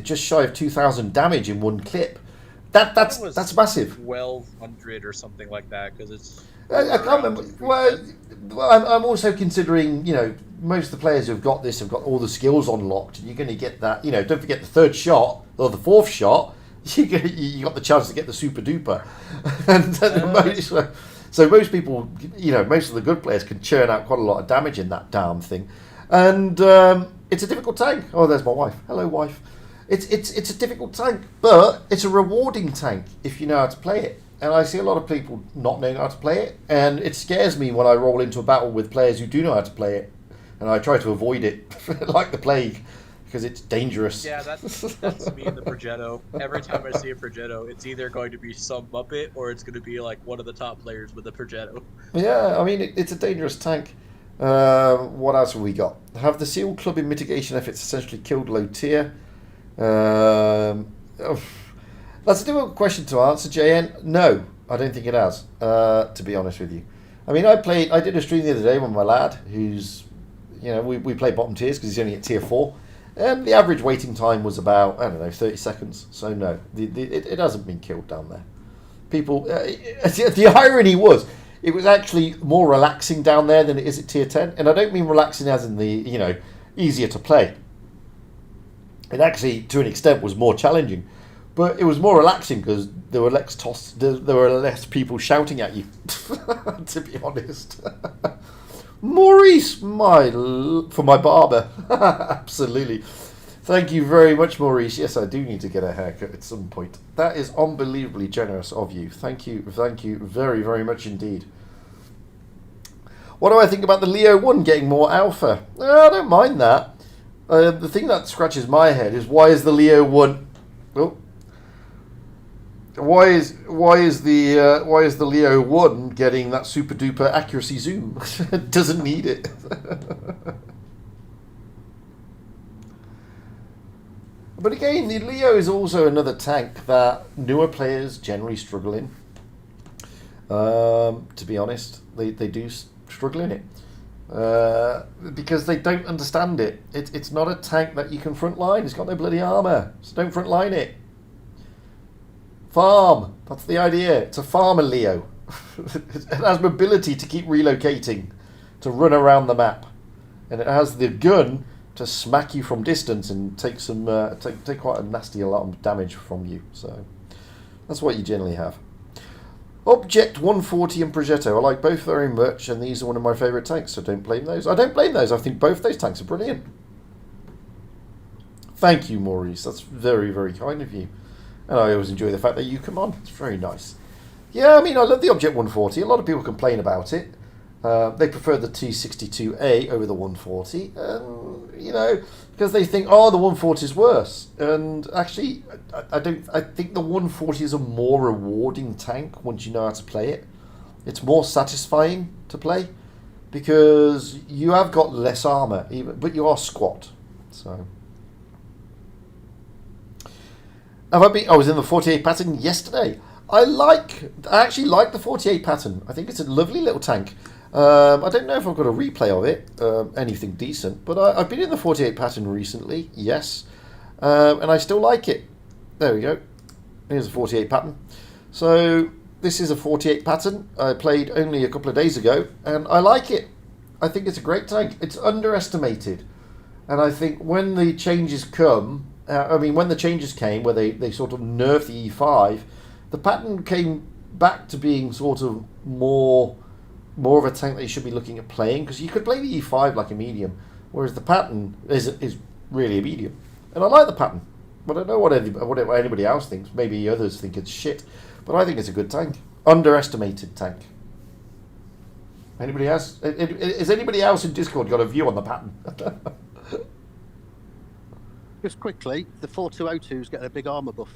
just shy of 2,000 damage in one clip. That's massive. 1,200 or something like that, because it's. I can't remember. Well, I'm also considering, most of the players who've got this have got all the skills unlocked. You're going to get that, don't forget the third shot or the fourth shot. You got the chance to get the super duper, so most people, most of the good players can churn out quite a lot of damage in that damn thing, and it's a difficult tank. Oh, there's my wife. Hello, wife. It's a difficult tank, but it's a rewarding tank if you know how to play it. And I see a lot of people not knowing how to play it, and it scares me when I roll into a battle with players who do know how to play it, and I try to avoid it like the plague, because it's dangerous. Yeah, that's me and the Progetto. Every time I see a Progetto, it's either going to be some Muppet, or it's going to be like one of the top players with a Progetto. Yeah, I mean, it's a dangerous tank. What else have we got? Have the SEAL Club in mitigation efforts essentially killed low tier? That's a difficult question to answer, JN. No, I don't think it has, to be honest with you. I mean, I did a stream the other day with my lad, who's, we play bottom tiers because he's only at tier 4. And the average waiting time was about, 30 seconds. So no, it hasn't been killed down there. People, the irony was, it was actually more relaxing down there than it is at tier 10. And I don't mean relaxing as in the, easier to play. It actually, to an extent, was more challenging. But it was more relaxing because there were less people shouting at you, to be honest. Maurice, for my barber. Absolutely. Thank you very much, Maurice. Yes, I do need to get a haircut at some point. That is unbelievably generous of you. Thank you very, very much indeed. What do I think about the Leo 1 getting more alpha? I don't mind that. The thing that scratches my head is, why is the Leo 1... Oh. Why is the Leo 1 getting that super duper accuracy zoom? It doesn't need it. But again, the Leo is also another tank that newer players generally struggle in. To be honest, they do struggle in it. Because they don't understand it. It's not a tank that you can front line. It's got no bloody armour, so don't front line it. Farm. That's the idea. It's a farmer Leo. It has mobility to keep relocating, to run around the map, and it has the gun to smack you from distance and take some take quite a nasty lot of damage from you. So that's what you generally have. Object 140 and Progetto. I like both very much, and these are one of my favourite tanks, so don't blame those. I don't blame those. I think both those tanks are brilliant. Thank you, Maurice. That's very, very kind of you. And I always enjoy the fact that you come on. It's very nice. Yeah, I mean, I love the Object 140. A lot of people complain about it. They prefer the T62A over the 140. You know, because they think, oh, the 140 is worse. And actually, I don't. I think the 140 is a more rewarding tank once you know how to play it. It's more satisfying to play because you have got less armor, but you are squat. So. I was in the 48 pattern yesterday. I actually like the 48 pattern. I think it's a lovely little tank. I don't know if I've got a replay of it, anything decent, but I've been in the 48 pattern recently, yes, and I still like it. There we go. Here's a 48 pattern. So this is a 48 pattern. I played only a couple of days ago, and I like it. I think it's a great tank. It's underestimated, and I think when the changes come, when the changes came, where they sort of nerfed the E5, the pattern came back to being sort of more of a tank that you should be looking at playing, because you could play the E5 like a medium, whereas the pattern is really a medium. And I like the pattern, but I don't know what anybody else thinks. Maybe others think it's shit, but I think it's a good tank. Underestimated tank. Anybody else? Is anybody else in Discord got a view on the pattern? Just quickly, the 4202's getting a big armour buff.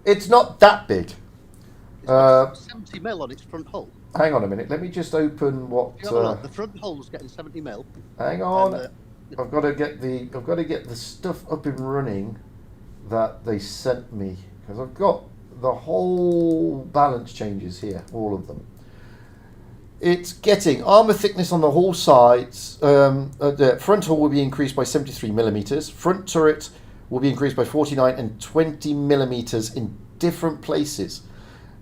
It's not that big. It's got 70 mil on its front hull. Hang on a minute. Let me just open what. The front hull's getting 70 mil. Hang on. I've got to get the stuff up and running that they sent me, because I've got the whole balance changes here, all of them. It's getting armour thickness on the hull sides. The front hull will be increased by 73 millimeters. Front turret will be increased by 49 and 20 millimeters in different places.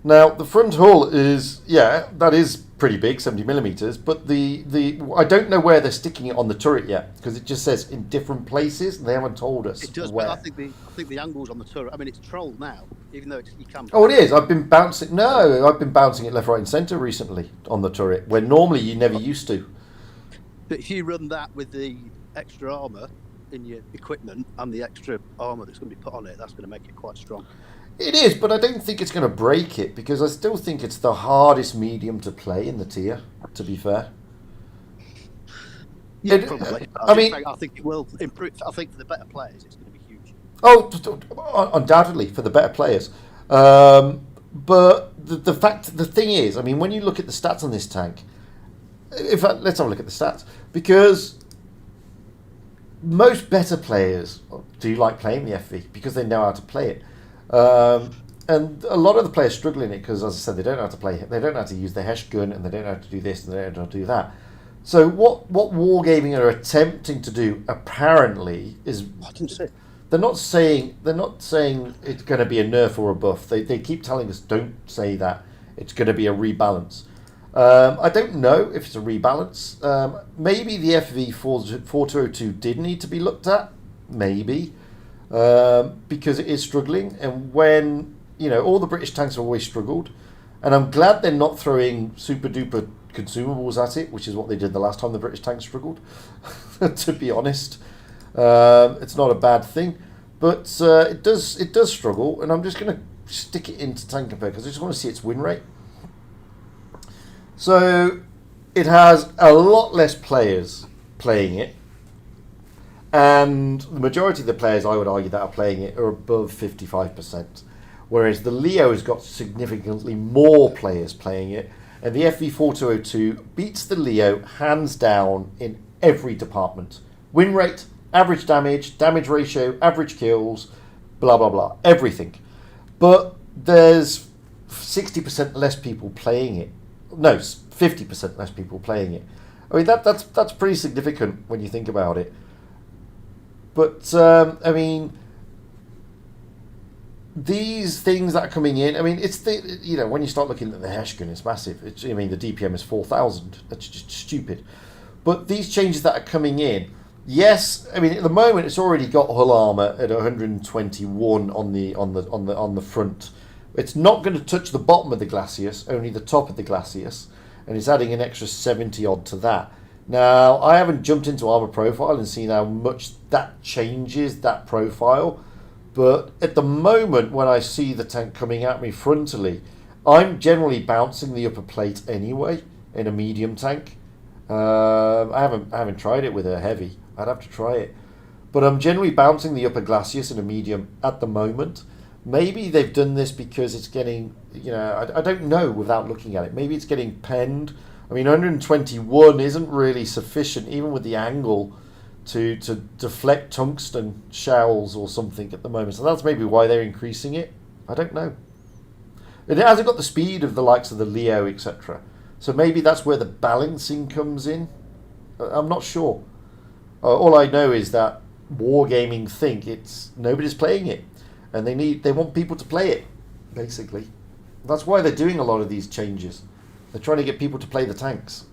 Now the front hull is that is pretty big, 70 millimeters. But the I don't know where they're sticking it on the turret yet, because it just says in different places. And they haven't told us. It does, where. but I think the angles on the turret. I mean, it's trolled now, even though you can. Oh, it is. I've been bouncing it left, right, and centre recently on the turret, where normally you never used to. But if you run that with the extra armour in your equipment and the extra armour that's going to be put on it, that's going to make it quite strong. It is, but I don't think it's going to break it, because I still think it's the hardest medium to play in the tier, to be fair. Yeah, probably. I think it will improve. I think for the better players, it's going to be huge. Oh, undoubtedly for the better players. But the thing is, I mean, when you look at the stats on this tank, in fact, let's have a look at the stats, because most better players do like playing the FV because they know how to play it. And a lot of the players struggle in it because, as I said, they don't know how to play it. They don't know how to use the Hesh gun, and they don't know how to do this, and they don't know how to do that. So what Wargaming are attempting to do, apparently, is they're not saying it's going to be a nerf or a buff. They keep telling us, don't say that. It's going to be a rebalance. I don't know if it's a rebalance. Maybe the FV 4202 did need to be looked at. Maybe. Because it is struggling, and when all the British tanks have always struggled, and I'm glad they're not throwing super duper consumables at it, which is what they did the last time the British tanks struggled. To be honest, it's not a bad thing, but it does struggle, and I'm just going to stick it into Tank Compare because I just want to see its win rate. So it has a lot less players playing it. And the majority of the players, I would argue, that are playing it are above 55%, whereas the Leo has got significantly more players playing it, and the FV4202 beats the Leo hands down in every department. Win rate, average damage, damage ratio, average kills, blah blah blah, everything. But there's 60% less people playing it. No, 50% less people playing it. I mean, that's pretty significant when you think about it. But, I mean, these things that are coming in, I mean, it's the, you know, when you start looking at the Heshkin, it's massive. I mean, the DPM is 4,000. That's just stupid. But these changes that are coming in, yes, I mean, at the moment, it's already got hull armor at 121 on the front. It's not going to touch the bottom of the Glacius, only the top of the Glacius, and it's adding an extra 70 odd to that. Now, I haven't jumped into armor profile and seen how much that changes that profile, but at the moment when I see the tank coming at me frontally, I'm generally bouncing the upper plate anyway in a medium tank. I haven't tried it with a heavy. I'd have to try it, but I'm generally bouncing the upper Glacius in a medium at the moment. Maybe they've done this because it's getting, you know, I don't know without looking at it. Maybe it's getting penned. I mean, 121 isn't really sufficient, even with the angle, to deflect tungsten shells or something at the moment. So that's maybe why they're increasing it. I don't know. It hasn't got the speed of the likes of the Leo, etc. So maybe that's where the balancing comes in. I'm not sure. All I know is that Wargaming think nobody's playing it. And they want people to play it, basically. That's why they're doing a lot of these changes. They're trying to get people to play the tanks.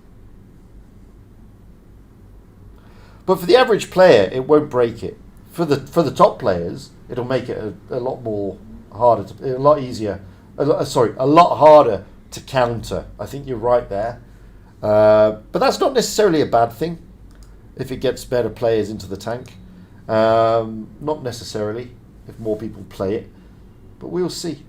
But for the average player, it won't break it. For the top players, it'll make it a lot more harder, a lot easier. A lot harder to counter. I think you're right there. But that's not necessarily a bad thing if it gets better players into the tank. Not necessarily. If more people play it, but we'll see.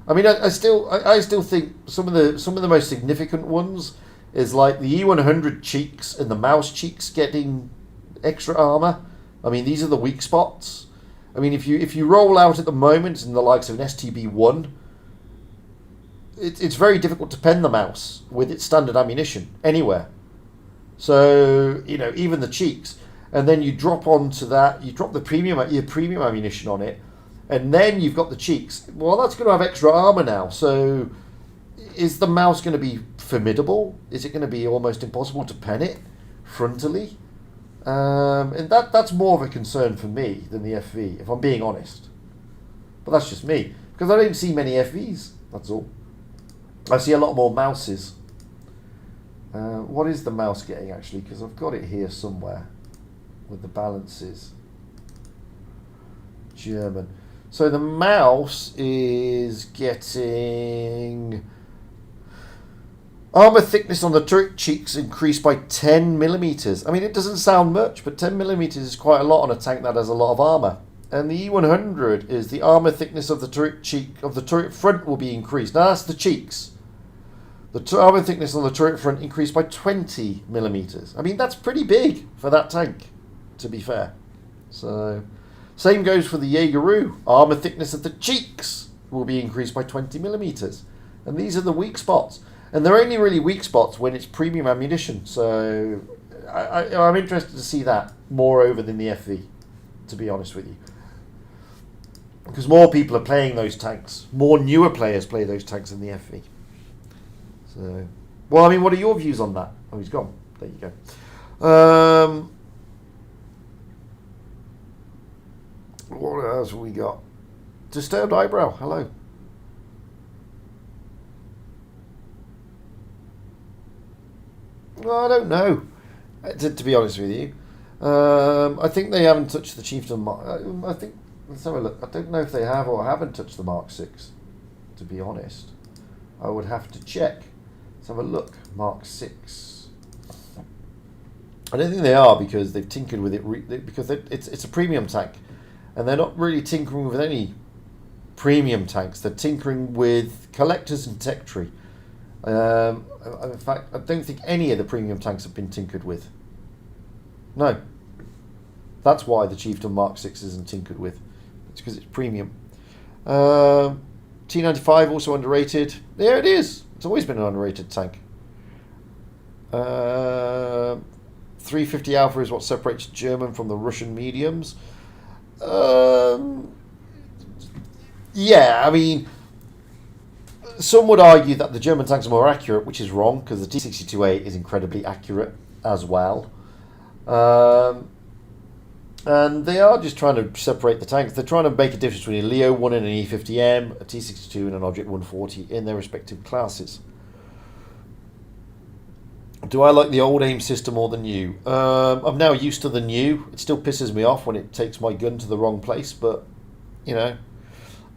I mean, I still think some of the most significant ones is like the E100 cheeks and the mouse cheeks getting extra armor. I mean, these are the weak spots. I mean, if you roll out at the moment in the likes of an STB1, it's very difficult to pen the mouse with its standard ammunition anywhere. So, you know, even the cheeks, and then you drop onto that, you drop your premium ammunition on it. And then you've got the cheeks. Well, that's going to have extra armor now. So is the mouse going to be formidable? Is it going to be almost impossible to pen it frontally? And that's more of a concern for me than the FV, if I'm being honest. But that's just me. Because I don't see many FVs. That's all. I see a lot more mouses. What is the mouse getting, actually? Because I've got it here somewhere with the balances. German. So the mouse is getting armor thickness on the turret cheeks increased by 10 millimeters. I mean, it doesn't sound much, but 10 millimeters is quite a lot on a tank that has a lot of armor. And the E100 is the armor thickness of the turret cheek of the turret front will be increased. Now that's the cheeks. The armor thickness on the turret front increased by 20 millimeters. I mean, that's pretty big for that tank, to be fair. So. Same goes for the Jaegeru. Armor thickness of the cheeks will be increased by 20 millimeters. And these are the weak spots. And they're only really weak spots when it's premium ammunition. So I'm interested to see that more over than the FV, to be honest with you. Because more people are playing those tanks. More newer players play those tanks than the FV. So, well, I mean, what are your views on that? Oh, he's gone. There you go. What else have we got? Disturbed Eyebrow, hello. Well, I don't know, to be honest with you. I think they haven't touched the Chieftain Mark. I think, let's have a look. I don't know if they have or haven't touched the Mark 6, to be honest. I would have to check. Let's have a look. Mark 6. I don't think they are because they've tinkered with it, because it's a premium tank. And they're not really tinkering with any premium tanks. They're tinkering with collectors and tech tree. In fact, I don't think any of the premium tanks have been tinkered with. No. That's why the Chieftain Mark 6 isn't tinkered with. It's because it's premium. T95 also underrated. There it is. It's always been an underrated tank. 350 Alpha is what separates German from the Russian mediums. Yeah, I mean, some would argue that the German tanks are more accurate, which is wrong, because the T62A is incredibly accurate as well. And they are just trying to separate the tanks. They're trying to make a difference between a Leo 1 and an E50M, a T62 and an Object 140 in their respective classes. Do I like the old aim system more than new? I'm now used to the new. It still pisses me off when it takes my gun to the wrong place, but, you know,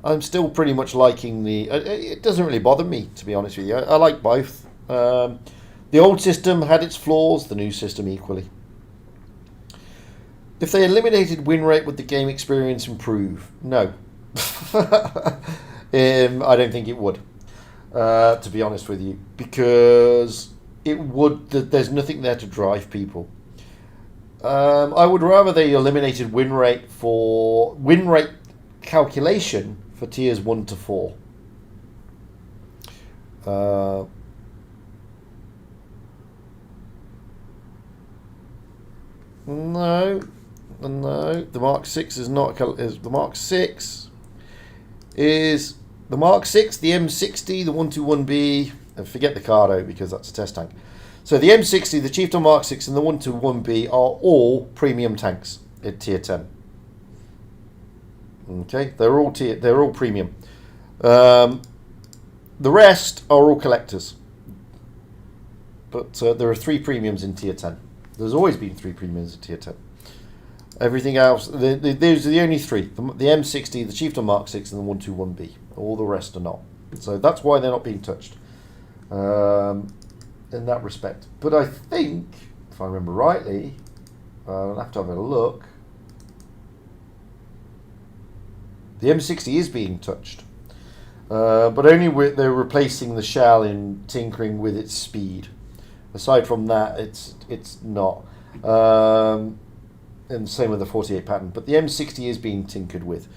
I'm still pretty much liking the... It doesn't really bother me, to be honest with you. I like both. The old system had its flaws, the new system equally. If they eliminated win rate, would the game experience improve? No. I don't think it would, to be honest with you, because it would. There's nothing there to drive people. I would rather they eliminated win rate calculation for tiers 1 to 4. No, the Mark 6 is not. The Mark 6 is the Mark 6, the M60, the 121B, and forget the Cardo because that's a test tank. So the M60, the Chieftain Mark 6, and the 121B are all premium tanks at tier 10. Okay, they're all premium. The rest are all collectors. But there are 3 premiums in tier 10. There's always been 3 premiums in tier 10. Everything else, those are the only 3. The M60, the Chieftain Mark 6, and the 121B. All the rest are not. So that's why they're not being touched in that respect. But I think, if I remember rightly, I'll have to have a look. The M60 is being touched. But only they're replacing the shell in tinkering with its speed. Aside from that, it's not. And same with the 48 pattern. But the M60 is being tinkered with.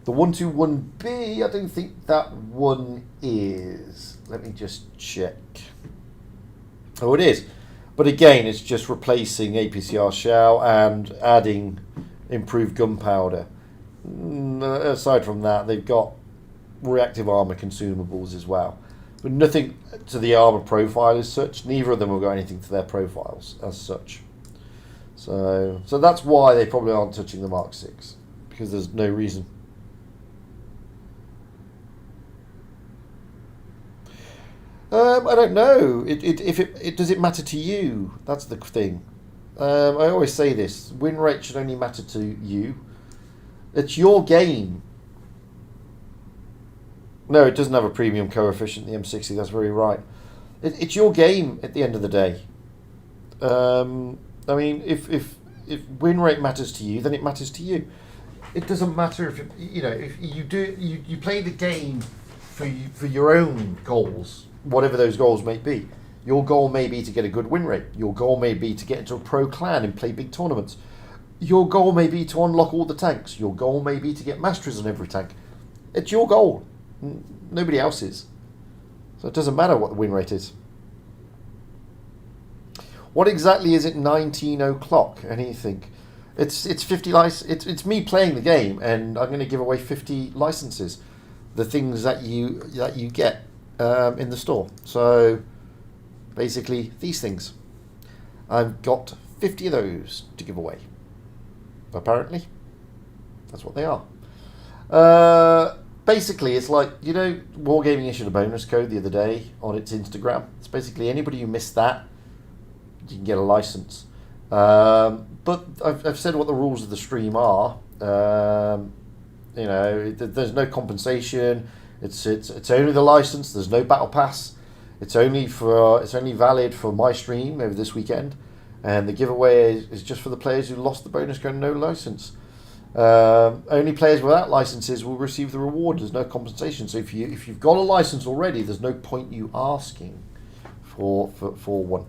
The 121B, I don't think that one is. Let me just check. Oh, it is. But again, it's just replacing APCR shell and adding improved gunpowder. Aside from that, they've got reactive armor consumables as well. But nothing to the armor profile as such. Neither of them have got anything to their profiles as such. So that's why they probably aren't touching the Mark 6. Because there's no reason. I don't know. Does it matter to you? That's the thing. I always say this. Win rate should only matter to you. It's your game. No, it doesn't have a premium coefficient, the M60. That's very right. It's your game at the end of the day. I mean, if win rate matters to you, then it matters to you. It doesn't matter if if you play the game for your own goals, whatever those goals may be. Your goal may be to get a good win rate. Your goal may be to get into a pro clan and play big tournaments. Your goal may be to unlock all the tanks. Your goal may be to get masteries on every tank. It's your goal. Nobody else's. So it doesn't matter what the win rate is. What exactly is it 19 o'clock? Anything? It's 50 it's me playing the game, and I'm going to give away 50 licenses. The things that you get in the store. So basically these things. I've got 50 of those to give away. Apparently. That's what they are. Basically, it's like, Wargaming issued a bonus code the other day on its Instagram. It's basically anybody who missed that, you can get a license. But I've said what the rules of the stream are. There's no compensation. It's only the license. There's no battle pass. It's only valid for my stream over this weekend, and the giveaway is just for the players who lost the bonus code and no license. Only players without licenses will receive the reward. There's no compensation. So if you've got a license already, there's no point you asking for one.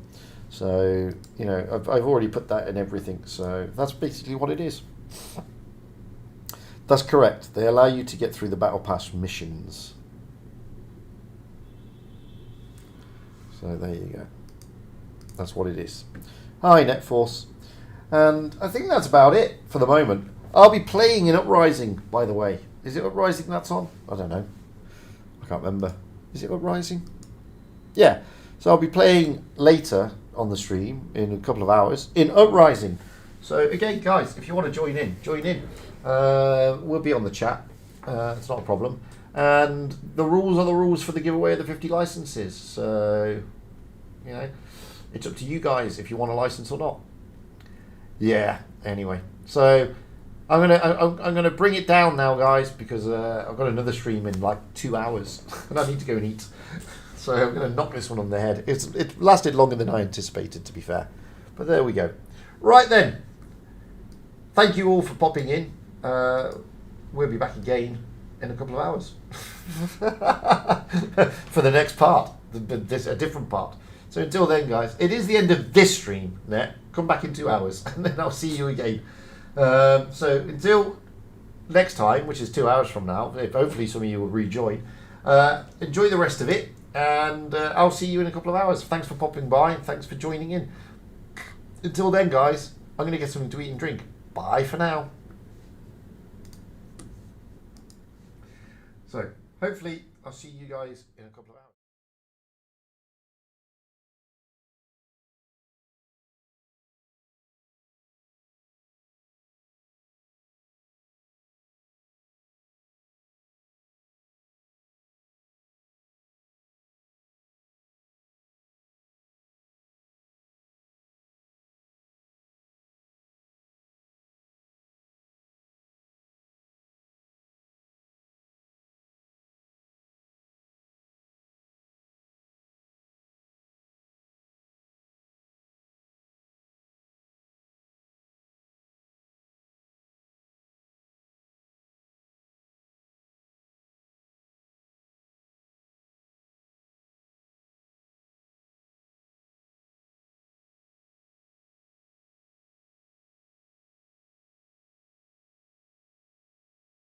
So I've already put that in everything. So that's basically what it is. That's correct. They allow you to get through the battle pass missions. So there you go. That's what it is. Hi, NetForce. And I think that's about it for the moment. I'll be playing in Uprising, by the way. Is it Uprising that's on? I don't know. I can't remember. Is it Uprising? Yeah. So I'll be playing later on the stream in a couple of hours in Uprising. So again, guys, if you want to join in, join in. We'll be on the chat. It's not a problem. And the rules are the rules for the giveaway of the 50 licenses. So, you know, it's up to you guys if you want a license or not. Yeah. Anyway, so I'm gonna bring it down now, guys, because I've got another stream in like 2 hours, and I need to go and eat. So I'm gonna knock this one on the head. It lasted longer than I anticipated, to be fair. But there we go. Right then. Thank you all for popping in. We'll be back again in a couple of hours for the next part, a different part. So until then, guys, it is the end of this stream. Net, come back in 2 hours, and then I'll see you again. So until next time, which is 2 hours from now, if hopefully some of you will rejoin. Enjoy the rest of it, and I'll see you in a couple of hours. Thanks for popping by, and thanks for joining in. Until then, guys, I'm going to get something to eat and drink. Bye for now. So hopefully I'll see you guys in a couple of hours.